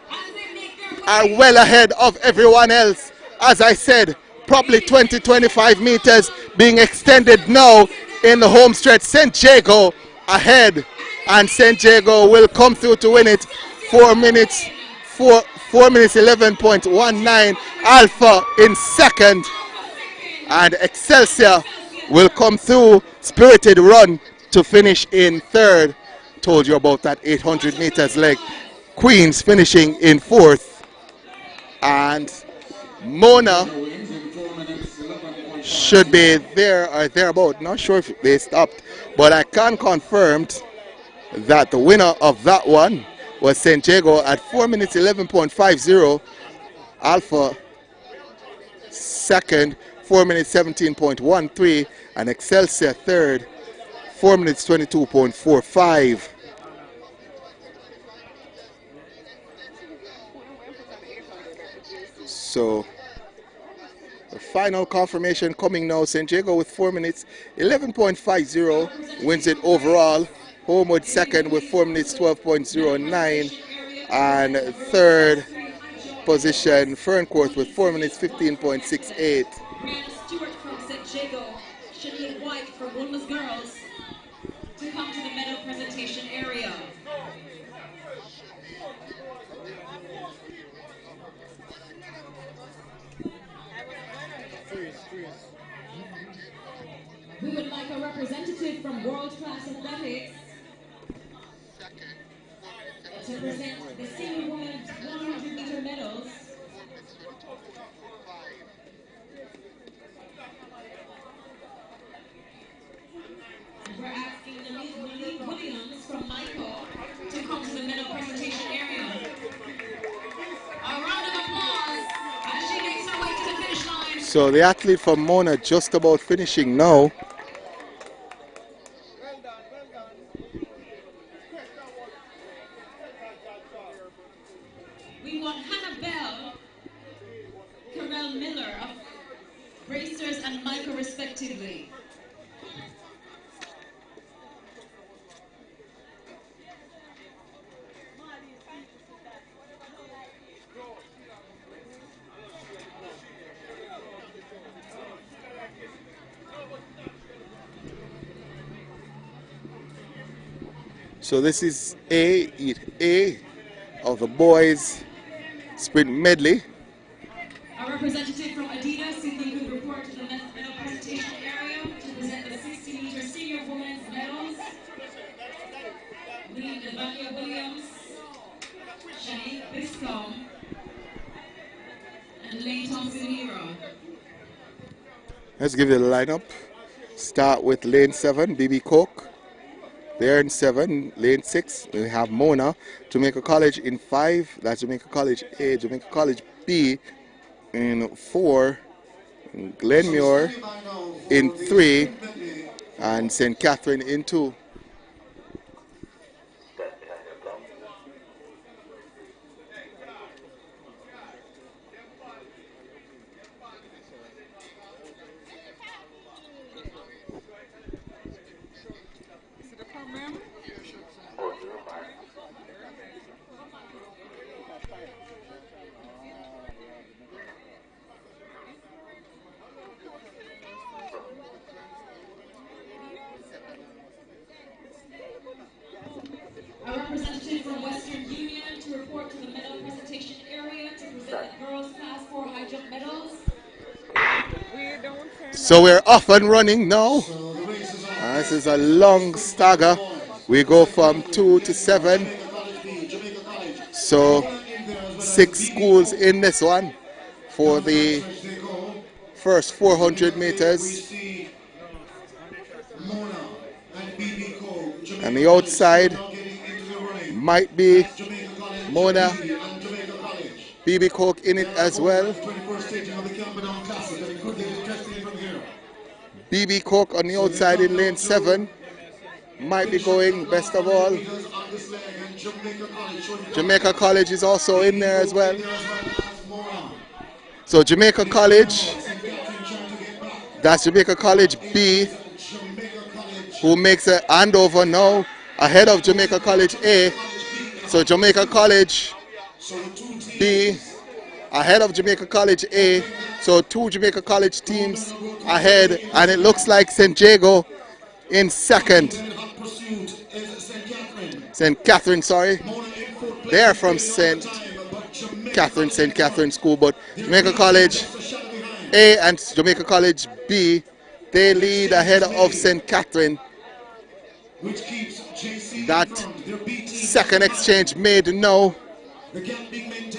are well ahead of everyone else. As I said, probably 20-25 meters being extended now in the home stretch. St. Jago ahead, and St. Jago will come through to win it. 4 minutes 11.19. Alpha in second, and Excelsior will come through. Spirited run to finish in third. Told you about that 800 meters leg. Queens finishing in fourth, and Mona should be there or thereabout. Not sure if they stopped, but I can confirm that the winner of that one was St. Jago at 4 minutes 11.50. Alpha second, 4 minutes 17.13, and Excelsior third, 4 minutes 22.45. So the final confirmation coming now. St. Jago with 4 minutes 11.50 wins it overall. Homewood second with 4 minutes 12.09, and third position Ferncourt with 4 minutes 15.68. Stewart from St. Jago, Shania White from Woolworths Girls to come to the medal presentation area. We would like a representative from World Class Athletics to present the senior women's 100-meter medals. We're asking Lily Williams from Michael to come to the medal presentation area. A round of applause as she makes her way to the finish line. So the athlete from Mona just about finishing now. We want Hannah Bell, Carell Miller of Bracers and Michael respectively. So this is A of the boys sprint medley. A representative from Adidas seeking good report to the medal presentation area to present the 60-meter senior women's medals. Lee Devania Williams, Shanique Biscombe, and Lane Thompson Hero. Let's give you the lineup. Start with lane 7, BB Coke. There in 7, lane 6, we have Mona. Jamaica College in 5, that's Jamaica College A. Jamaica College B in 4, Glenmuir in 3, and St. Catherine in 2. So we're off and running now. This is a long stagger. We go from 2 to 7. So 6 schools in this one for the first 400 meters. And the outside might be Mona, BB Coke in it as well. BB Coke on the outside in lane 7 might be going best of all. Jamaica College is also in there as well. So Jamaica College, that's Jamaica College B, who makes a handover now ahead of Jamaica College A. So Jamaica College B ahead of Jamaica College A. So 2 Jamaica College teams ahead, and it looks like St. Jago in second. St. Catherine, sorry. They're from St. Catherine School, but Jamaica College A and Jamaica College B, they lead ahead of St. Catherine. That second exchange made now,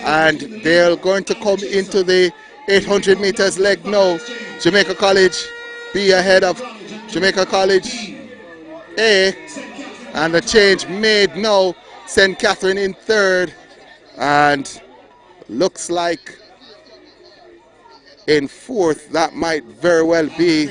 and they're going to come into the 800 meters leg now. Jamaica College B ahead of Jamaica College A, and the change made now. St. Catherine in third, and looks like in fourth that might very well be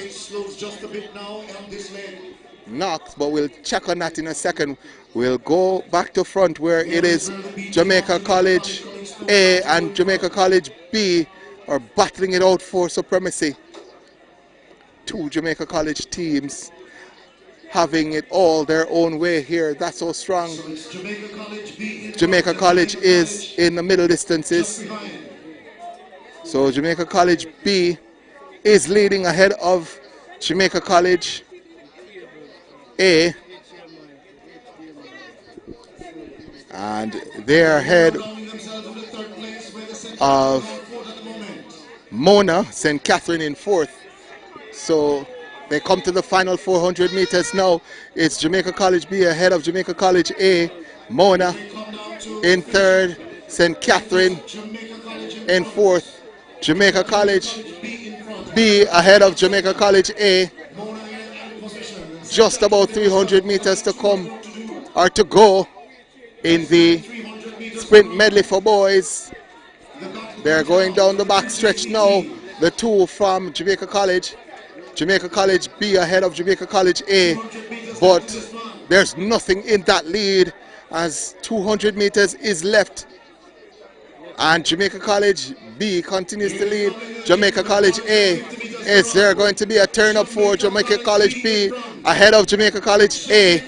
Knox, but we'll check on that in a second. We'll go back to front where it is Jamaica College A and Jamaica College B are battling it out for supremacy. 2 Jamaica College teams having it all their own way here. That's so strong. Jamaica College is in the middle distances. So Jamaica College B is leading ahead of Jamaica College A, and they're ahead of Mona, St. Catherine in fourth. So they come to the final 400 meters now. It's Jamaica College B ahead of Jamaica College A, Mona in third, St. Catherine in fourth, Jamaica College B ahead of Jamaica College A. Just about 300 meters to come or to go in the sprint medley for boys. They're going down the back stretch now. The 2 from Jamaica College B ahead of Jamaica College A, but there's nothing in that lead as 200 meters is left, and Jamaica College B continues to lead Jamaica College A. Is there going to be a turn up for Jamaica College B ahead of Jamaica College A?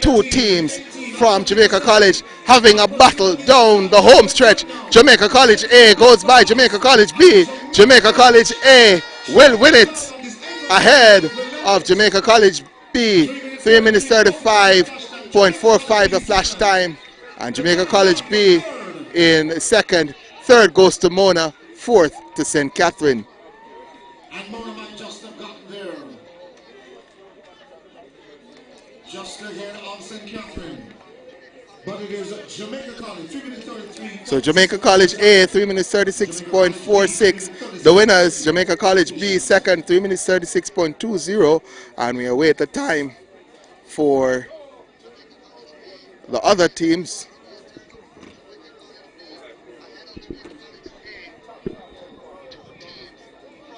2 teams from Jamaica College having a battle down the home stretch. Jamaica College A goes by Jamaica College B. Jamaica College A will win it ahead of Jamaica College B. 3 minutes 35.45 the flash time, and Jamaica College B in second. Third goes to Mona. Fourth to St. Catherine. And Mona might just have gotten there. Just ahead of St. Catherine. But it is Jamaica College, 3 minutes 33. So Jamaica College A, 3 minutes 36.46. The winners, Jamaica College B, second, 3 minutes 36.20. And we await the time for the other teams.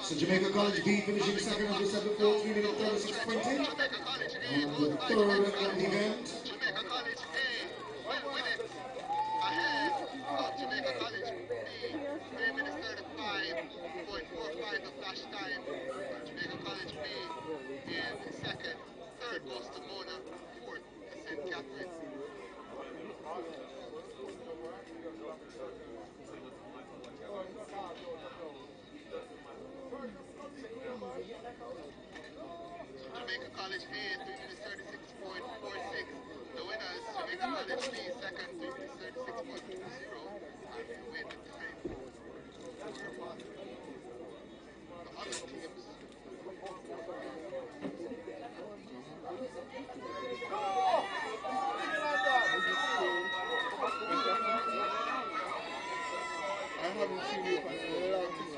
So Jamaica College B finishing second on the 7-4, 3 minutes 36.20. And the third of the event. Jamaica College A will win it ahead of Jamaica College B, 3 minutes 35.45 the flash time. Jamaica College B in second. Third goes to Mona. Fourth to St. Catherine. Jamaica College A, 3 minutes 36.46. I haven't seen you for a long time.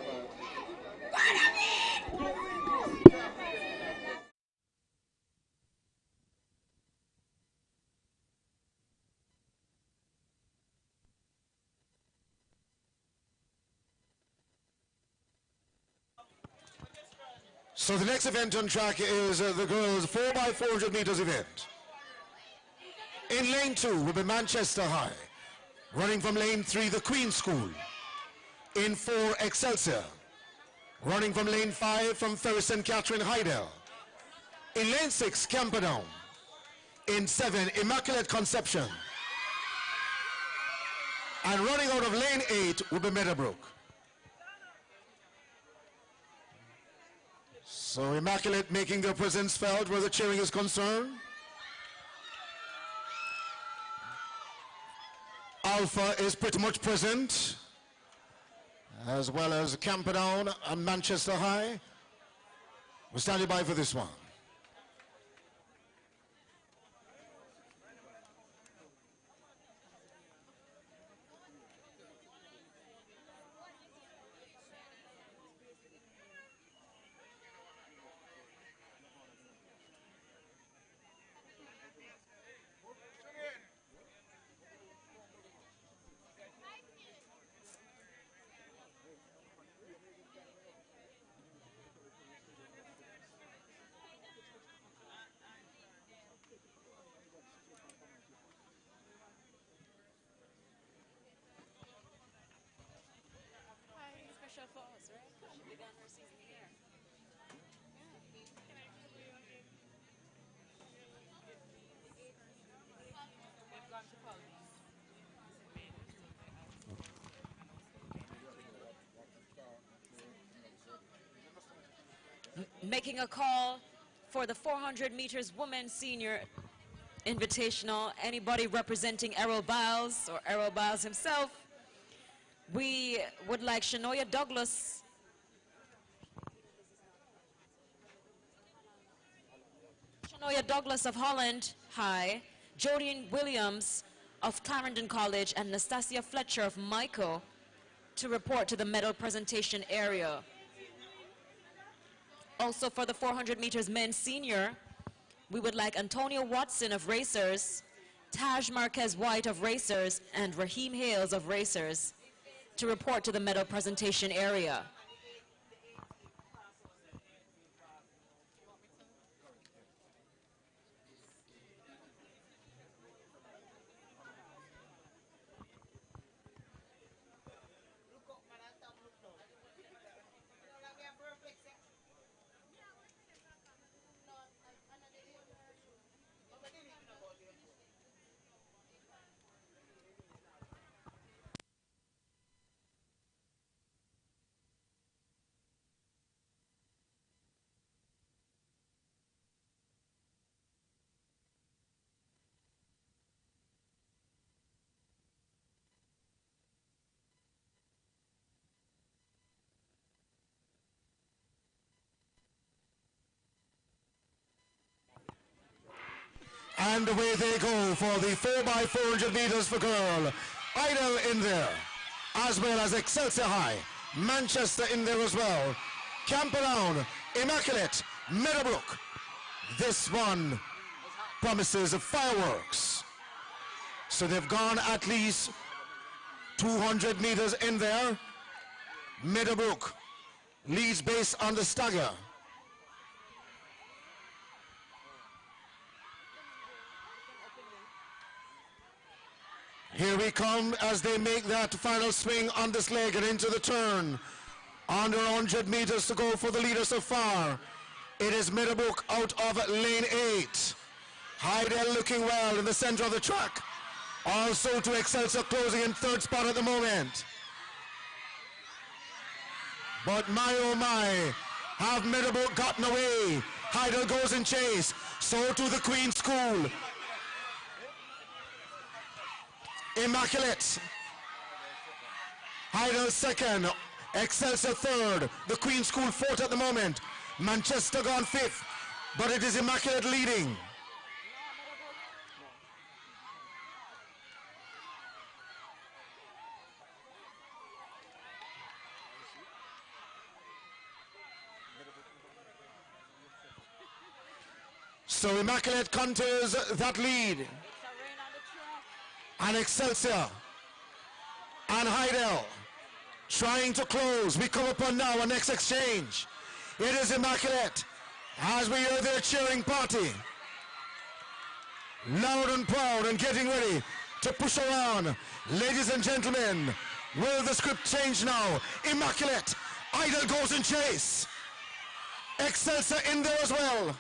So the next event on track is the girls 4x400 meters event. In lane 2 will be Manchester High. Running from lane 3, the Queen School. In 4, Excelsior. Running from lane 5 from Ferry St. Catherine Heidel. In lane 6, Camperdown. In 7, Immaculate Conception. And running out of lane 8 will be Meadowbrook. So Immaculate making their presence felt where the cheering is concerned. Alpha is pretty much present, as well as Camperdown and Manchester High. We're standing by for this one. Making a call for the 400 meters women's senior invitational. Anybody representing Errol Biles or Errol Biles himself? We would like Shanoya Douglas. Shanoya Douglas of Holland High, Jodine Williams of Clarendon College, and Nastasia Fletcher of Michael to report to the medal presentation area. Also for the 400 meters men's senior, we would like Antonio Watson of Racers, Taj Marquez White of Racers, and Raheem Hales of Racers to report to the medal presentation area. And away they go for the 4x400 meters for girl. Idle in there, as well as Excelsior High. Manchester in there as well. Camperdown, Immaculate, Meadowbrook. This one promises fireworks. So they've gone at least 200 meters in there. Meadowbrook leads based on the stagger. Here we come as they make that final swing on this leg and into the turn. Under 100 meters to go for the leader so far. It is Meadowbrook out of lane 8. Heidel looking well in the center of the track. Also to Excelsior closing in third spot at the moment. But my oh my, have Meadowbrook gotten away? Heidel goes in chase. So to the Queen School. Immaculate. Heidel second. Excelsior third. The Queen School fourth at the moment. Manchester gone fifth. But it is Immaculate leading. So Immaculate contours that lead. And Excelsior and Heidel trying to close. We come upon now our next exchange. It is Immaculate as we hear their cheering party. Loud and proud and getting ready to push around. Ladies and gentlemen, will the script change now? Immaculate, Heidel goes in chase. Excelsior in there as well.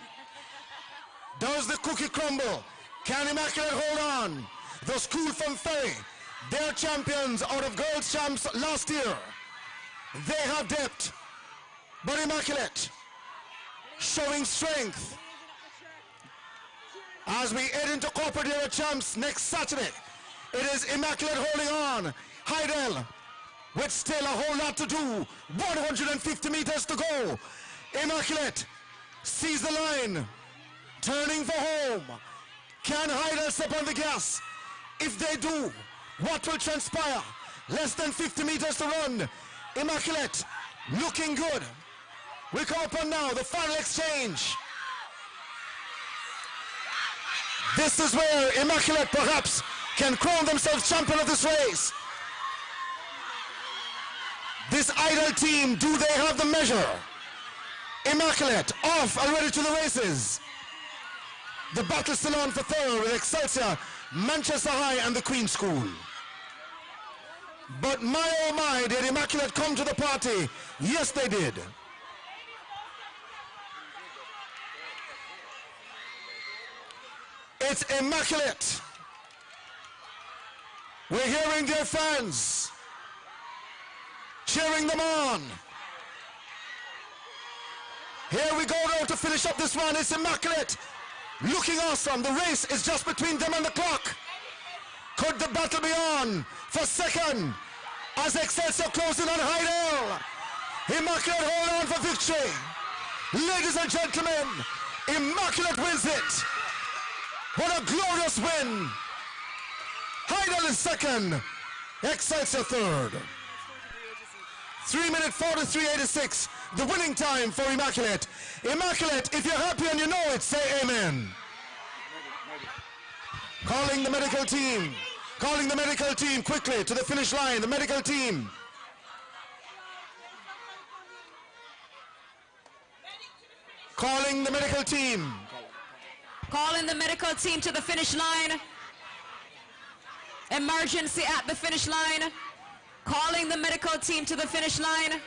Does the cookie crumble? Can Immaculate hold on? The school from Ferry, they're champions out of girls champs last year. They have depth, but Immaculate showing strength as we head into corporate era champs next Saturday. It is Immaculate holding on. Heidel with still a whole lot to do. 150 meters to go. Immaculate sees the line, turning for home. Can Heidel step on the gas? If they do, what will transpire? Less than 50 meters to run. Immaculate looking good. We come upon now the final exchange. This is where Immaculate perhaps can crown themselves champion of this race. This Heidel team, do they have the measure? Immaculate off and ready to the races. The battle still on for third with Excelsior, Manchester High and the Queen School. But my oh my, did Immaculate come to the party? Yes, they did. It's Immaculate. We're hearing their fans cheering them on. Here we go now to finish up this one. It's Immaculate looking awesome. The race is just between them and the clock. Could the battle be on for second as Excelsior closing on Heidel? Immaculate hold on for victory. Ladies and gentlemen, Immaculate wins it. What a glorious win. Heidel is second, Excelsior third. 3 minutes 43.86, the winning time for Immaculate. Immaculate, if you're happy and you know it, say amen. Calling the medical team. Calling the medical team quickly to the finish line. The medical team. Calling the medical team. Calling the medical team to the finish line. Emergency at the finish line. Calling the medical team to the finish line.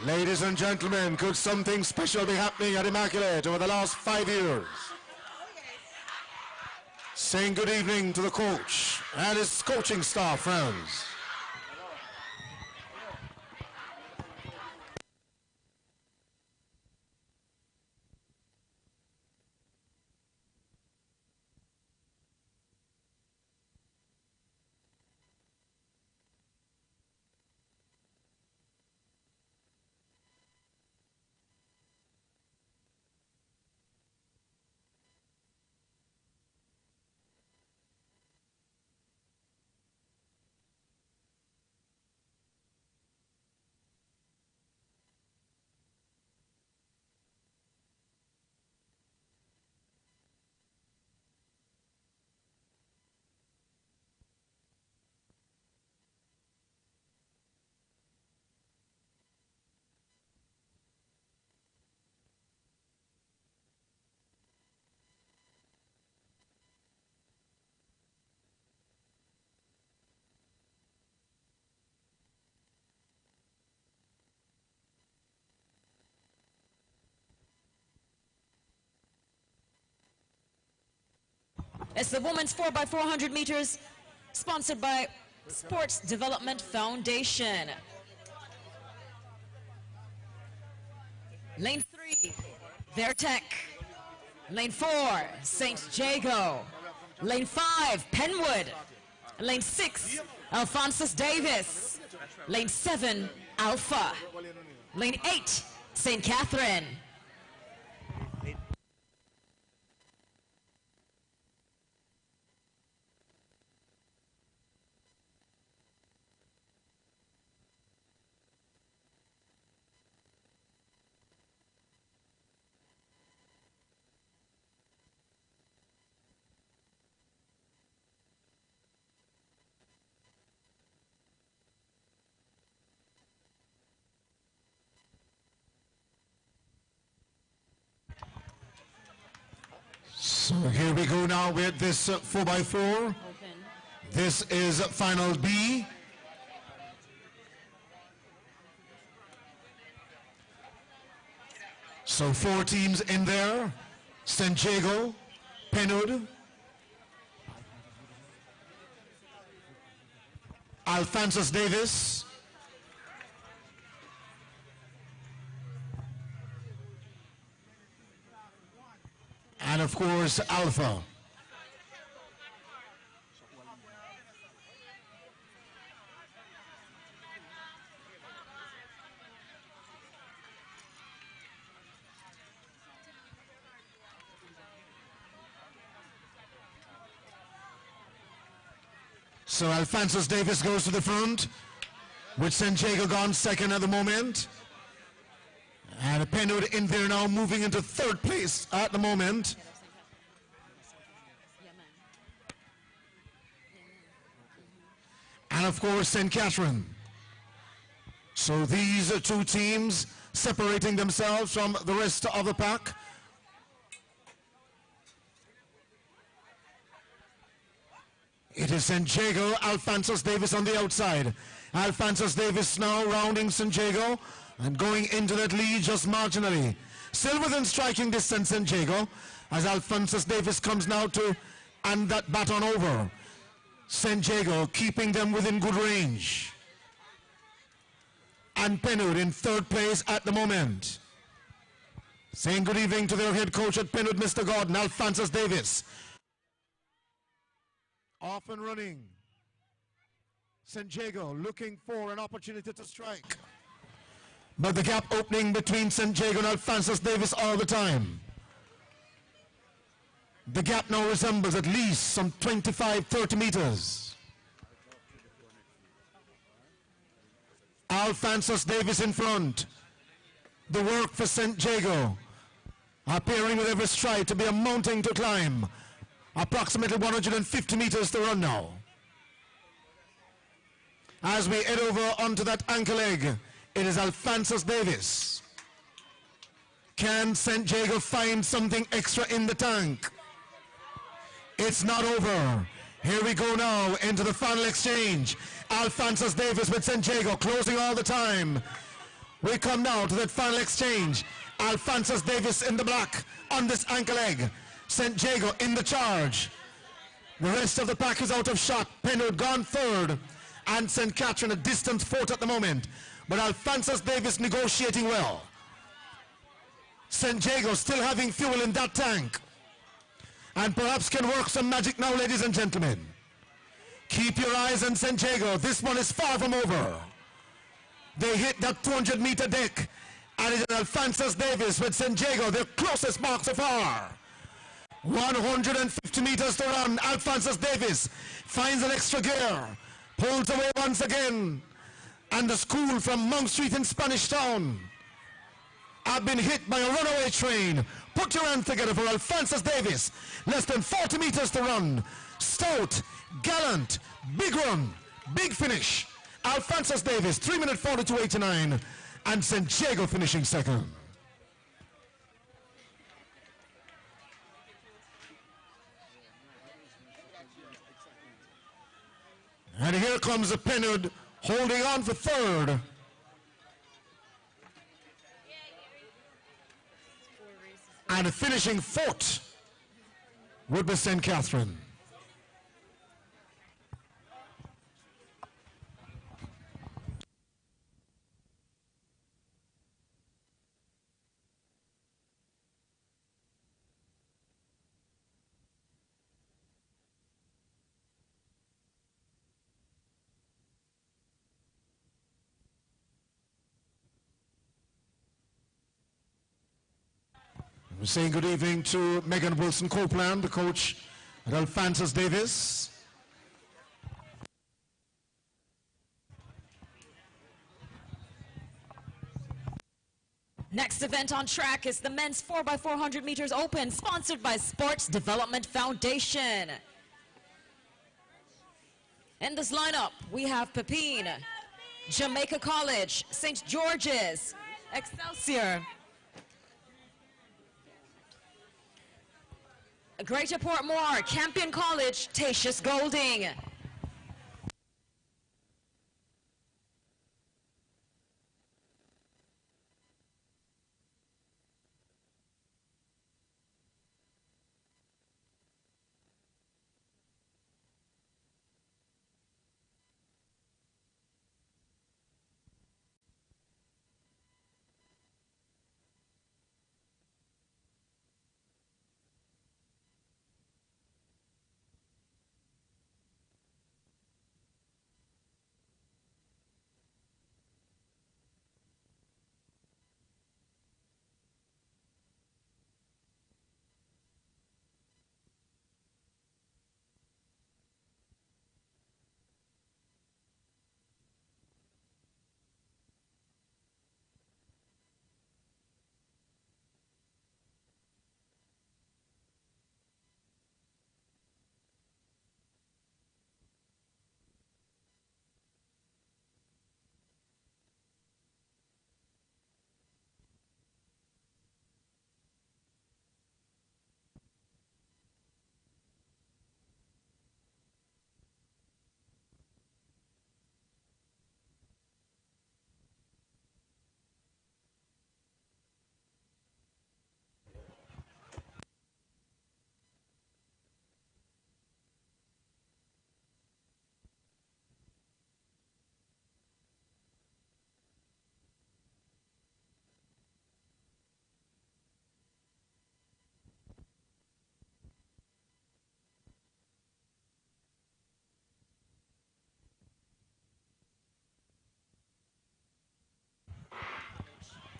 Ladies and gentlemen, could something special be happening at Immaculate over the last 5 years? Saying good evening to the coach and his coaching staff, friends. It's the women's 4x400 meters, sponsored by Sports Development Foundation. Lane 3, Vertec. Lane 4, St. Jago. Lane 5, Penwood. Lane 6, Alphonsus Davis. Lane 7, Alpha. Lane 8, St. Catherine. So here we go now with this 4x4. This is final B. So 4 teams in there. St. Jago, Penwood, Alphonsus Davis, and of course Alpha. So Alphonsus Davis goes to the front, with St. Jago gone second at the moment. And Penwood in there now, moving into 3rd place at the moment. And of course St. Catherine. So these are 2 teams separating themselves from the rest of the pack. It is St. Jago, Alphonsus Davis on the outside. Alphonsus Davis now rounding St. Jago and going into that lead just marginally. Still within striking distance, St. Jago, as Alphonsus Davis comes now to hand that baton over. St. Jago keeping them within good range. And Penwood in 3rd place at the moment. Saying good evening to their head coach at Penwood, Mr. Gordon, Alphonsus Davis. Off and running. St. Jago looking for an opportunity to strike. But the gap opening between St. Jago and Alphonsus Davis all the time. The gap now resembles at least some 25-30 meters. Alphonsus Davis in front. The work for St. Jago appearing with every stride to be a mountain to climb. Approximately 150 meters to run now. As we head over onto that anchor leg, it is Alphonsus Davis. Can St. Jago find something extra in the tank? It's not over. Here we go now into the final exchange. Alphonsus Davis with St. Jago closing all the time. We come now to that final exchange. Alphonsus Davis in the black on this anchor leg. St. Jago in the charge. The rest of the pack is out of shot. Penwood gone 3rd. And St. Catherine a distant 4th at the moment. But Alphonsus Davis negotiating well. St. Jago still having fuel in that tank. And perhaps can work some magic now, ladies and gentlemen. Keep your eyes on St. Jago. This one is far from over. They hit that 200-meter deck. And it is Alphonsus Davis with St. Jago, their closest mark so far. 150 meters to run. Alphonsus Davis finds an extra gear. Pulls away once again. And the school from Monk Street in Spanish Town have been hit by a runaway train. Put your hands together for Alphonsus Davis. Less than 40 meters to run. Stout, gallant, big run, big finish. Alphonsus Davis, 3 minute 42.89. And St. Jago finishing second. And here comes the Penwood holding on for 3rd. And finishing 4th would be St. Catherine. We're saying good evening to Megan Wilson Copeland, the coach at Alphonsus Davis. Next event on track is the men's 4x400 meters open, sponsored by Sports Development Foundation. In this lineup, we have Pepin, Jamaica College, St. George's, Excelsior, Greater Portmore, Campion College, Tatius Golding.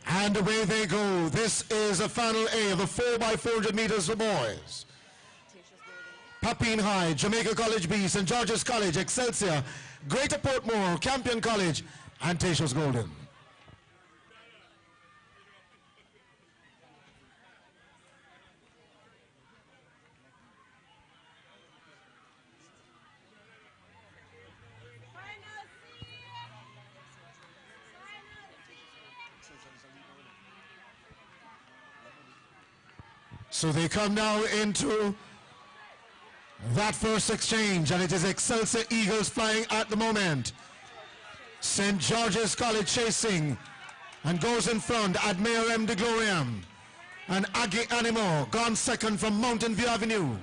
And away they go. This is a final A of the 4x400 meters for boys. Pepin High, Jamaica College B, St. George's College, Excelsior, Greater Portmore, Campion College, and Tatius Golden. So they come now into that first exchange, and it is Excelsior Eagles flying at the moment. St. George's College chasing and goes in front. Admire M. de Gloriam and Aggie Animo gone second from Mountain View Avenue.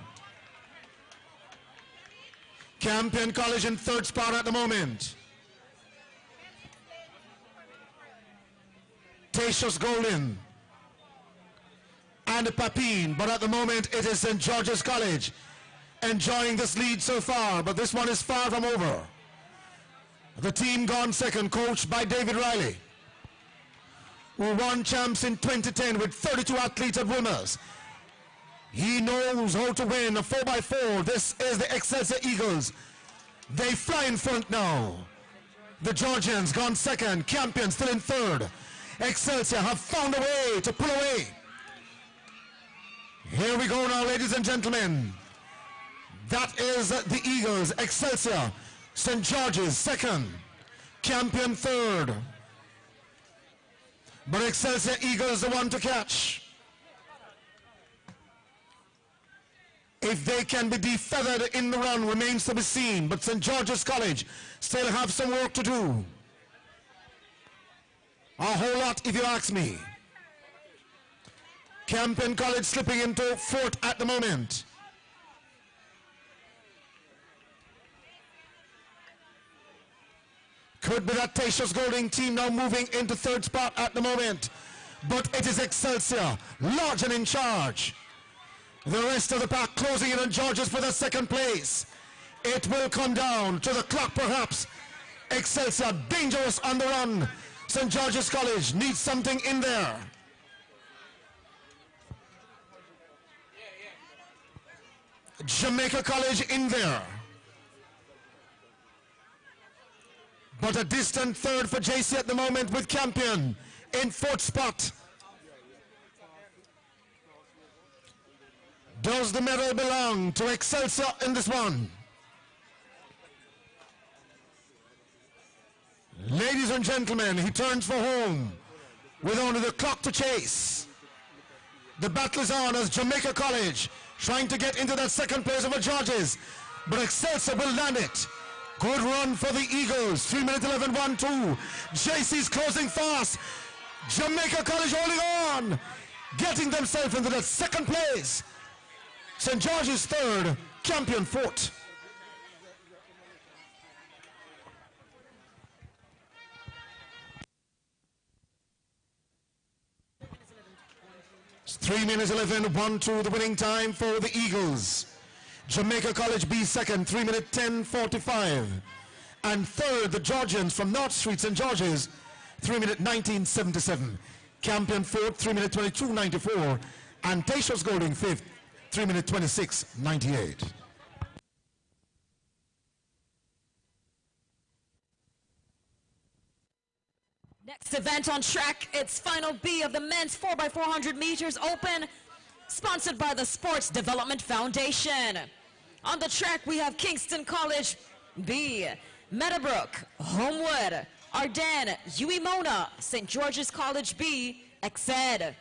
Campion College in third spot at the moment. Tatius Golden and Pepin, but at the moment it is St. George's College enjoying this lead so far, but this one is far from over. The team gone second, coached by David Riley, who won champs in 2010 with 32 athletes at Wimmers. He knows how to win a 4x4. This is the Excelsior Eagles. They fly in front now. The Georgians gone second, Campion still in third. Excelsior have found a way to pull away. Here we go now, ladies and gentlemen. That is the Eagles. Excelsior, St. George's second, Campion third. But Excelsior Eagles the one to catch. If they can be defeathered in the run remains to be seen, but St. George's College still have some work to do. A whole lot, if you ask me. Campion College slipping into fourth at the moment. Could be that Tatius Golding team now moving into third spot at the moment. But it is Excelsior, large and in charge. The rest of the pack closing in on Georges for the second place. It will come down to the clock perhaps. Excelsior dangerous on the run. St. George's College needs something in there. Jamaica College in there. But a distant third for JC at the moment with Campion in fourth spot. Does the medal belong to Excelsior in this one? Ladies and gentlemen, he turns for home with only the clock to chase. The battle is on as Jamaica College trying to get into that second place of the judges, but Excelsior will land it. Good run for the Eagles. 3 minutes 11, 1-2. JC's closing fast. Jamaica College holding on, getting themselves into that second place. St. George's third, Campion fourth. It's 3 minutes 11, 1-2, the winning time for the Eagles. Jamaica College B second, 3 minutes 10:45. And third, the Georgians from North Street, St. George's, 3 minutes 19:77. Campion fourth, 3 minutes 22:94. And Taysha's Golding fifth, 3 minutes 26:98. Next event on track, it's Final B of the men's 4x400 meters open, sponsored by the Sports Development Foundation. On the track, we have Kingston College B, Meadowbrook, Homewood, Ardennes, Mona, St. George's College B, Exed.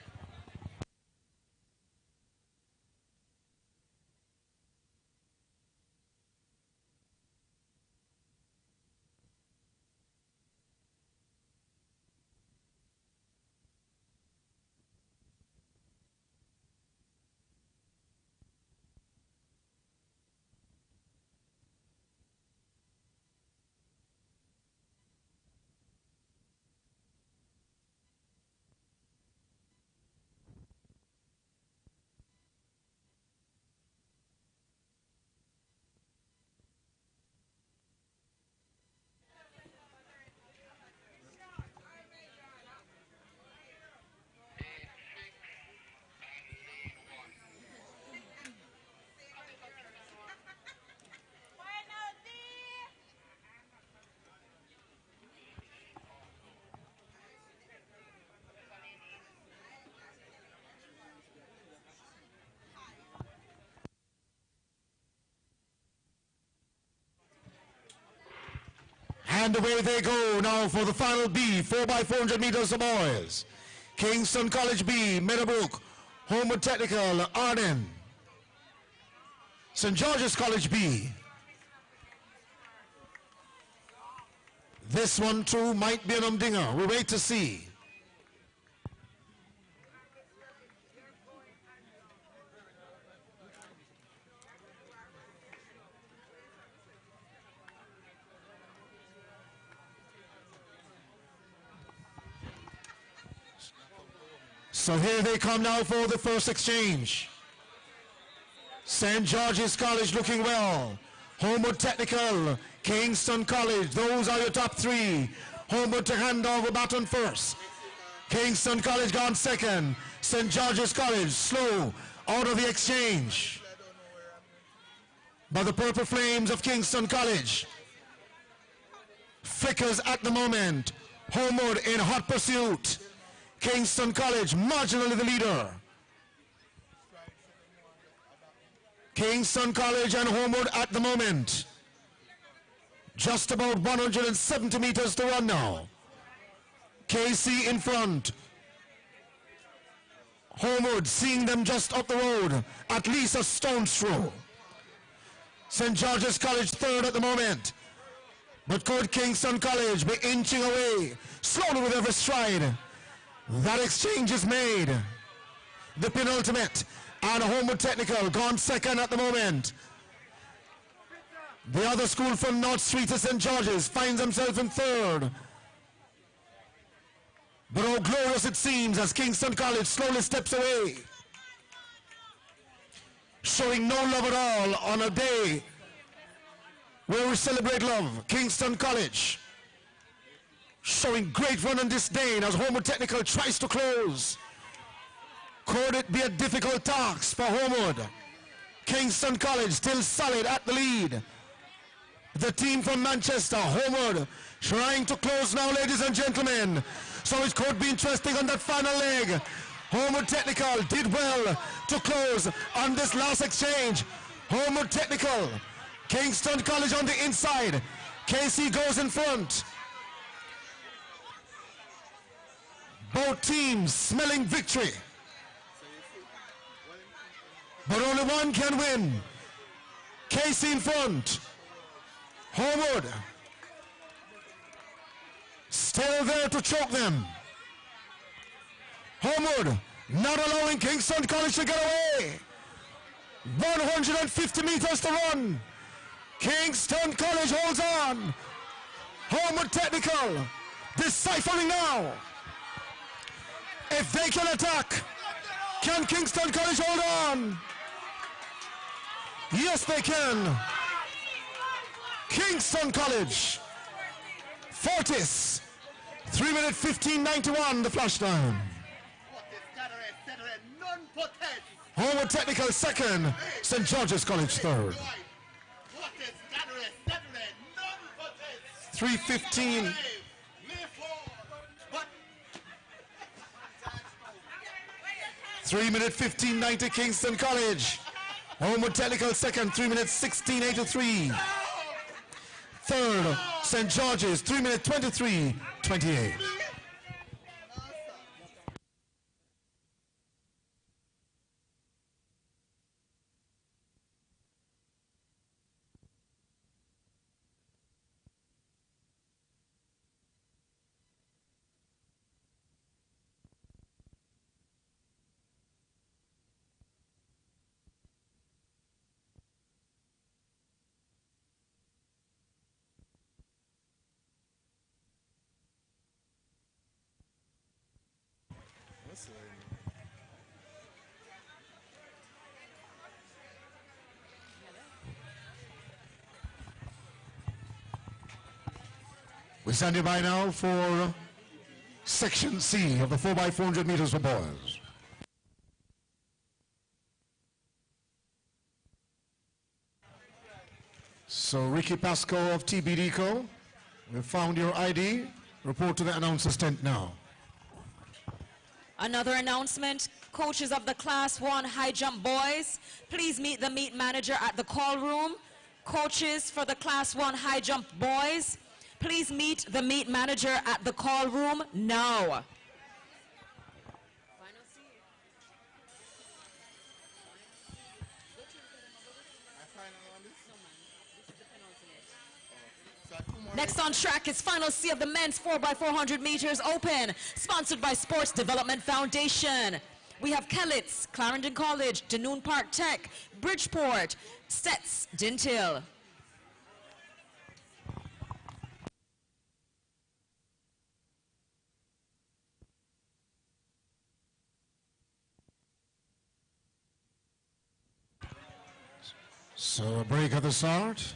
And away they go now for the final B, 4x400 meters of boys. Kingston College B, Meadowbrook, Homewood Technical, Arden. St. George's College B. This one too might be an umdinger. We'll wait to see. So here they come now for the first exchange. St. George's College looking well. Homewood Technical, Kingston College, those are your top three. Homewood to hand over baton first. Kingston College gone second. St. George's College slow out of the exchange. But the purple flames of Kingston College flickers at the moment. Homewood in hot pursuit. Kingston College marginally the leader. Kingston College and Homewood at the moment. Just about 170 meters to run now. KC in front. Homewood seeing them just up the road, at least a stone's throw. St. George's College third at the moment. But could Kingston College be inching away slowly with every stride? That exchange is made. The penultimate, and Homewood Technical gone second at the moment. The other school from North Street of St. George's finds himself in third. But how glorious it seems as Kingston College slowly steps away, showing no love at all on a day where we celebrate love. Kingston College showing great run and disdain as Homewood Technical tries to close. Could it be a difficult task for Homewood? Kingston College still solid at the lead. The team from Manchester, Homeward, trying to close now, ladies and gentlemen. So it could be interesting on that final leg. Homeward Technical did well to close on this last exchange. Homeward Technical, Kingston College on the inside. KC goes in front. Both teams smelling victory. But only one can win. KC in front. Homeward still there to choke them. Homeward not allowing Kingston College to get away. 150 meters to run. Kingston College holds on. Homeward Technical deciphering now. If they can attack, can Kingston College hold on? Yes, they can. Kingston College, Fortis, 3 minute 15:91, the flash time. Homeward Technical second, St. George's College third. 3:15. Three minute 15:90 Kingston College. Homeward Technical second, 3 minutes 16:83. Third, St. George's, 3 minutes 23:28. We're standing by now for Section C of the 4x400 meters for boys. So Ricky Pasco of TBDco, we found your ID. Report to the announcer's tent now. Another announcement, coaches of the Class 1 high jump boys, please meet the meet manager at the call room. Coaches for the Class 1 high jump boys, please meet the meet manager at the call room now. Next on track is Final C of the men's 4x400 meters open, sponsored by Sports Development Foundation. We have Kellitz, Clarendon College, Danoon Park Tech, Bridgeport, Stets, Dintil. So a break at the start.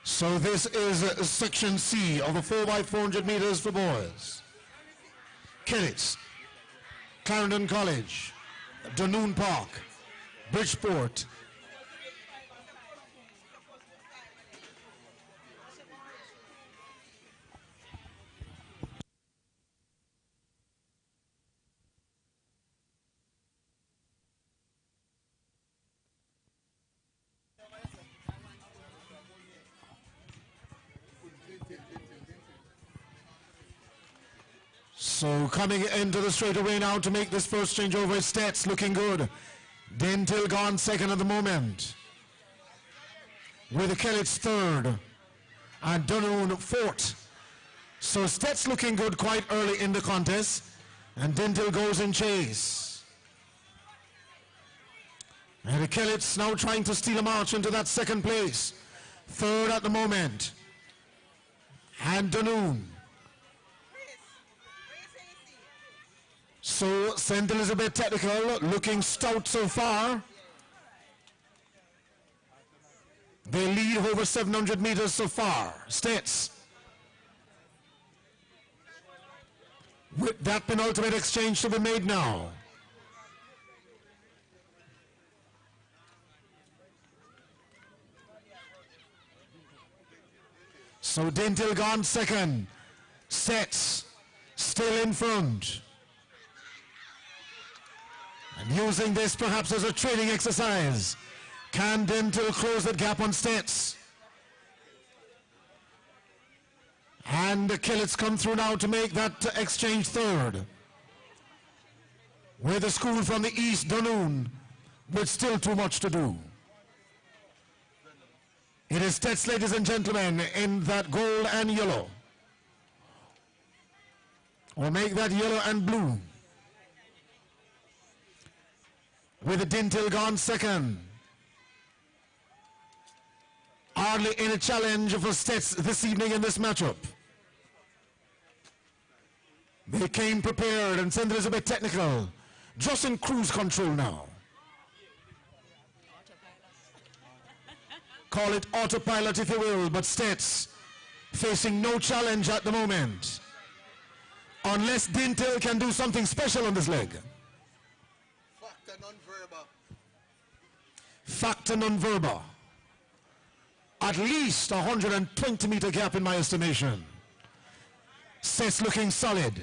So this is Section C of the 4x400 meters for boys. Kellitz, Clarendon College, Danoon Park, Bridgeport. So coming into the straightaway now to make this first changeover is Stets, looking good. Dintil gone second at the moment, with Kellits third and Dunoon fourth. So Stets looking good quite early in the contest, and Dintil goes in chase. And the Kellits now trying to steal a march into that second place. Third at the moment, and Dunoon. So St. Elizabeth Technical looking stout so far. They lead over 700 meters so far. Stets. With that penultimate exchange to be made now. So Dintil gone second. Stets still in front. And using this perhaps as a training exercise. Can Dintil close that gap on Stets? And the Kellits come through now to make that exchange third. With the school from the east, Dunoon, with still too much to do. It is Stets, ladies and gentlemen, in that gold and yellow. Or make that yellow and blue. With the Dintil gone second. Hardly any challenge for Stets this evening in this matchup. They came prepared, and St. Elizabeth Technical just in cruise control now. Call it autopilot if you will, but Stets facing no challenge at the moment. Unless Dintil can do something special on this leg. Factor non-verbal. Factor non-verbal. At least 120 meter gap in my estimation. Stets looking solid.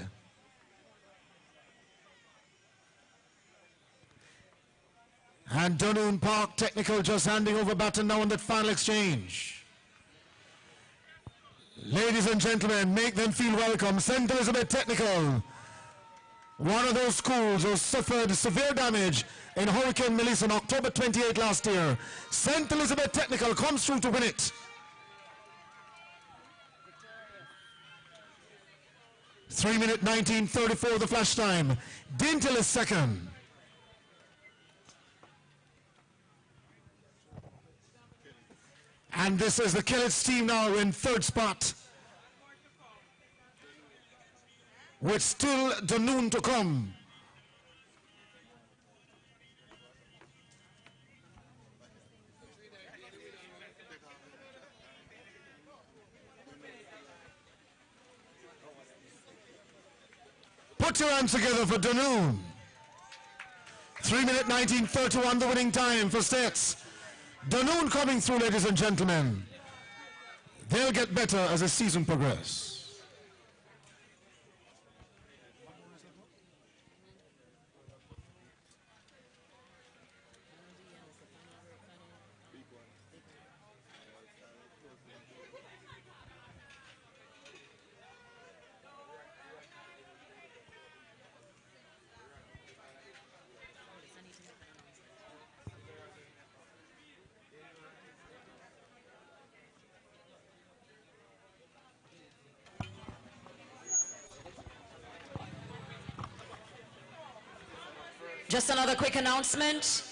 And Dunoon Park Technical just handing over baton now in that final exchange. Ladies and gentlemen, make them feel welcome. St. Elizabeth Technical, one of those schools who suffered severe damage in Hurricane Melissa on October 28 last year. St. Elizabeth Technical comes through to win it. 3:19:34 the flash time. Dintil is second. And this is the Kellits team now in third spot, with still Dunoon to come. Put your hands together for Dunoon. 3:19:31 the winning time for Stets. Dunoon coming through, ladies and gentlemen. They'll get better as the season progresses. Just another quick announcement.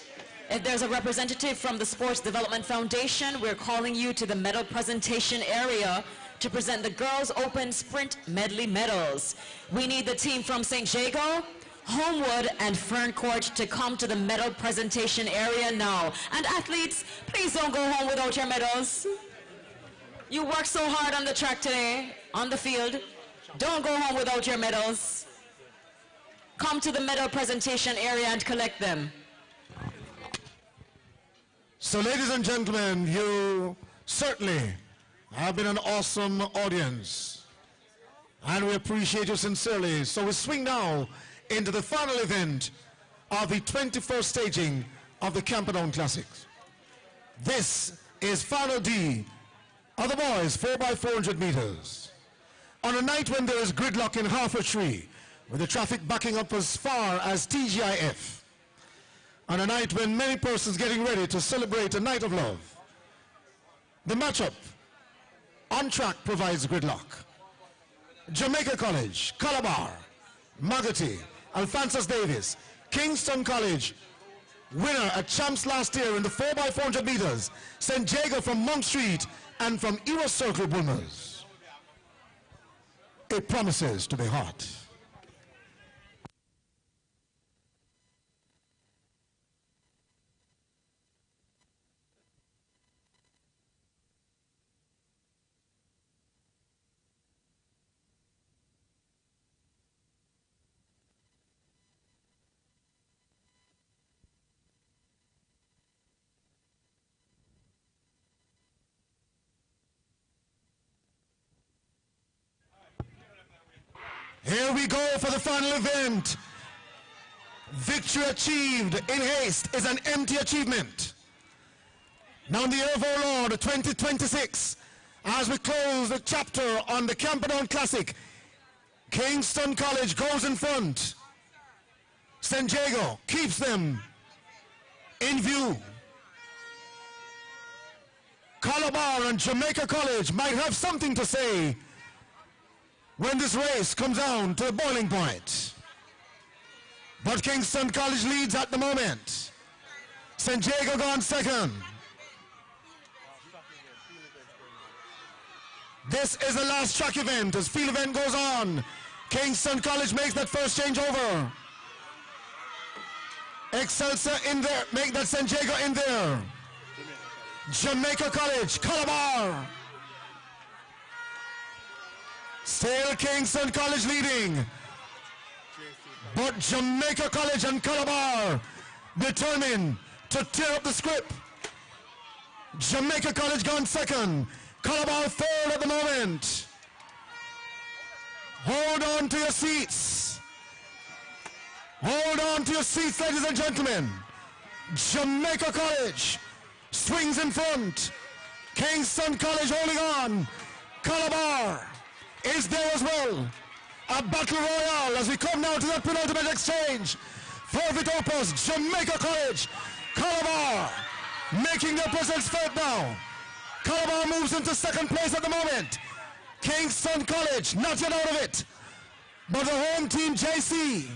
If there's a representative from the Sports Development Foundation, we're calling you to the medal presentation area to present the Girls Open Sprint Medley medals. We need the team from St. Jago, Homewood, and Ferncourt to come to the medal presentation area now. And athletes, please don't go home without your medals. You worked so hard on the track today, on the field. Don't go home without your medals. Come to the medal presentation area and collect them. So ladies and gentlemen, you certainly have been an awesome audience, and we appreciate you sincerely. So we swing now into the final event of the 21st staging of the Camperdown Classic. This is Final D of the boys 4x400 meters. On a night when there is gridlock in half a tree, with the traffic backing up as far as TGIF, on a night when many persons getting ready to celebrate a night of love. The matchup on track provides gridlock. Jamaica College, Calabar, Magotty, Alphonsus Davis, Kingston College, winner at champs last year in the 4x400 meters, St. Jago from Monk Street and from Eros Circle Bulmers. It promises to be hot. Here we go for the final event. Victory achieved in haste is an empty achievement. Now in the year of our Lord 2026, as we close the chapter on the Camperdown Classic, Kingston College goes in front. St. Jago keeps them in view. Calabar and Jamaica College might have something to say when this race comes down to the boiling point. But Kingston College leads at the moment. St. Jago gone second. This is the last track event as field event goes on. Kingston College makes that first changeover. Excelsior in there, make that St. Jago in there. Jamaica College, Calabar. Still Kingston College leading, but Jamaica College and Calabar determined to tear up the script. Jamaica College gone second, Calabar third at the moment. Hold on to your seats. Hold on to your seats, ladies and gentlemen. Jamaica College swings in front. Kingston College holding on. Calabar is there as well. A battle royale as we come now to that penultimate exchange. Fervent Opus, Jamaica College, Calabar making their presence felt now. Calabar moves into second place at the moment. Kingston College not yet out of it, but the home team JC.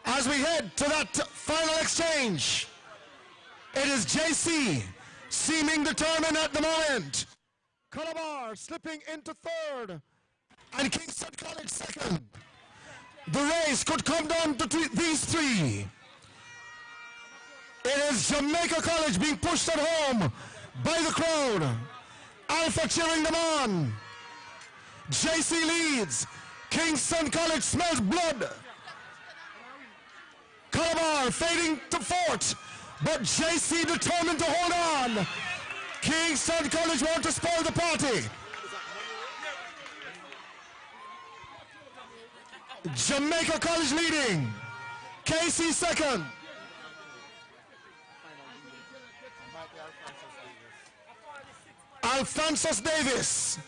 As we head to that final exchange, it is JC seeming determined at the moment. Calabar slipping into third and Kingston College second. The race could come down to these three. It is Jamaica College being pushed at home by the crowd. Alpha cheering them on. JC leads. Kingston College smells blood. Calabar fading to fourth, but JC determined to hold on. Kingston College want to spoil the party. Jamaica College leading. KC second. Alphonsus Davis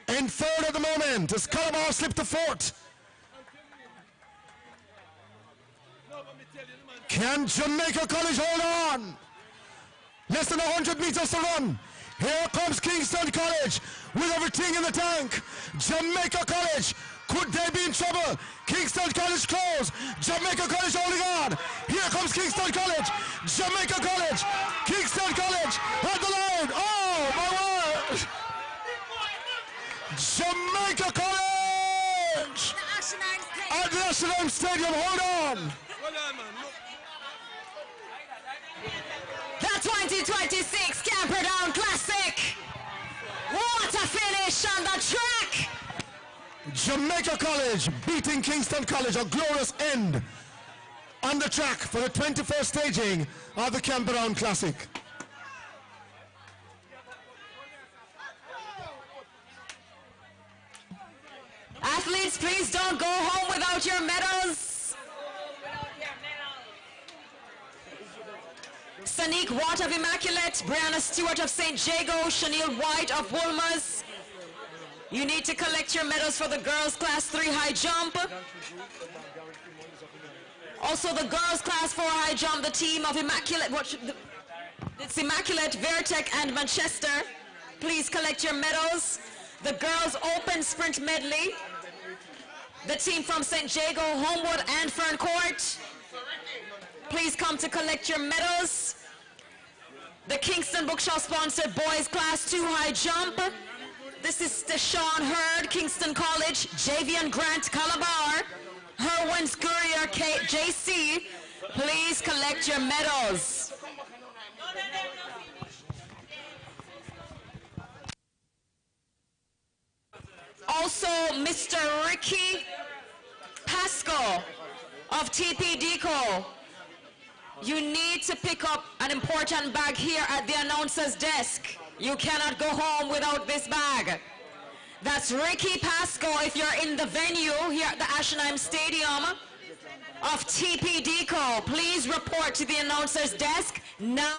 in third at the moment as Calabar slipped to fourth. Can Jamaica College hold on? Less than 100 meters to run. Here comes Kingston College with everything in the tank. Jamaica College, could they be in trouble? Kingston College close. Jamaica College holding on. Here comes Kingston College. Jamaica College. Kingston College at the line. Oh my word. Jamaica College at the National Stadium. Hold on. The 2026 Camperdown Classic. What a finish on the track. Jamaica College beating Kingston College, a glorious end on the track for the 21st staging of the Camperdown Classic. Athletes, please don't go home without your medals. Sanique Watt of Immaculate, Brianna Stewart of St. Jago, Chanel White of Wolmer's, You need to collect your medals for the girls class 3 high jump. Also the girls class 4 high jump, the team of it's Immaculate, Vertec and Manchester. Please collect your medals. The girls open sprint medley. The team from St. Jago, Homewood and Ferncourt. Please come to collect your medals. The Kingston Bookshop sponsored boys class 2 high jump. This is Deshaun Hurd, Kingston College, Javian Grant, Calabar, Herwin Scurrier, JC. Please collect your medals. Also, Mr. Ricky Pasco of TPDCO. You need to pick up an important bag here at the announcer's desk. You cannot go home without this bag. That's Ricky Pasco if you're in the venue here at the Ashenheim Stadium of TPDCO. Please report to the announcer's desk now.